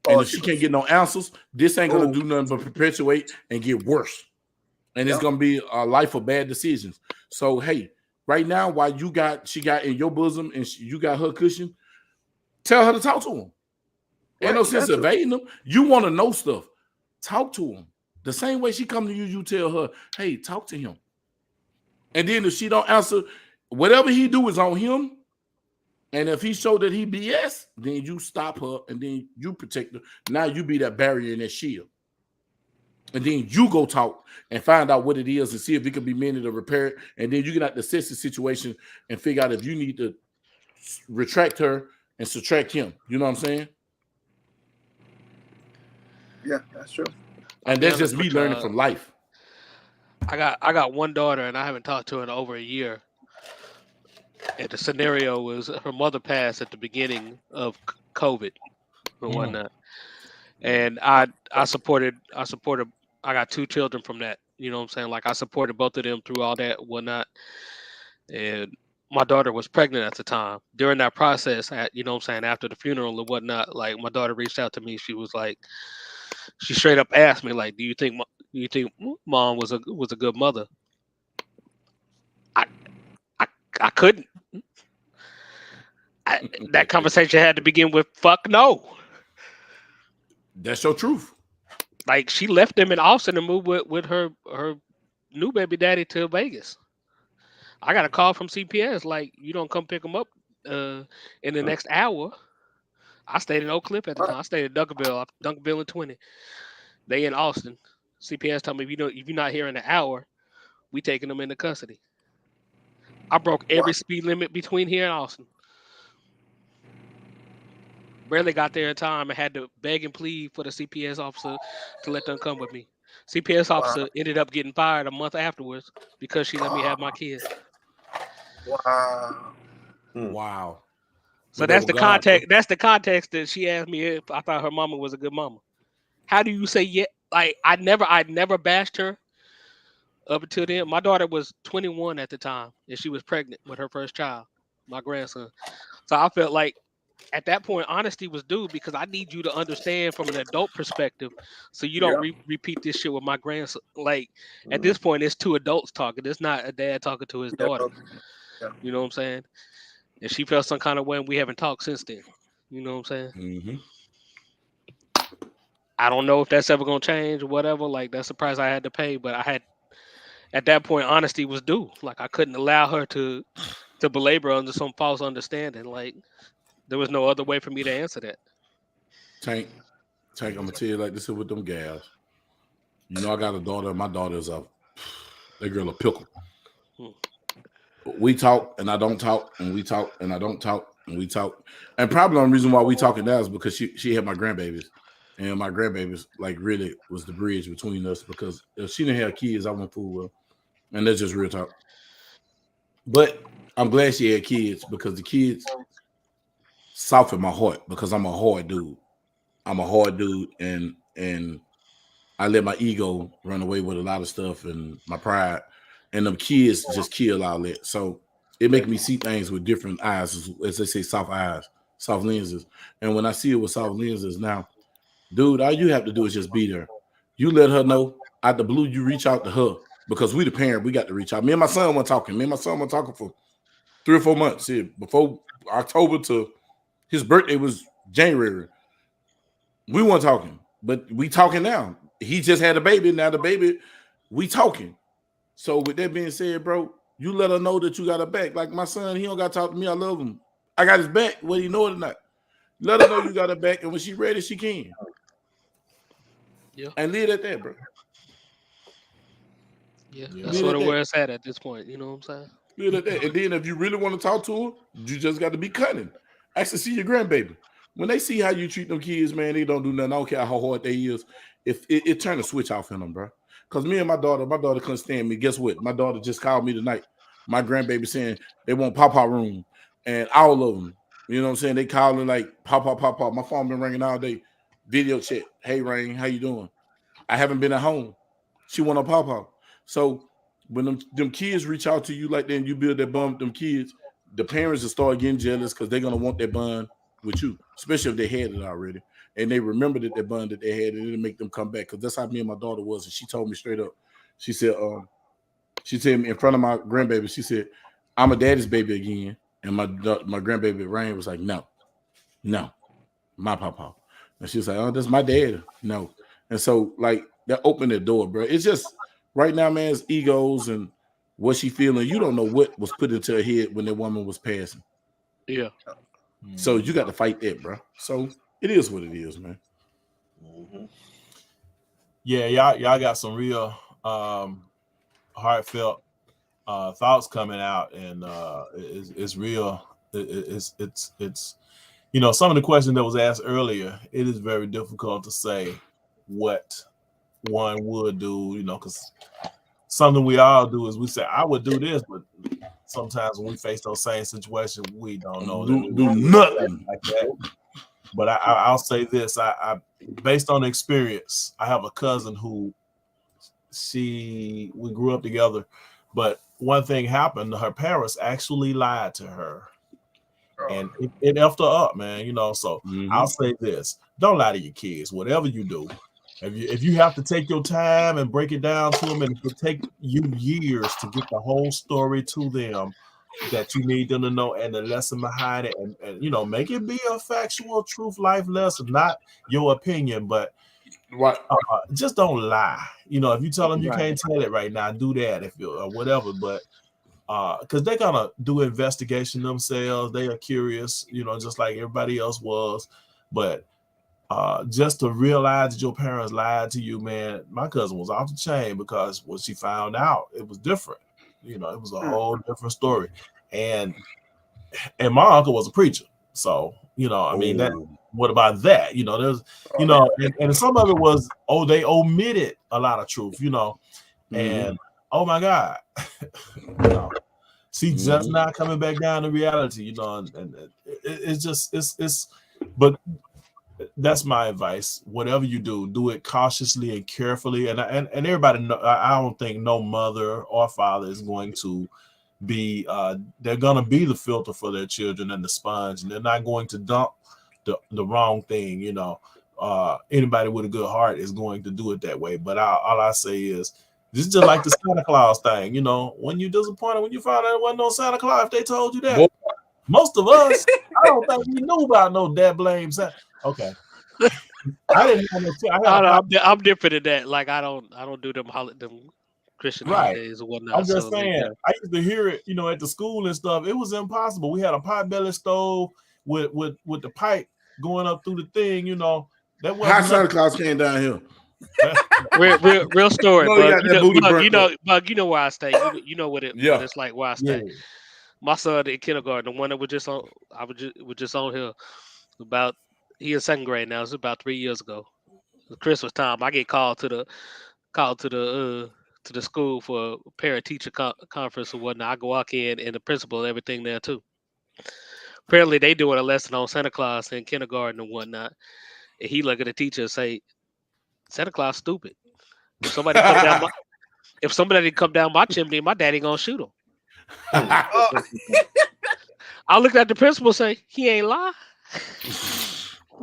and if she can't get no answers, this ain't gonna do nothing but perpetuate and get worse. And it's gonna be a life of bad decisions. So hey, right now, while she got in your bosom and you got her cushion, tell her to talk to him. Ain't no sense evading them. You want to know stuff, talk to him. The same way she come to you, you tell her, hey, talk to him. And then if she don't answer, whatever he do is on him. And if he showed that he BS, then you stop her and then you protect her. Now you be that barrier and that shield. And then you go talk and find out what it is and see if it can be mended or repaired. And then you can assess the situation and figure out if you need to retract her and subtract him. You know what I'm saying? Yeah, that's true. And that's just me learning from life. I got one daughter and I haven't talked to her in over a year. And the scenario was her mother passed at the beginning of COVID and whatnot. And I supported I got 2 children from that. You know what I'm saying? Like I supported both of them through all that whatnot. And my daughter was pregnant at the time. During that process, you know what I'm saying, after the funeral and whatnot, like my daughter reached out to me. She was like, she straight up asked me, like, do you think mom was a good mother? I couldn't. That conversation had to begin with fuck no. That's your truth. Like she left them in Austin and moved with her new baby daddy to Vegas. I got a call from CPS like, you don't come pick them up in the next hour. I stayed in Oak Cliff at the time. I stayed at Dunkerville and 20. They in Austin. CPS told me if you're not here in an hour, we taking them into custody. I broke every speed limit between here and Austin. Barely got there in time and had to beg and plead for the CPS officer to let them come with me. CPS officer ended up getting fired a month afterwards because she let me have my kids. Wow. So that's the context. That's the context that she asked me if I thought her mama was a good mama. How do you say yeah? Like I never bashed her up until then. My daughter was 21 at the time and she was pregnant with her first child, my grandson. So I felt like at that point, honesty was due because I need you to understand from an adult perspective, so you don't repeat this shit with my grandson. Like at this point, it's 2 adults talking. It's not a dad talking to his daughter. You know what I'm saying? And she felt some kind of way, and we haven't talked since then. You know what I'm saying? Mm-hmm. I don't know if that's ever gonna change or whatever. Like that's the price I had to pay, but I had at that point, honesty was due. Like I couldn't allow her to belabor under some false understanding. Like there was no other way for me to answer that. Tank, I'm gonna tell you like this is with them gals. You know, I got a daughter. My daughter's that girl a pickle. We talk and I don't talk, and we talk and I don't talk, and we talk. And probably the reason why we talking now is because she had my grandbabies, and my grandbabies like really was the bridge between us. Because if she didn't have kids, I wouldn't fool with her. And that's just real talk. But I'm glad she had kids because the kids softened my heart because I'm a hard dude. I'm a hard dude, and I let my ego run away with a lot of stuff and my pride, and them kids just kill all that. So it makes me see things with different eyes, as they say, soft eyes, soft lenses. And when I see it with soft lenses now, dude, all you have to do is just be there. You let her know out the blue, you reach out to her because we the parent, we got to reach out. Me and my son were talking. For 3 or 4 months here before October to his birthday was January. We weren't talking, but we talking now. He just had a baby. Now the baby, we talking. So with that being said, bro, you let her know that you got her back. Like my son, he don't got to talk to me. I love him. I got his back, whether you know it or not. Let her know you got her back, and when she ready, she can. Yeah. And leave it at that, bro. Yeah, that's sort of where it's at this point. You know what I'm saying? Leave it at that. And then if you really want to talk to her, you just got to be cunning. Actually, see your grandbaby. When they see how you treat them kids, man, they don't do nothing. I don't care how hard they is. If it turned a switch off in them, bro. Because me and my daughter couldn't stand me. Guess what? My daughter just called me tonight. My grandbaby saying they want Papa room. And all of them, you know what I'm saying? They calling like Papa. My phone been ringing all day. Video chat. Hey, Rain, how you doing? I haven't been at home. She want a Papa. So when them kids reach out to you like that and you build that bond with them kids, the parents will start getting jealous because they're going to want that bond with you, especially if they had it already. And they remember that bond that they had, and it'll make them come back. Because that's how me and my daughter was. And she told me straight up. She said me in front of my grandbaby, she said, I'm a daddy's baby again. And my grandbaby Rain was like, no, my papa. And she was like, oh, that's my dad. No. And so like that opened the door, bro. It's just right now, man, it's egos and what she feeling. You don't know what was put into her head when that woman was passing. Yeah. So you got to fight that, bro. So it is what it is, man. Yeah, y'all got some real heartfelt thoughts coming out, and it's real. It's you know, some of the questions that was asked earlier. It is very difficult to say what one would do, you know, because something we all do is we say I would do this, but sometimes when we face those same situations, we don't know that we do would nothing like that. But I'll say this: I based on experience, I have a cousin who we grew up together, but one thing happened: her parents actually lied to her, and it effed her up, man. You know, so I'll say this: don't lie to your kids. Whatever you do, if you have to take your time and break it down to them, and it could take you years to get the whole story to them that you need them to know and the lesson behind it, and you know, make it be a factual truth life lesson, not your opinion, but just don't lie. You know, if you tell them you can't tell it right now, do that if you or whatever, but because they're gonna do investigation themselves, they are curious, you know, just like everybody else was, but just to realize that your parents lied to you, man. My cousin was off the chain because when she found out, it was different. You know, it was a whole different story. And my uncle was a preacher. So, you know, I mean, that what about that? You know, there's, you know, and some of it was, they omitted a lot of truth, you know, and oh my God, you know, she's just not coming back down to reality, you know, and it's just, but that's my advice. Whatever you do, do it cautiously and carefully. And everybody know, I don't think no mother or father is going to be they're gonna be the filter for their children and the sponge, and they're not going to dump the wrong thing, you know. Anybody with a good heart is going to do it that way. But all I say is this is just like the Santa Claus thing, you know. When you're disappointed, when you found out it wasn't no Santa Claus, if they told you that, most of us, I don't think we knew about no dad blame Santa. Okay. I didn't know. I'm different in that. Like I don't do them Christian holidays or whatnot. I'm just saying, I used to hear it, you know, at the school and stuff. It was impossible. We had a pot-belly stove with the pipe going up through the thing, you know. That was how Santa Claus came down here. real story, Bug. You know where I stay. You know what it's like where I stay. Yeah. My son in kindergarten, the one that was just on, was just on here about. He in second grade now. It's about 3 years ago. It's Christmas time. I get called to the school for a parent teacher conference or whatnot. I go walk in and the principal and everything there too. Apparently they doing a lesson on Santa Claus in kindergarten and whatnot. And he look at the teacher and say, Santa Claus stupid. If somebody come down my chimney, my daddy gonna shoot him. I looked at the principal and say, he ain't lie.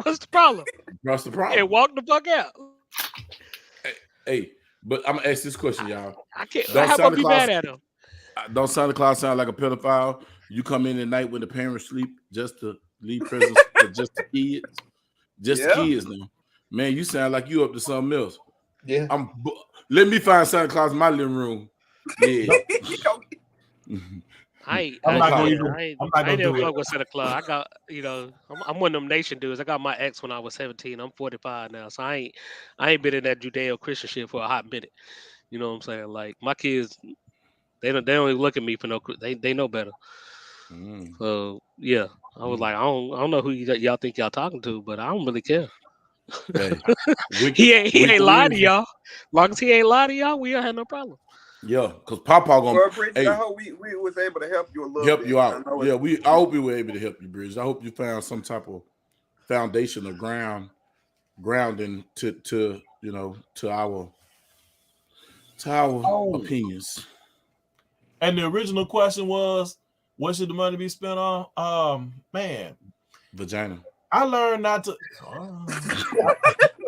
What's the problem? What's the problem? And walk the fuck out. Hey, but I'm gonna ask this question, y'all. I can't. How about be mad at him? Don't Santa Claus sound like a pedophile? You come in at night when the parents sleep just to leave presents for just the kids, the kids. Now, man, you sound like you up to something else. Yeah. Let me find Santa Claus in my living room. Yeah. I ain't never fuck with Santa Claus. I got, you know, I'm one of them nation dudes. I got my ex when I was 17. I'm 45 now, so I ain't been in that Judeo-Christian shit for a hot minute. You know what I'm saying? Like my kids, they don't even look at me for no. They know better. So yeah, I was like, I don't know who y'all think y'all talking to, but I don't really care. Hey, he ain't lying to y'all. Long as he ain't lying to y'all, we don't have no problem. Yeah, because Papa gonna. Hey, I hope we was able to help you a little help bit. you out. Yeah, I hope we were able to help you, Bridge. I hope you found some type of foundation or grounding to you know to our opinions. And the original question was, what should the money be spent on? Man, vagina. I learned not to.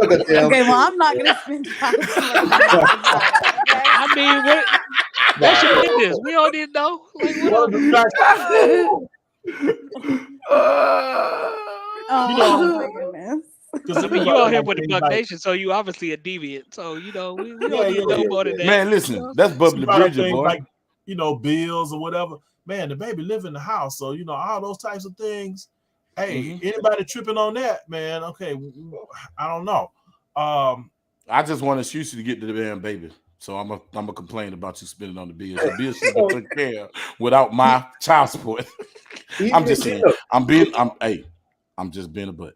Okay, well, I'm not gonna spend time. I mean, what's your business? We don't need to know. Like, what my goodness. I mean, you out here with the Buck Nation, so you obviously a deviant. So you know, we don't need to know more than that. Man, listen, that's bubbly Bridget, boy. Like, you know, bills or whatever. man, the baby live in the house, so you know all those types of things. Hey, anybody tripping on that, man? Okay, I don't know. I just want excuse to get to the damn baby. So I'm a complain about you spending on the bills. The bills should be taken care of without my child support. I'm just saying. I'm just being a butt.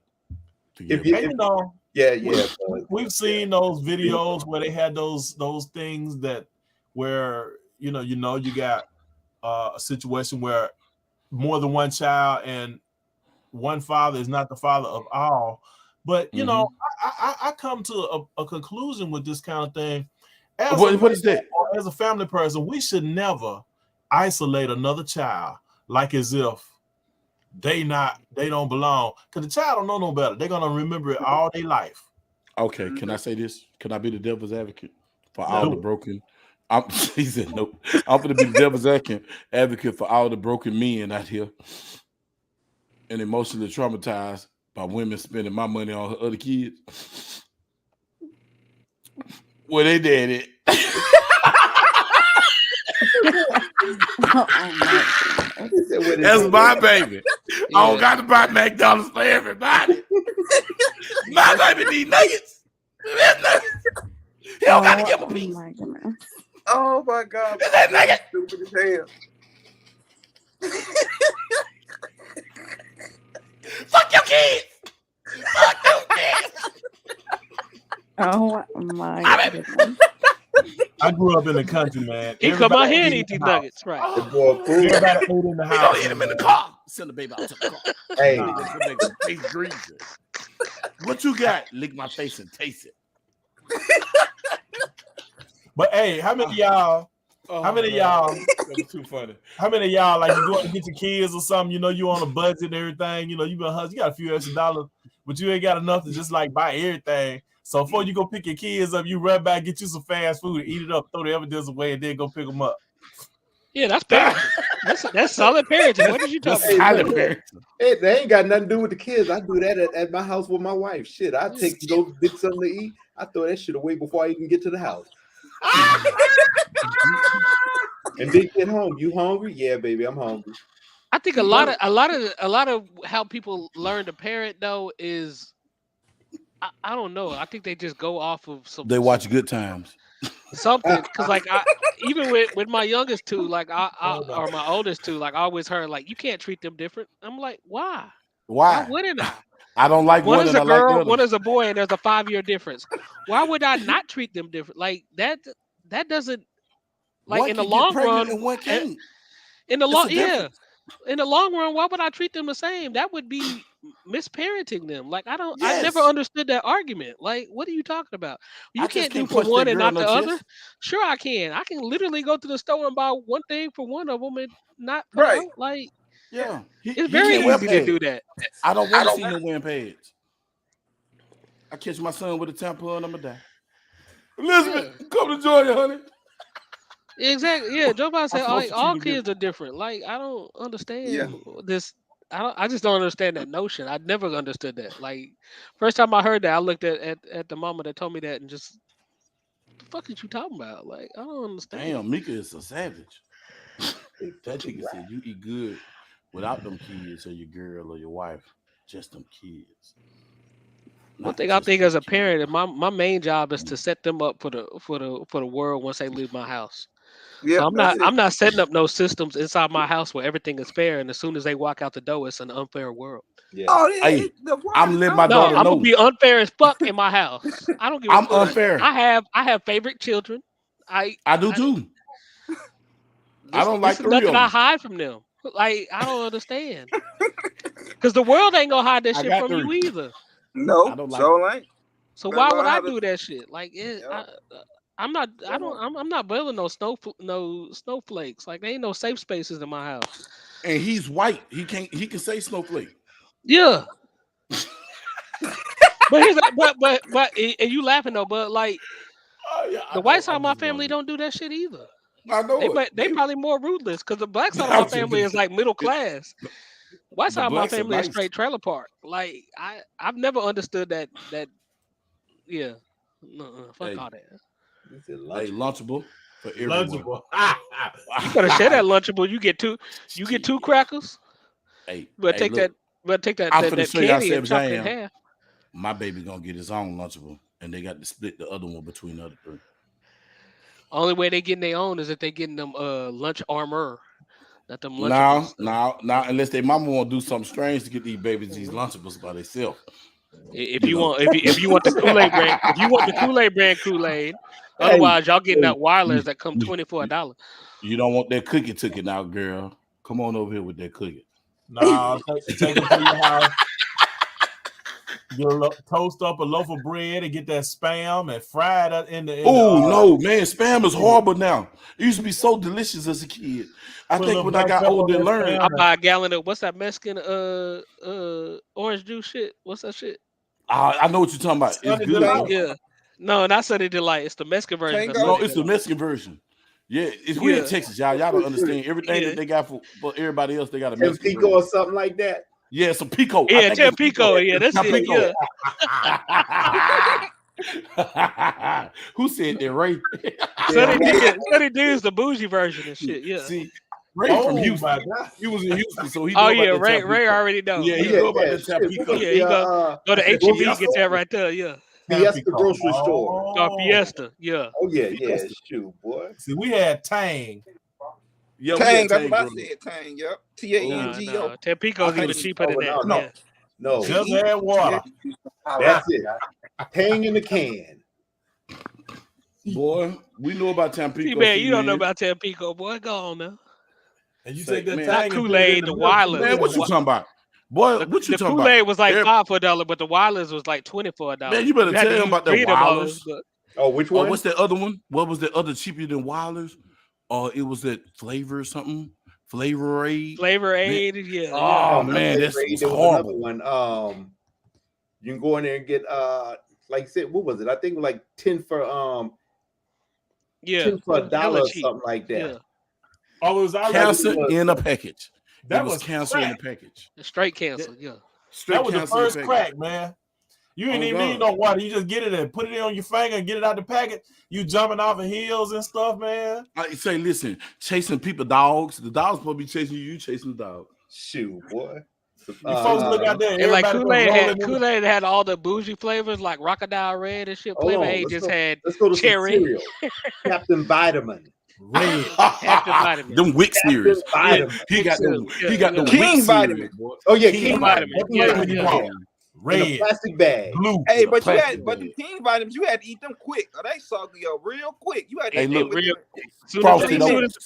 We've seen those videos where they had those things that where you got a situation where more than one child and one father is not the father of all. But you know, I come to a conclusion with this kind of thing. What is that? As a family person, we should never isolate another child like as if they don't belong, because the child don't know no better. They're gonna remember it all their life. Okay, can I say this? Can I be the devil's advocate for all the broken? He said no. I'm gonna be the devil's advocate for all the broken men out here and emotionally traumatized by women spending my money on other kids. Well, they did it. That's my baby. Yeah. I don't got to buy McDonald's for everybody. My baby need nuggets. He don't got to give a piece. Oh my God. Is that nugget? Stupid as hell. Fuck your kids. Fuck your kids. Oh my goodness. I grew up in the country, man. He come out here and eat these nuggets, right? Everybody ate in the house. Eat them in the car. Send the baby out to the car. Hey, taste greasy. What you got? Lick my face and taste it. But hey, how many of y'all? That was too funny. How many of y'all like you go and get your kids or something? You know, you on a budget and everything. You know, you been hustling. You got a few extra dollars, but you ain't got enough to just like buy everything. So before you go pick your kids up, you run back, get you some fast food, eat it up, throw the evidence away, and then go pick them up. Yeah, that's parenting. That's solid parenting. What did you talking about? Hey, they ain't got nothing to do with the kids. I do that at my house with my wife. Shit, I take to go get something to eat. I throw that shit away before I even get to the house. And then get home. You hungry? Yeah, baby, I'm hungry. I think a lot of how people learn to parent though is I don't know. I think they just go off of some. They watch Good Times. Something, because like even with my youngest two, like or my oldest two, like I always heard like you can't treat them different. I'm like, why? Why wouldn't I? I don't like one is a girl, like one is a boy, and there's a 5-year difference. Why would I not treat them different? Like that doesn't like one in the long run. And one can't. In the long in the long run, why would I treat them the same? That would be misparenting them. Like I never understood that argument. Like, what are you talking about? You can't do for one and not the other. Sure, I can. I can literally go to the store and buy one thing for one of them and not put it out. Like, yeah, it's very easy to do that. I don't want to see him wearing pads. I catch my son with a tampon, I'm gonna die. Elizabeth, come to Georgia, honey. Exactly. Yeah, Joe Biden said all kids are different. Like I don't understand this. I just don't understand that notion. I never understood that. Like first time I heard that, I looked at the mama that told me that and just what the fuck is you talking about? Like I don't understand. Damn, Mika is a savage. That nigga said you eat good without them kids or your girl or your wife, just them kids. One thing I think as a parent, my main job is to set them up for the world once they leave my house. Yeah, so I'm not setting up no systems inside my house where everything is fair, and as soon as they walk out the door, it's an unfair world. Yeah. Oh yeah, hey, I'm letting my daughter know. I'm gonna be unfair as fuck in my house. I don't give a fuck. I'm unfair. I have favorite children. I do too. I don't like three nothing of them. I hide from them. Like I don't understand. Because the world ain't gonna hide that shit from you either. No, I don't like So why would I do that shit? Like I'm not building no snowflakes. Like there ain't no safe spaces in my house. And he's white. He can say snowflake. Yeah. but and you laughing though, but like the white side of my family don't do that shit either. I know they probably more ruthless because the black side of my family is like middle class. White side of my family is straight trailer park. Like I've never understood that. Fuck all that. Hey, Lunchable, for everyone. Lunchable. You better share that Lunchable. You get two crackers. Hey, But take look, that candy show y'all and chop it in Jam. half. My baby gonna get his own Lunchable, and they got to split the other one between the other three. Only way they getting their own is if they getting them lunch armor, not them Lunchables. Now, unless their mama want to do something strange to get these babies these Lunchables by themselves. If you want the Kool-Aid brand, if you want the Kool-Aid brand Kool-Aid, otherwise y'all getting that wireless that come $20 for $1. You don't want that cookie took it now, girl. Come on over here with that cookie. Nah, take it to your house. Toast up a loaf of bread and get that Spam and fry it in the. Oh no, man! Spam is horrible now. It used to be so delicious as a kid. I think when I got older and learned, I buy a gallon of what's that Mexican orange juice shit? What's that shit? I know what you're talking about. It's good. Yeah, no, not Sunny Delight. It's the Mexican version. No, it's the Mexican version. Yeah, we in Texas, y'all. Y'all don't understand everything that they got for everybody else. They got a Mexican Pico or something like that. Yeah, some Pico. Yeah, Pico. Yeah, that's it. Yeah. Who said that, Ray? Sonny D is the bougie version and shit. Yeah. See, Ray from Houston. He was in Houston, so he. Ray already know. Yeah, he know about the Pico. Yeah, he go to HEB, get that right there. Yeah. Fiesta grocery store. Fiesta. Yeah. Oh yeah. Shoot, boy. See, we had Tang. Yeah, Tang, that's what I said. Tang, yep. Tango. Tampico's even cheaper than that. No. Just add water. That's it. Tang in the can. Boy, we know about Tampico. Man, you don't know about Tampico, boy. Go on now. And you take that Tang Kool-Aid, the wireless. Man, what you talking about? Boy, what you talking about? The Kool-Aid was like $5 for $1, but the wireless was like $20 for $1. Man, you better tell him about the wireless. Oh, which one? What's that other one? What was the other cheaper than wireless? It was that flavor or something. Flavor Aid. Yeah. Oh man, that's horrible. One. You can go in there and get like I said, what was it? I think it was like 10 for $10 for $1 or something like that. Yeah. Oh, it was cancer in a package. That was cancer in a package. Straight cancer, yeah. That was the first crack, man. You ain't even need no water. You just get it and put it on your finger and get it out the packet. You jumping off of hills and stuff, man. I say, listen, chasing people, dogs. The dog's supposed to be chasing you chasing the dog. Shoot, boy. You folks look out there. And like Kool-Aid had all the bougie flavors like Crocodile Red and shit. Flavor Aid just had cherry. Captain Vitamin. Red. Captain Vitamin. Them Wick series. He got the King Vitamin. Oh yeah, King Vitamin. Red plastic bag. Blue. Hey, but the King Vitamins, you had to eat them quick. Or they soggy up real quick. You had to eat them real frosted oats.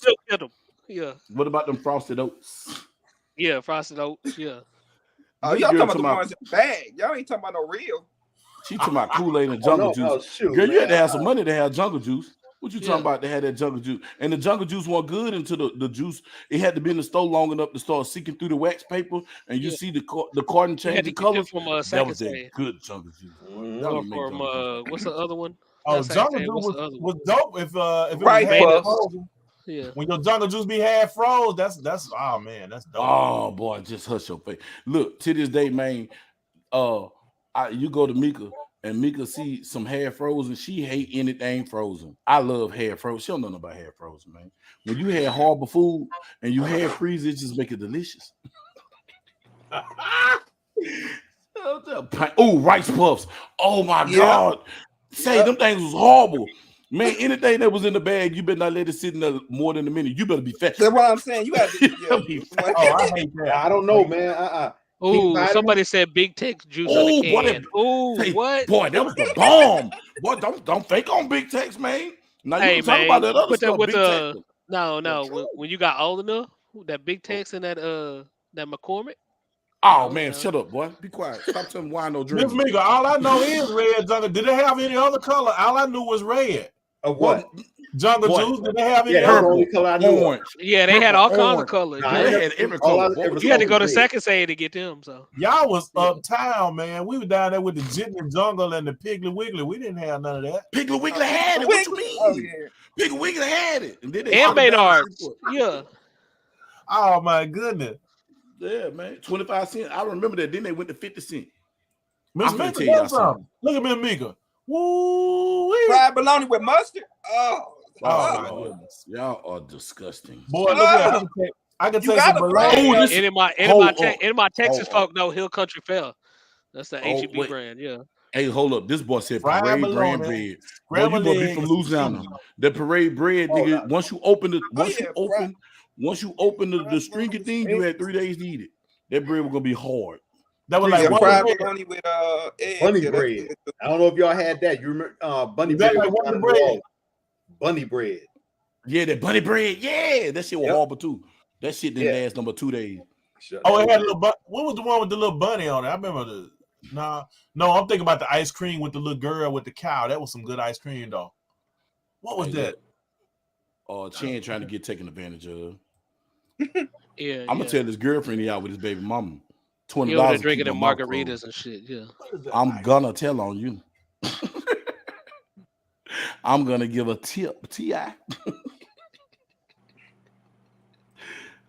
Yeah. What about them frosted oats? Yeah, frosted oats. Yeah. Oh, y'all talking about the ones in the bag. Y'all ain't talking about no real. She talking about Kool-Aid and Jungle Juice. Girl, you had to have some money to have Jungle Juice. What you talking about? They had that Jungle Juice. And the Jungle Juice wasn't good until the juice. It had to be in the store long enough to start seeking through the wax paper. And you see the carton change the colors. From, that was a good Jungle Juice. What's the other one? Oh, Jungle Juice was dope. If it right, was frozen. Yeah. When your Jungle Juice be half froze, that's oh man, that's dope. Oh boy, just hush your face. Look, to this day, man, you go to Mika and Mika see some hair frozen. She hate anything frozen. I love hair frozen. She don't know nothing about hair frozen, man. When you had horrible food and you hair freeze, it just make it delicious. Oh, Rice Puffs. Oh my God. Say them things was horrible. Man, anything that was in the bag, you better not let it sit in there more than a minute. You better be fat. That's what I'm saying. You have to I hate that. I don't know, man. Oh, somebody said Big Tex juice on the can. What? Boy, that was the bomb. Boy, don't think on Big Tex, man. Now you talk about that other stuff. With no. When you got old enough, that Big Tex and that McCormick. Oh man, shut up, boy. Be quiet. Stop telling me why no drink. Miss Mika, all I know is red Jungle. Did they have any other color? All I knew was red. Of what? Jungle Juice. Did they have any other color? Orange. Yeah, they had all kinds of colors. They had every color. You had to go to Second Say to get them. So y'all was uptown, man. We were down there with the Jitney Jungle and the Piggly Wiggly. We didn't have none of that. Piggly Wiggly had it. What you mean? Oh, yeah. Piggly Wiggly had it. And Baynard's. Yeah. Oh my goodness. Yeah, man. 25 cents. I remember that. Then they went to 50 cents. Miss Mika, something. Look at Miss Mika. Woo! Fried bologna with mustard. Oh, Oh my goodness. Y'all are disgusting. Boy, look here. I can take some bologna. Any of my Texas folk know Hill Country Fair. That's the HEB brand, yeah. Hey, hold up. This boy said Fried parade bologna, brand bread. Boy, scrambled you must be egg, from and some Louisiana. cheese. The parade bread, nigga. Once you open the the stringy thing, you had 3 days to eat it. That bread was gonna be hard. That was like fried bologna with eggs. Bunny bread. I don't know if y'all had that. You remember bunny bread? Like Wonder Bread? Bunny bread. Yeah, that bunny bread. Yeah, that shit was horrible too. That shit didn't last number 2 days. Oh, it had a little. What was the one with the little bunny on it? I remember the. No, I'm thinking about the ice cream with the little girl with the cow. That was some good ice cream, though. What was that? Chan trying to get taken advantage of. Yeah, I'm gonna tell his girlfriend he out with his baby mama. $20 drinking the margaritas and shit. Yeah, I'm gonna tell on you. I'm gonna give a tip, T.I.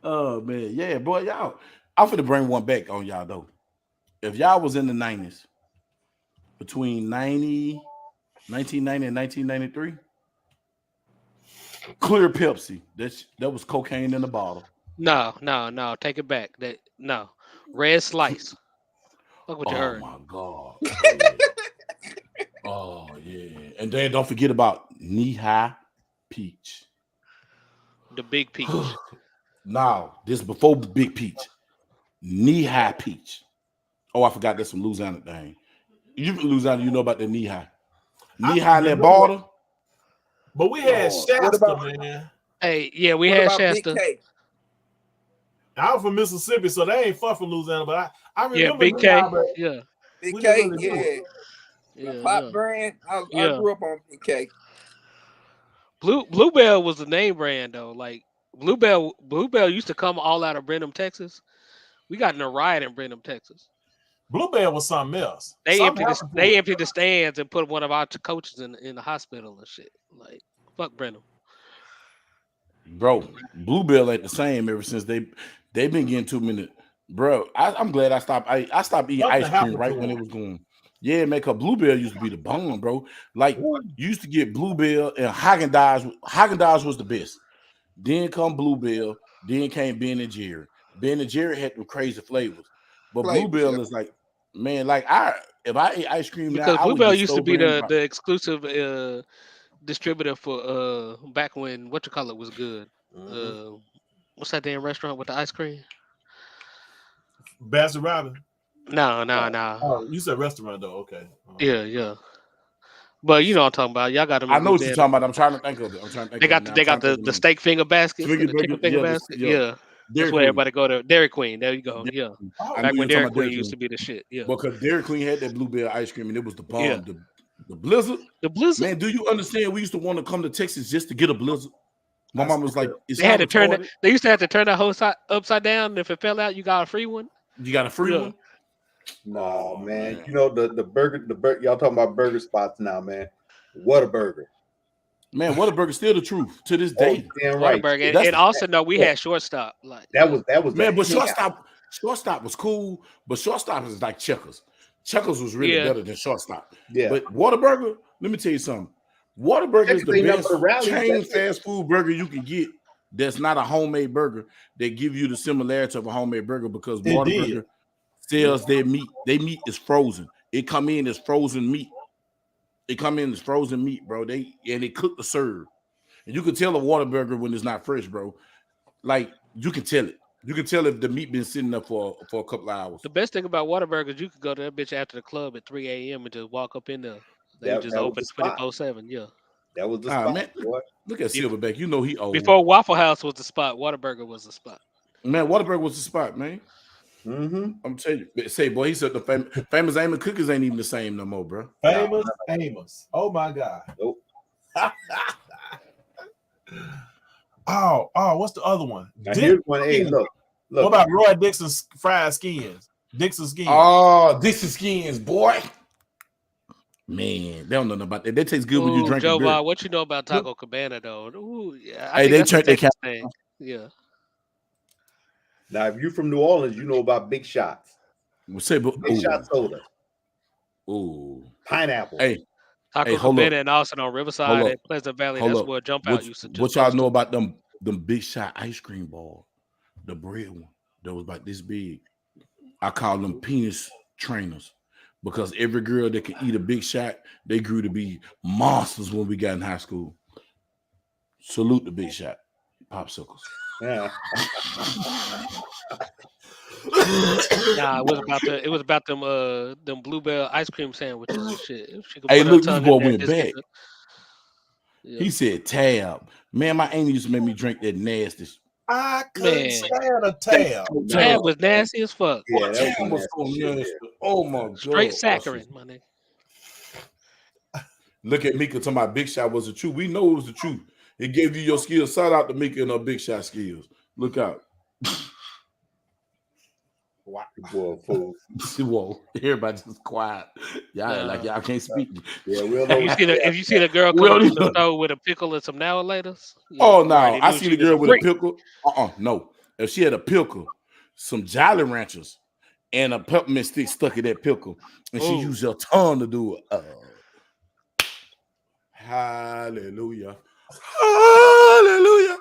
Oh man, yeah, boy, y'all. I'm finna bring one back on y'all though. If y'all was in the 90s, between 1990 and 1993, clear Pepsi. That was cocaine in the bottle. No, take it back. Red Slice. Look what you heard. Oh my God. Oh yeah. And then don't forget about knee-high peach. The big peach. Now, this is before Big Peach. Knee-high peach. Oh, I forgot that's some Louisiana thing. You from Louisiana, you know about the knee-high. Knee-high in that border. But we had Shasta, man. Hey, yeah, we had Shasta. I'm from Mississippi, so they ain't far from Louisiana, but I remember Big K. Yeah. Big K, yeah. Pop brand. I grew up on Big K. Bluebell was the name brand though. Like Bluebell used to come all out of Brenham, Texas. We got in a riot in Brenham, Texas. Bluebell was something else. They emptied the stands and put one of our coaches in the hospital and shit. Like fuck Brenham. Bro, Bluebell ain't the same ever since they've been getting too many. Bro, I'm glad I stopped. I stopped eating ice cream right when it was going. Yeah, man, cause Bluebell used to be the bomb, bro. Like you used to get Bluebell and Haagen-Dazs. Haagen-Dazs was the best. Then come Bluebell. Then came Ben and Jerry. Ben and Jerry had the crazy flavors, but Bluebell is like, man, like if I ate ice cream because now, Bluebell used to be the exclusive distributor for back when was good. What's that damn restaurant with the ice cream? Bassett Robin. No. Oh, you said restaurant though. Okay. Yeah. But you know what I'm talking about. Y'all got them. I know what you're talking about. I'm trying to think of it. They got the steak finger basket. The chicken finger basket. Yeah. That's where everybody go to. Dairy Queen. There you go. Yeah. Back when Dairy Queen used to be the shit. Yeah. Because Dairy Queen had that Bluebell ice cream and it was the bomb. Yeah. The Blizzard. The Blizzard. Man, do you understand? We used to want to come to Texas just to get a Blizzard. My mom was like, they had to turn it. They used to have to turn that whole side upside down. And if it fell out, you got a free one. You got a free one? No, man. You know the burger. Y'all talking about burger spots now, man. Whataburger. Man, Whataburger still the truth to this day. Right. And also, no, we had shortstop. Like that was man, but shortstop was cool. But shortstop is like Checkers. Checkers was really better than shortstop. Yeah. But Whataburger, let me tell you something. Whataburger is the best chain fast food burger you can get. That's not a homemade burger. They give you the similarity of a homemade burger because Whataburger sells their meat. Their meat is frozen. It come in as frozen meat. Bro. They cook the serve. And you can tell a Whataburger when it's not fresh, bro. Like you can tell it. You can tell if the meat been sitting up for a couple of hours. The best thing about Whataburger is you could go to that bitch after the club at 3 a.m. and just walk up in there. They just open 24/7. Yeah. That was the spot. Man, look at Silverback. You know he old. Before Waffle House was the spot, Whataburger was the spot. Man, Whataburger was the spot, man. Mm-hmm. I'm telling you. Say, boy, he said the famous Amos cookies ain't even the same no more, bro. Famous Amos. Oh my God. Nope. Oh, what's the other one? Here's one. Hey, look. What about Roy Dixon's fried skins? Dixon skins. Oh, Dixon skins, boy. Man, they don't know about that. That tastes good when you drink Joe beer. What you know about Taco Cabana though? Ooh, yeah. Hey, they turned their thing. Yeah. Now, if you're from New Orleans, you know about Big Shots. We'll say, Big Shot soda. Ooh. Pineapple. Hey, Hey, Taco hold Cabana up. and Austin on Riverside and Pleasant Valley. Hold That's up. where Jump Out used to just What y'all post know them. about them big shot ice cream balls? The bread one that was about this big. I call them penis trainers because every girl that can eat a big shot, they grew to be monsters when we got in high school. Salute the big shot popsicles. Yeah. Nah, it was about them Bluebell ice cream sandwiches and shit. If she could Hey, put her look, this tongue in boy there, went just get back. the. Yeah. He said tab. Man, my auntie used to make me drink that nasty. I couldn't Man. stand a tab. Tab was nasty as fuck. Yeah, that Tab was so nasty. Oh my god. Straight saccharin, my nigga. Look at Mika talking about Big Shot was the truth. We know it was the truth. It gave you your skills. Shout out to Mika and her Big Shot skills. Look out. Wow. Fool. Whoa, everybody just quiet. Y'all like y'all can't speak. Yeah, we'll If you see the girl come to the store with a pickle and some now laters. Oh no, I see the girl with a pickle. No. If she had a pickle, some Jolly Ranchers, and a peppermint stick stuck in that pickle, and she used her tongue to do it. Hallelujah. Hallelujah.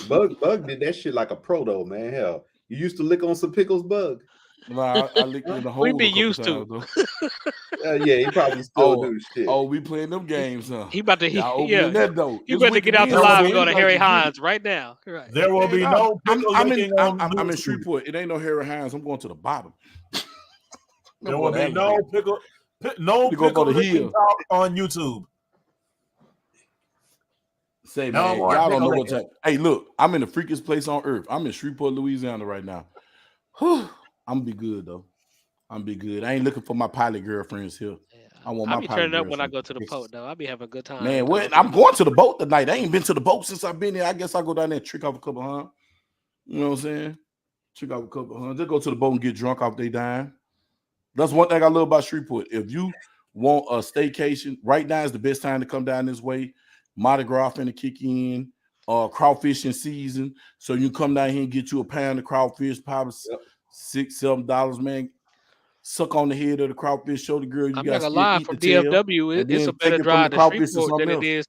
Bug did that shit like a pro though, man. Hell, you used to lick on some pickles, Bug. Nah, I licked in the hole. We be used to. Yeah, he probably still do shit. Oh, we playing them games, huh? He about to opening that door. He about to get out the live and go to Harry Hines right now. Right. There will be no pickle licking on I'm in Shreveport. It ain't no Harry Hines. I'm going to the bottom. There will be no pickle licking talk on YouTube. Say, man, y'all don't know what time. Hey, look, I'm in the freakiest place on earth. I'm in Shreveport, Louisiana right now. I'm gonna be good though. I'm be good. I ain't looking for my pilot girlfriends here. I want my I be pilot turning up when I girlfriend. go to the boat though. I be having a good time. Man, what? I'm going to the boat tonight. I ain't been to the boat since I've been there. I guess I'll go down there and trick off a couple hundred. You know what I'm saying? Trick off a couple hundred. Just go to the boat and get drunk off they dime. That's one thing I love about Shreveport. If you want a staycation, right now is the best time to come down this way. Mardi Gras finna kick in, crawfishing season. So you come down here and get you a pound of crawfish, probably $6-7, man. Suck on the head of the crawfish, show the girl you I'm got not gonna skin, lie, eat from the tail, DFW, and it's then a better take it from the drive to crawfish to Shreveport than something it else.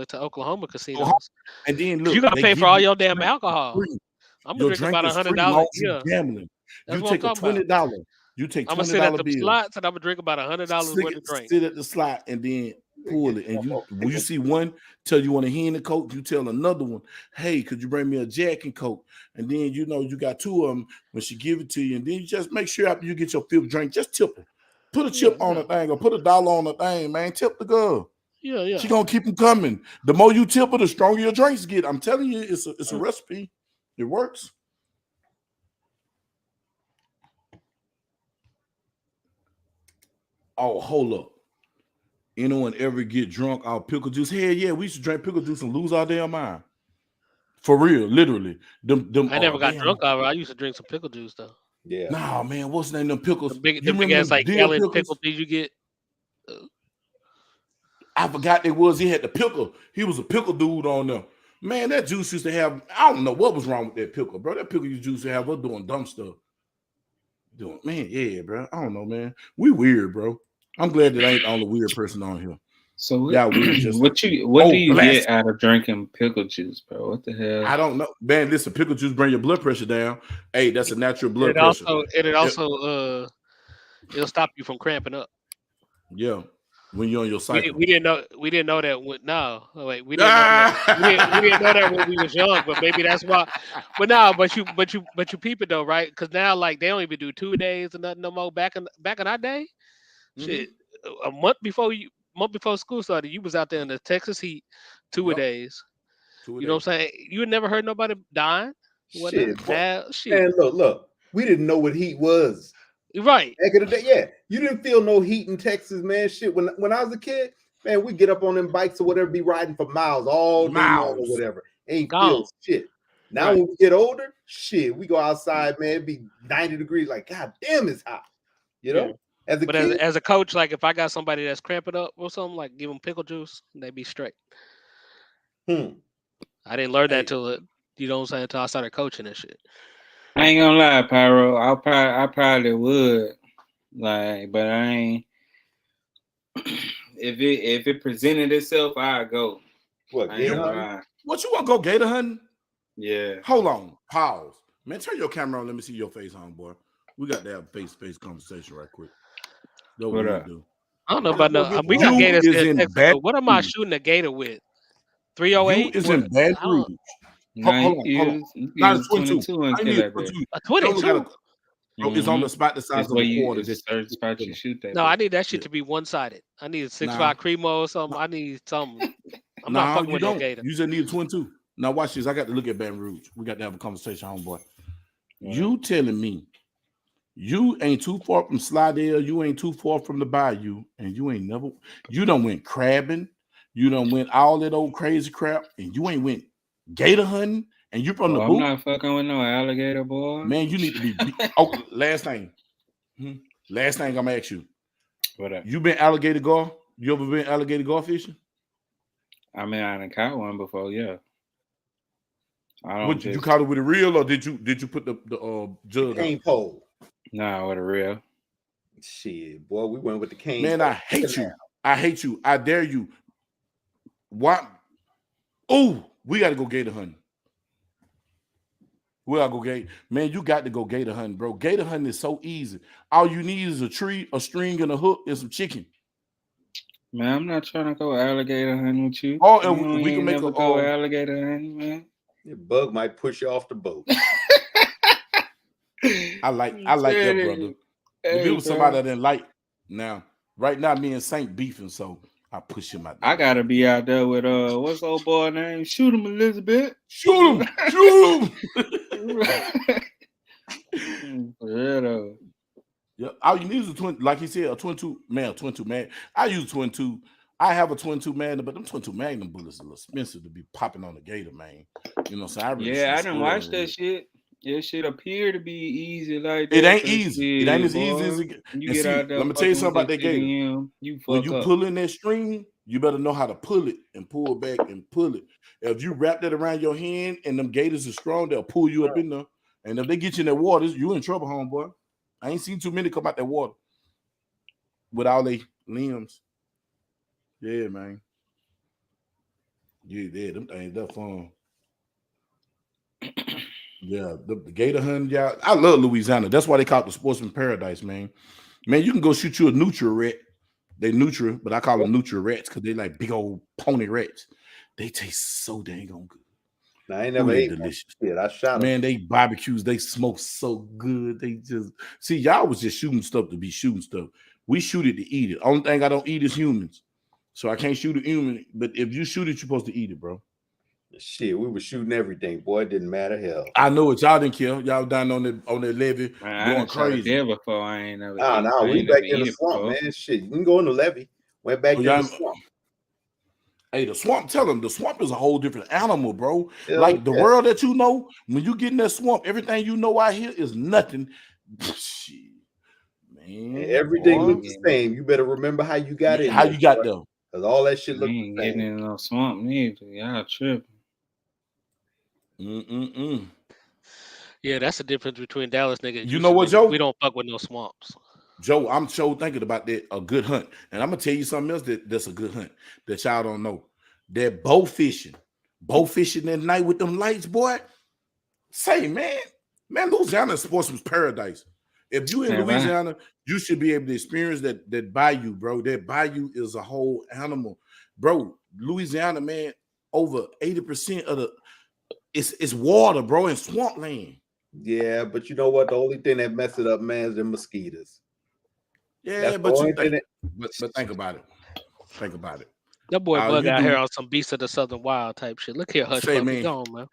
is to Oklahoma casinos. And then look, You gotta they pay give for all you your damn drink alcohol. free. I'm Your gonna drink drink about is free $100. long Yeah, gambling. that's You what take a I'm talking $20. about. You take I'm gonna sit at $20 the bill. slots and I'm gonna drink about $100 worth of drink. Sit at the slot and then pull it. And when you see one tell you want a hen and coke, you tell another one, hey, could you bring me a Jack and Coke? And then you know you got two of them when she give it to you, and then you just make sure after you get your fifth drink, just tip her. Put a chip on the thing or put $1 on the thing, man. Tip the girl. Yeah. She gonna keep them coming. The more you tip her, the stronger your drinks get. I'm telling you, it's a recipe. It works. Oh, hold up. Anyone ever get drunk off pickle juice? Hell yeah, we used to drink pickle juice and lose our damn mind. For real, literally. I never got drunk off it. I used to drink some pickle juice though. Yeah. Nah, man, what's the name of them pickles? The big ass like gallon pickle things you get. I forgot they was. He had the pickle. He was a pickle dude on them. Man, that juice used to have. I don't know what was wrong with that pickle, bro. That pickle used to have us doing dumb stuff. Man, yeah, bro. I don't know, man. We weird, bro. I'm glad that I ain't the only weird person on here. So yeah, weird. Just what do you get out of drinking pickle juice, bro? What the hell? I don't know, man. Listen, pickle juice bring your blood pressure down. Hey, that's a natural blood pressure. It'll stop you from cramping up. Yeah, when you're on your cycle. We didn't know that. We didn't know that. We didn't know that when we was young. But maybe that's why. But no, but you peep it though, right? Because now like they don't even do 2 days or nothing no more. Back in our day, shit, a month before school started, you was out there in the Texas heat 2 days. You know what I'm saying? You had never heard nobody dying. Shit. Shit. And look, we didn't know what heat was. Right. Back in the day, yeah. You didn't feel no heat in Texas, man. Shit. When I was a kid, man, we get up on them bikes or whatever, be riding for miles all day long or whatever. Ain't feel shit. Now when we get older, shit, we go outside, man, it be 90 degrees. Like, God damn, it's hot. You know? Yeah. As a coach, like if I got somebody that's cramping up or something, like give them pickle juice, they be straight. I didn't learn that till you know what I'm saying, until I started coaching and shit. I ain't gonna lie, Pyro. I probably would, like, but I ain't. If it presented itself, I'd go. What, gator hunting? What you want to go gator hunting? Yeah. Hold on. Pause. Man, turn your camera on. Let me see your face, homeboy. We got to have a face-to-face conversation right quick. That's what we need to do. I don't know about no. We got gators is in in Texas, Baton but what am I Rouge. shooting a gator with? You 308? is in Baton Rouge. Hold on. Not a 22. I need a 22. A 22? Bro, it's on the spot the size of a quarter. It's a certain spot you shoot that. No, I need that shit to be one-sided. I need a 6.5 Cremo or something. I need something. I'm not fucking with no gator. You just need a 22. Now watch this. I got to look at Baton Rouge. We got to have a conversation, homeboy. You telling me you ain't too far from Slidell, you ain't too far from the bayou, and you done went crabbing, you done went all that old crazy crap, and you ain't went gator hunting, and you from the boot? I'm not fucking with no alligator, boy. Man, you need to be. Last thing I'm gonna ask you. What up? You been alligator gar? You ever been alligator gar fishing? I mean, I done caught one before, yeah. You caught it with a reel, or did you put the jug cane pole? Nah, with a reel. Shit, boy, we went with the cane. Man, I hate you. I hate you. I dare you. What? Oh, we got to go gator hunting. We gotta go gator. Man, you got to go gator hunting, bro. Gator hunting is so easy. All you need is a tree, a string, and a hook, and some chicken. Man, I'm not trying to go alligator hunting with you. Oh, and we can make a go alligator hunting, man. The bug might push you off the boat. I like that, brother. If it was somebody I didn't like, now, right now, me and Saint beefing, so I push him out there. I gotta be out there with what's the old boy name? Shoot him, Elizabeth. Shoot him, shoot him. Yeah, though. Yeah, all you need is a twin, like he said, a 22 man. I use 22. I have a 22 Magnum, but them 22 Magnum bullets are a little expensive to be popping on the gator, man. You know what I'm saying? I didn't watch that shit. It should appear to be easy like that. It ain't easy. It ain't as easy as it. You get out there. Let me tell you something about that gator. When you up. pull in that string, you better know how to pull it and pull back and pull it. If you wrap that around your hand and them gators are strong, they'll pull you up in there. And if they get you in that water, you in trouble, homeboy. I ain't seen too many come out that water with all their limbs. Yeah, man. Yeah, them things, they're fun. Yeah, the gator hunting, y'all. I love Louisiana. That's why they call it the sportsman paradise, man. Man, you can go shoot you a nutria rat. They nutria, but I call them nutria rats because they like big old pony rats. They taste so dang on good. Now, I ain't never ate delicious. Shit, I shot them. Man, they barbecues, they smoke so good. They just see y'all was just shooting stuff to be shooting stuff. We shoot it to eat it. Only thing I don't eat is humans. So I can't shoot a human, but if you shoot it, you're supposed to eat it, bro. Shit, we were shooting everything, boy. It didn't matter, hell. I know it. Y'all didn't care. Y'all down on the levee going crazy. There before I ain't never. No, we back in the swamp, man. Shit, you can go in the levee. Went back in the swamp. Hey, the swamp. Tell them the swamp is a whole different animal, bro. Like the world that you know, when you get in that swamp, everything you know out here is nothing. Shit, man. And everything looks the same. You better remember how you got in. How you got there? Because all that shit looks the same. Getting in no swamp neither. Y'all tripping. Yeah, that's the difference between Dallas niggas. You know what, Joe? We don't fuck with no swamps. Joe, I'm so thinking about that. A good hunt. And I'm gonna tell you something else that's a good hunt that y'all don't know. That bow fishing at night with them lights, boy. Say, man, Louisiana is sportsman's paradise. If you in Louisiana, you should be able to experience that bayou, bro. That bayou is a whole animal, bro. Louisiana, man, over 80% of it's water, bro, and swampland. Yeah, but you know what? The only thing that mess it up, man, is the mosquitoes. Yeah, but think about it. Think about it. That boy Bug out here on some Beast of the Southern Wild type shit. Look here, Hush Puppy. Go on, man.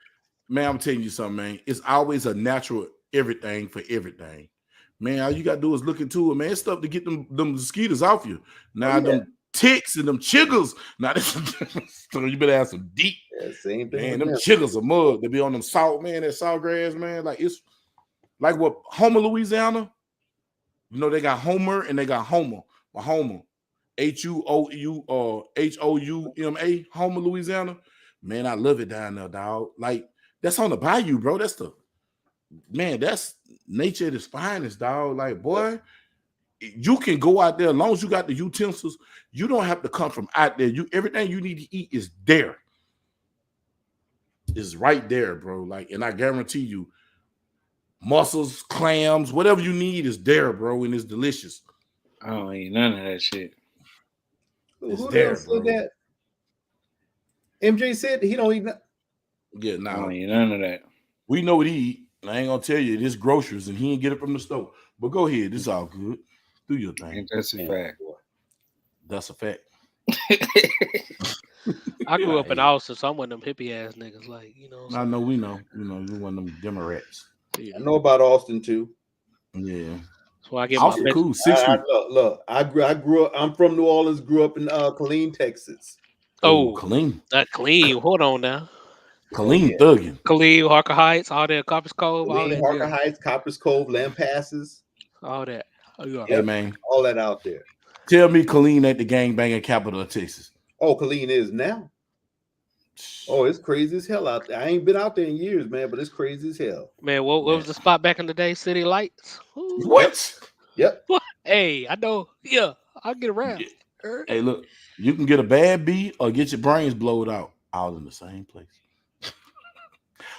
Man, I'm telling you something, man. It's always a natural everything for everything. Man, all you got to do is look into it, man. It's stuff to get them mosquitoes off you. Now, them ticks and them chiggers. Now, so you better have some deep. Yeah, same thing. Man, them chiggers are mud. They be on them salt, man, that salt grass, man. Like, it's like what Homer, Louisiana. You know, they got Homer and they got Homer. Or Homer. Houma, Homer, Louisiana. Man, I love it down there, dog. Like, that's on the bayou, bro. That's nature at its finest, dog. Like, boy, you can go out there as long as you got the utensils. You don't have to come from out there. Everything you need to eat is there. It's right there, bro. Like, and I guarantee you, mussels, clams, whatever you need is there, bro, and it's delicious. I don't eat none of that shit. Who else said that? MJ said he don't eat nothing. Yeah, I don't eat none of that. We know what he eat. I ain't gonna tell you it's groceries, and he ain't get it from the store. But go ahead, it's all good. Do your thing. That's a fact. That's a fact. I grew up in Austin, so I'm one of them hippie ass niggas. Like, you know. I know, we know. You know, you're one of them Democrats. I know about Austin too. Yeah. So I get Austin my cool. Look, I grew up. I'm from New Orleans. Grew up in Killeen, Texas. Oh, Killeen. Not Killeen. Hold on now. Killeen thugging. Killeen, Harker Heights, all that, Coppers Cove, all that. Harker Heights, Coppers Cove, Lampasses. All that. Oh, yeah. Hey, man. All that out there. Tell me Killeen ain't the gangbanging capital of Texas. Oh, Killeen is now. Oh, it's crazy as hell out there. I ain't been out there in years, man, but it's crazy as hell. Man, what was the spot back in the day? City Lights? Ooh. What? Yep. Hey, I know. Yeah, I'll get around. Hey, look, you can get a bad beat or get your brains blowed out all in the same place.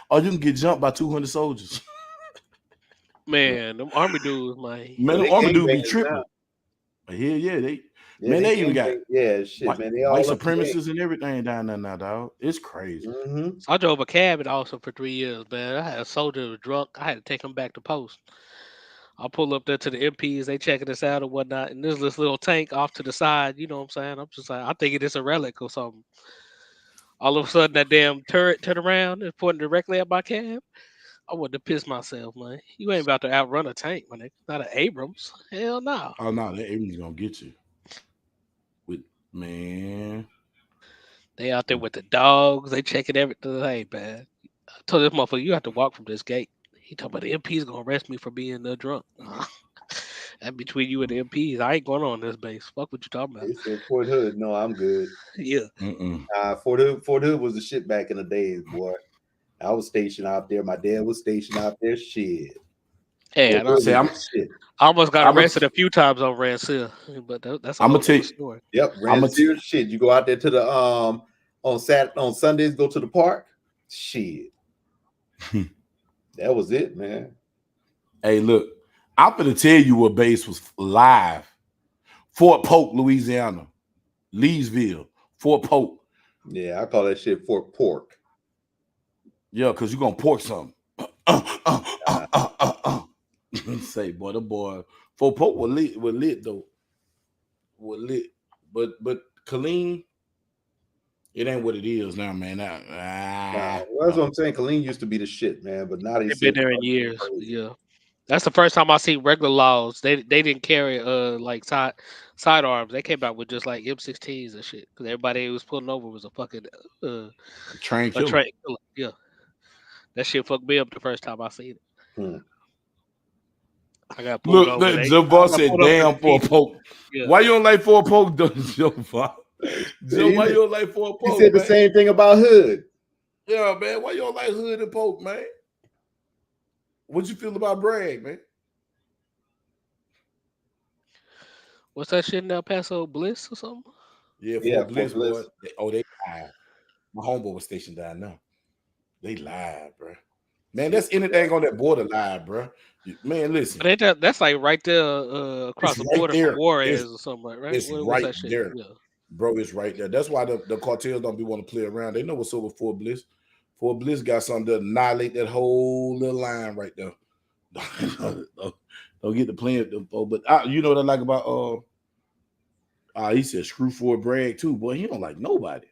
Or you can get jumped by 200 soldiers. Man, them army dudes, man. Man, them army dudes be tripping. Hell yeah, they even got shit, man. They all white supremacists and everything down there now, dog. It's crazy. Mm-hmm. So I drove a cab in Austin for 3 years, man. I had a soldier who was drunk. I had to take him back to post. I'll pull up there to the MPs, they checking us out or whatnot, and there's this little tank off to the side, you know what I'm saying? I'm just like, I think it's a relic or something. All of a sudden, that damn turret turned around and pointed directly at my cab. I wanted to piss myself, man. You ain't about to outrun a tank, man. Not an Abrams. Hell no. Oh, no, that Abrams gonna get you. Man. They out there with the dogs. They checking everything. Hey, man. I told this motherfucker, you have to walk from this gate. He talking about the MP's gonna arrest me for being drunk. That between you and the MPs. I ain't going on this base. Fuck what you talking about. They said Fort Hood. No, I'm good. Yeah. Fort Hood was the shit back in the days, boy. I was stationed out there. My dad was stationed out there. Shit. Hey, I almost got arrested a few times on Rancil, but that's a I'm gonna tell you. story. Yep, Rancil shit. You go out there to the on Sundays, go to the park. Shit. That was it, man. Hey, look, I'm gonna tell you what base was live. Fort Polk, Louisiana. Leesville, Fort Polk. Yeah, I call that shit Fort Pork. Yeah, because you're gonna pork something. Say, boy, the boy Fort Polk was lit though. Was lit. But Killeen, it ain't what it is now, man. Well, that's what I'm saying. Killeen used to be the shit, man, but now they've been there in years. Yeah, that's the first time I seen regular laws. They didn't carry like sidearms. They came out with just like M16s and shit because everybody who was pulling over was a fucking train killer. Yeah, that shit fucked me up the first time I seen it. I got pulled over. Look, Joe Boss said, "Damn, Fort Polk. Yeah. Why you don't like Fort Polk, Joe Boss? Joe, why you don't like Fort Polk?" He said the same thing about Hood. Yeah, man. Why you don't like Hood and Polk, man? What you feel about Bragg, man? What's that shit in El Paso, Bliss or something? Yeah, Fort Bliss. Boy. They live. My homeboy was stationed down now. They live, bro. Man, that's anything on that border live, bro. Man, listen. But that's like right there across the border from Juarez or something, right? It's right there. Yeah. Bro, it's right there. That's why the cartels don't be want to play around. They know what's up with Fort Bliss. Fort Bliss got something to annihilate that whole little line right there. Don't get the playing, but you know what I like about he said screw Fort Bragg too, boy. He don't like nobody.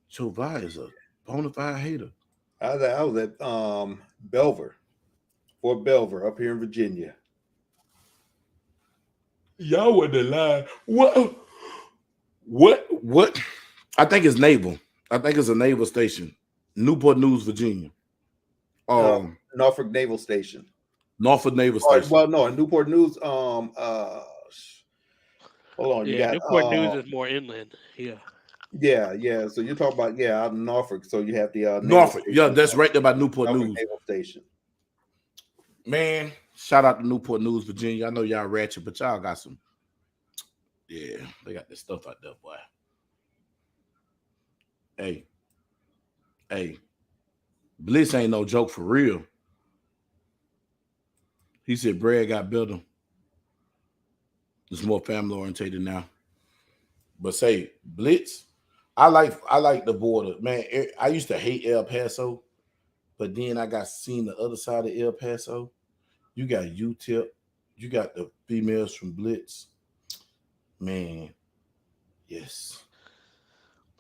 Joe Vi is a bona fide hater. I was at Belver, Fort Belver, up here in Virginia. Y'all wouldn't lie. What? I think it's naval. I think it's a naval station. Newport News, Virginia. Norfolk Naval Station. Norfolk Naval Station. Well, no, Newport News. Hold on. Yeah, Newport News is more inland. Yeah. Yeah. So you're talking about out in Norfolk. So you have the Norfolk. Yeah, that's right there by Newport News Naval Station. Man, Shout out to Newport News, Virginia. I know y'all ratchet, but y'all got some. Yeah, they got this stuff out there, boy. Hey, Bliss ain't no joke for real. He said Brad got better. It's more family orientated now. But say Blitz, I like the border, man. I used to hate El Paso, but then I got seen the other side of El Paso. You got UTEP, you got the females from Blitz, man. Yes.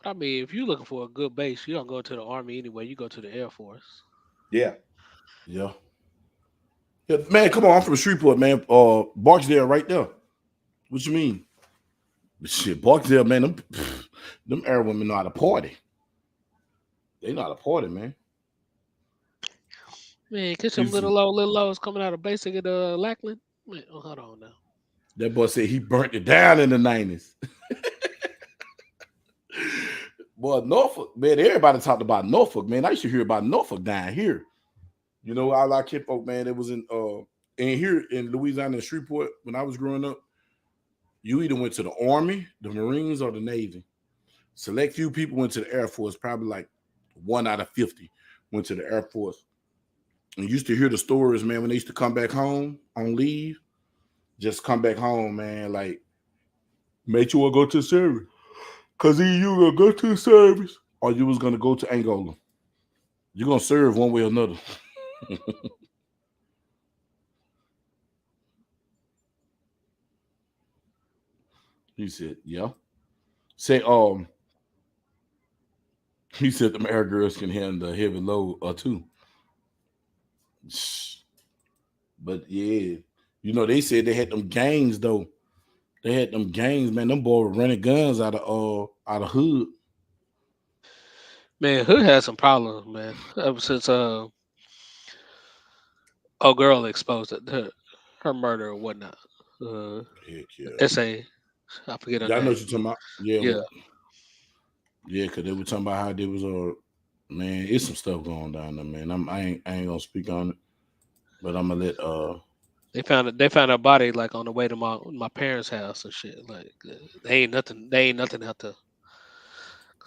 I mean, if you're looking for a good base, you don't go to the Army anyway. You go to the Air Force. Yeah. Yeah, man, come on. I'm from Shreveport, man. Barksdale right there. What you mean? Shit, Barksdale, man, them air women know how to party. They know how to party, man. Man, get some little lows coming out of basic at Lackland. Man, hold on now. That boy said he burnt it down in the 90s. Boy, Norfolk, man, everybody talked about Norfolk, man. I used to hear about Norfolk down here. You know, all our kid folk, man, it was in here in Louisiana and Shreveport when I was growing up. You either went to the Army, the Marines, or the Navy. Select few people went to the Air Force, probably like 1 out of 50 went to the Air Force. And used to hear the stories, man, when they used to come back home on leave, just come back home, man, like, make sure I go to the service. Because either you were going to go to the service or you was going to go to Angola. You're going to serve one way or another. He said, yeah. Say, he said the air girls can handle the heavy load or two. But yeah, you know, they said they had them gangs though. They had them gangs, man. Them boys were running guns out of Hood. Man, Hood had some problems, man. Ever since girl exposed it, her murder or whatnot. S.A. I forget her name. I know what you're talking about. Yeah. Yeah, because they were talking about how there was man, it's some stuff going down there, man. I ain't gonna speak on it, but I'm gonna let They found her body like on the way to my parents' house and shit. Like they ain't nothing out there.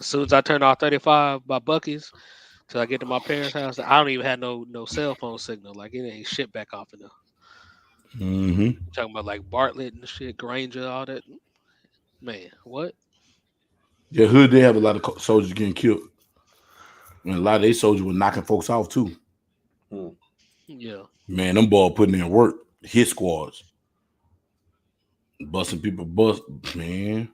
As soon as I turn off 35 by Bucky's till I get to my parents' house, I don't even have no cell phone signal. Like it ain't shit back off in there. Mm-hmm. Talking about like Bartlett and shit, Granger, all that. Man, what? Yeah, Hood, they have a lot of soldiers getting killed. And a lot of these soldiers were knocking folks off too. Yeah. Man, them boys putting in work. Hit squads. Busting people man.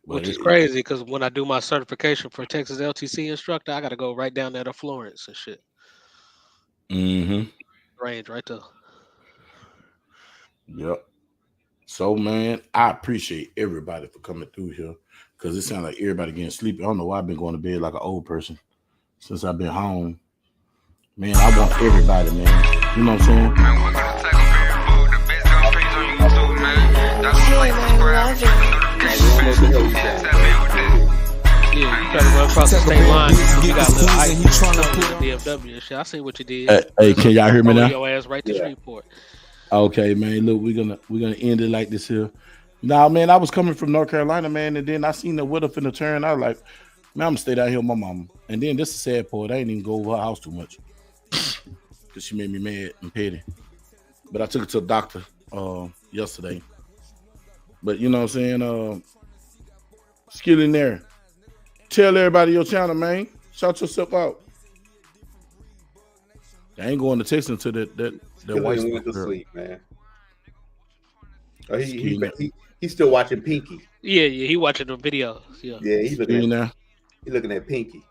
Which is crazy because when I do my certification for Texas LTC instructor, I got to go right down there to Florence and shit. Mm-hmm. Range right there. Yep. So, man, I appreciate everybody for coming through here because it sounds like everybody getting sleepy. I don't know why I've been going to bed like an old person since I've been home. Man, I want everybody, man. You know what I'm saying? Man, we're going to take a beer food. The best don't trees on YouTube, man. That's like yeah, you try to run across the state line. You got a little ice DFW and shit. I see what you did. Hey, can y'all hear me now? Your ass right to Shreveport. Okay, man. Look, we're gonna end it like this here. Nah, man, I was coming from North Carolina, man, and then I seen the weather finna turn. I was like, man, I'm gonna stay down here with my mama. And then this is the sad part. I didn't even go over her house too much because she made me mad and petty. But I took her to the doctor yesterday. But you know what I'm saying? Skill in there. Tell everybody your channel, man. Shout yourself out. I ain't going to text until that white went to sleep, man. Oh, he's still watching Pinky. Yeah, he watching the videos. Yeah, he's looking at Pinky.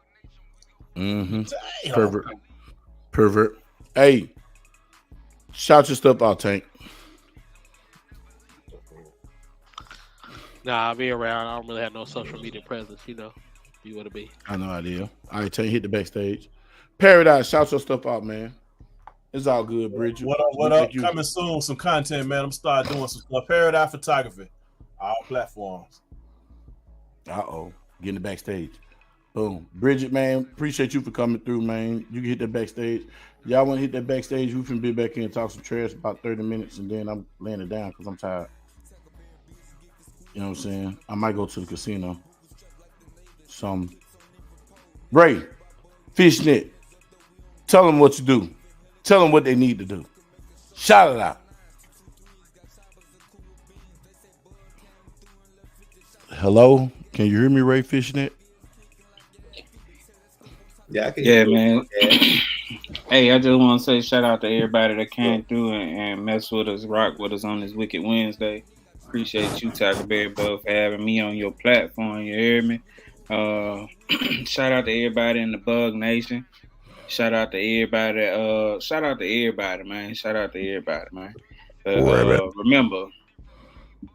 Mm-hmm. Pervert. Hey, shout your stuff out, Tank. Nah, I'll be around. I don't really have no social media presence, you know. You want to be. I know idea. All right, Tank, hit the backstage. Paradise, shout your stuff out, man. It's all good, Bridget. What up? Coming soon, some content, man. I'm starting doing some stuff. Paradise Photography, all platforms. Getting the backstage. Boom. Bridget, man, appreciate you for coming through, man. You can hit that backstage. Y'all want to hit that backstage? We can be back here and talk some trash about 30 minutes, and then I'm laying it down because I'm tired. You know what I'm saying? I might go to the casino. Ray, Fishnet, tell them what you do. Tell them what they need to do. Shout it out. Hello? Can you hear me, Ray Fishnet? Yeah, I can hear you. Man. Hey, I just want to say shout out to everybody that came through and mess with us, rock with us on this Wicked Wednesday. Appreciate you, Tackleberry Bug, for having me on your platform. You hear me? Shout out to everybody in the Bug Nation. Shout out to everybody. Shout out to everybody, man. Shout out to everybody, man. Remember,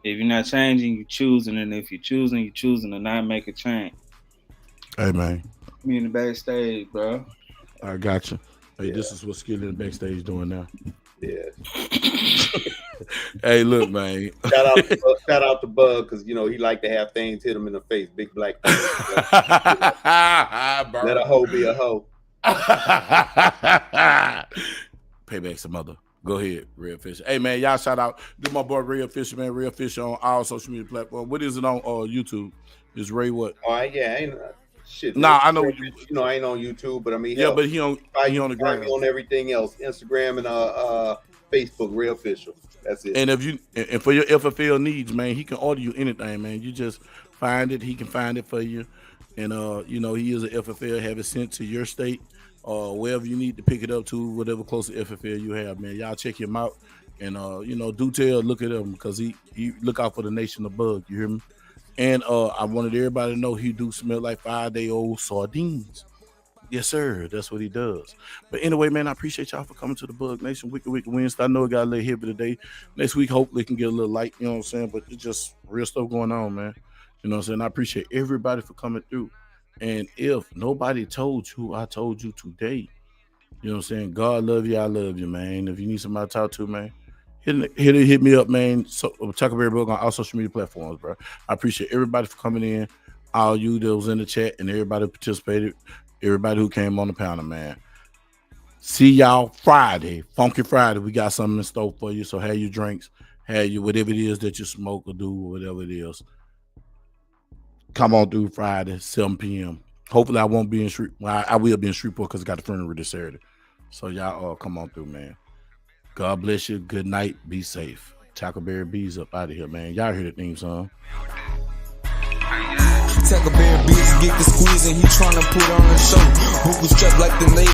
if you're not changing, you're choosing, and if you're choosing to not make a change. Hey, man. Me in the backstage, bro. I got you. Hey, This is what Skilly in the backstage doing now. Yeah. Hey, look, man. Shout out to Bug, because you know he like to have things hit him in the face. Big black. Let a hoe be a hoe. Payback's a mother. Go ahead, Real Fisher. Hey, man, y'all shout out. This my boy Real Fisher, man. Real Fisher on all social media platforms. What is it on YouTube? Is Ray what? All right, yeah, ain't shit. Nah, I know. You know, I ain't on YouTube, but I mean, but he on the ground. On everything else, Instagram and Facebook, Real Fisher. That's it. And if for your FFL needs, man, he can order you anything, man. You just find it. He can find it for you. And you know, he is an FFL. Have it sent to your state or wherever you need to pick it up to, whatever close to FFL you have, man. Y'all check him out. And you know, do look at him, because he look out for the nation of Bug. You hear me? And I wanted everybody to know he do smell like 5-day-old sardines. Yes, sir. That's what he does. But anyway, man, I appreciate y'all for coming to the Bug Nation Wicked Wednesday. I know it got a little heavy today. Next week, hopefully, it can get a little light. You know what I'm saying? But it's just real stuff going on, man. You know what I'm saying? I appreciate everybody for coming through. And if nobody told you, I told you today. You know what I'm saying? God love you. I love you, man. If you need somebody to talk to, man, hit me up, man. So Tackleberry Bug on all social media platforms, bro. I appreciate everybody for coming in. All you that was in the chat and everybody who participated, everybody who came on the panel, man. See y'all Friday, Funky Friday. We got something in store for you. So have your drinks, have your whatever it is that you smoke or do, or whatever it is. Come on through Friday, 7 p.m. Hopefully I won't be in Shreveport. I will be in Shreveport because I got a funeral this Saturday. So y'all all come on through, man. God bless you. Good night. Be safe. Tackleberry B's up out of here, man. Y'all hear the theme song. Tackleberry B's get the squeeze and he trying to put on a show. Hookah strap like the Navy.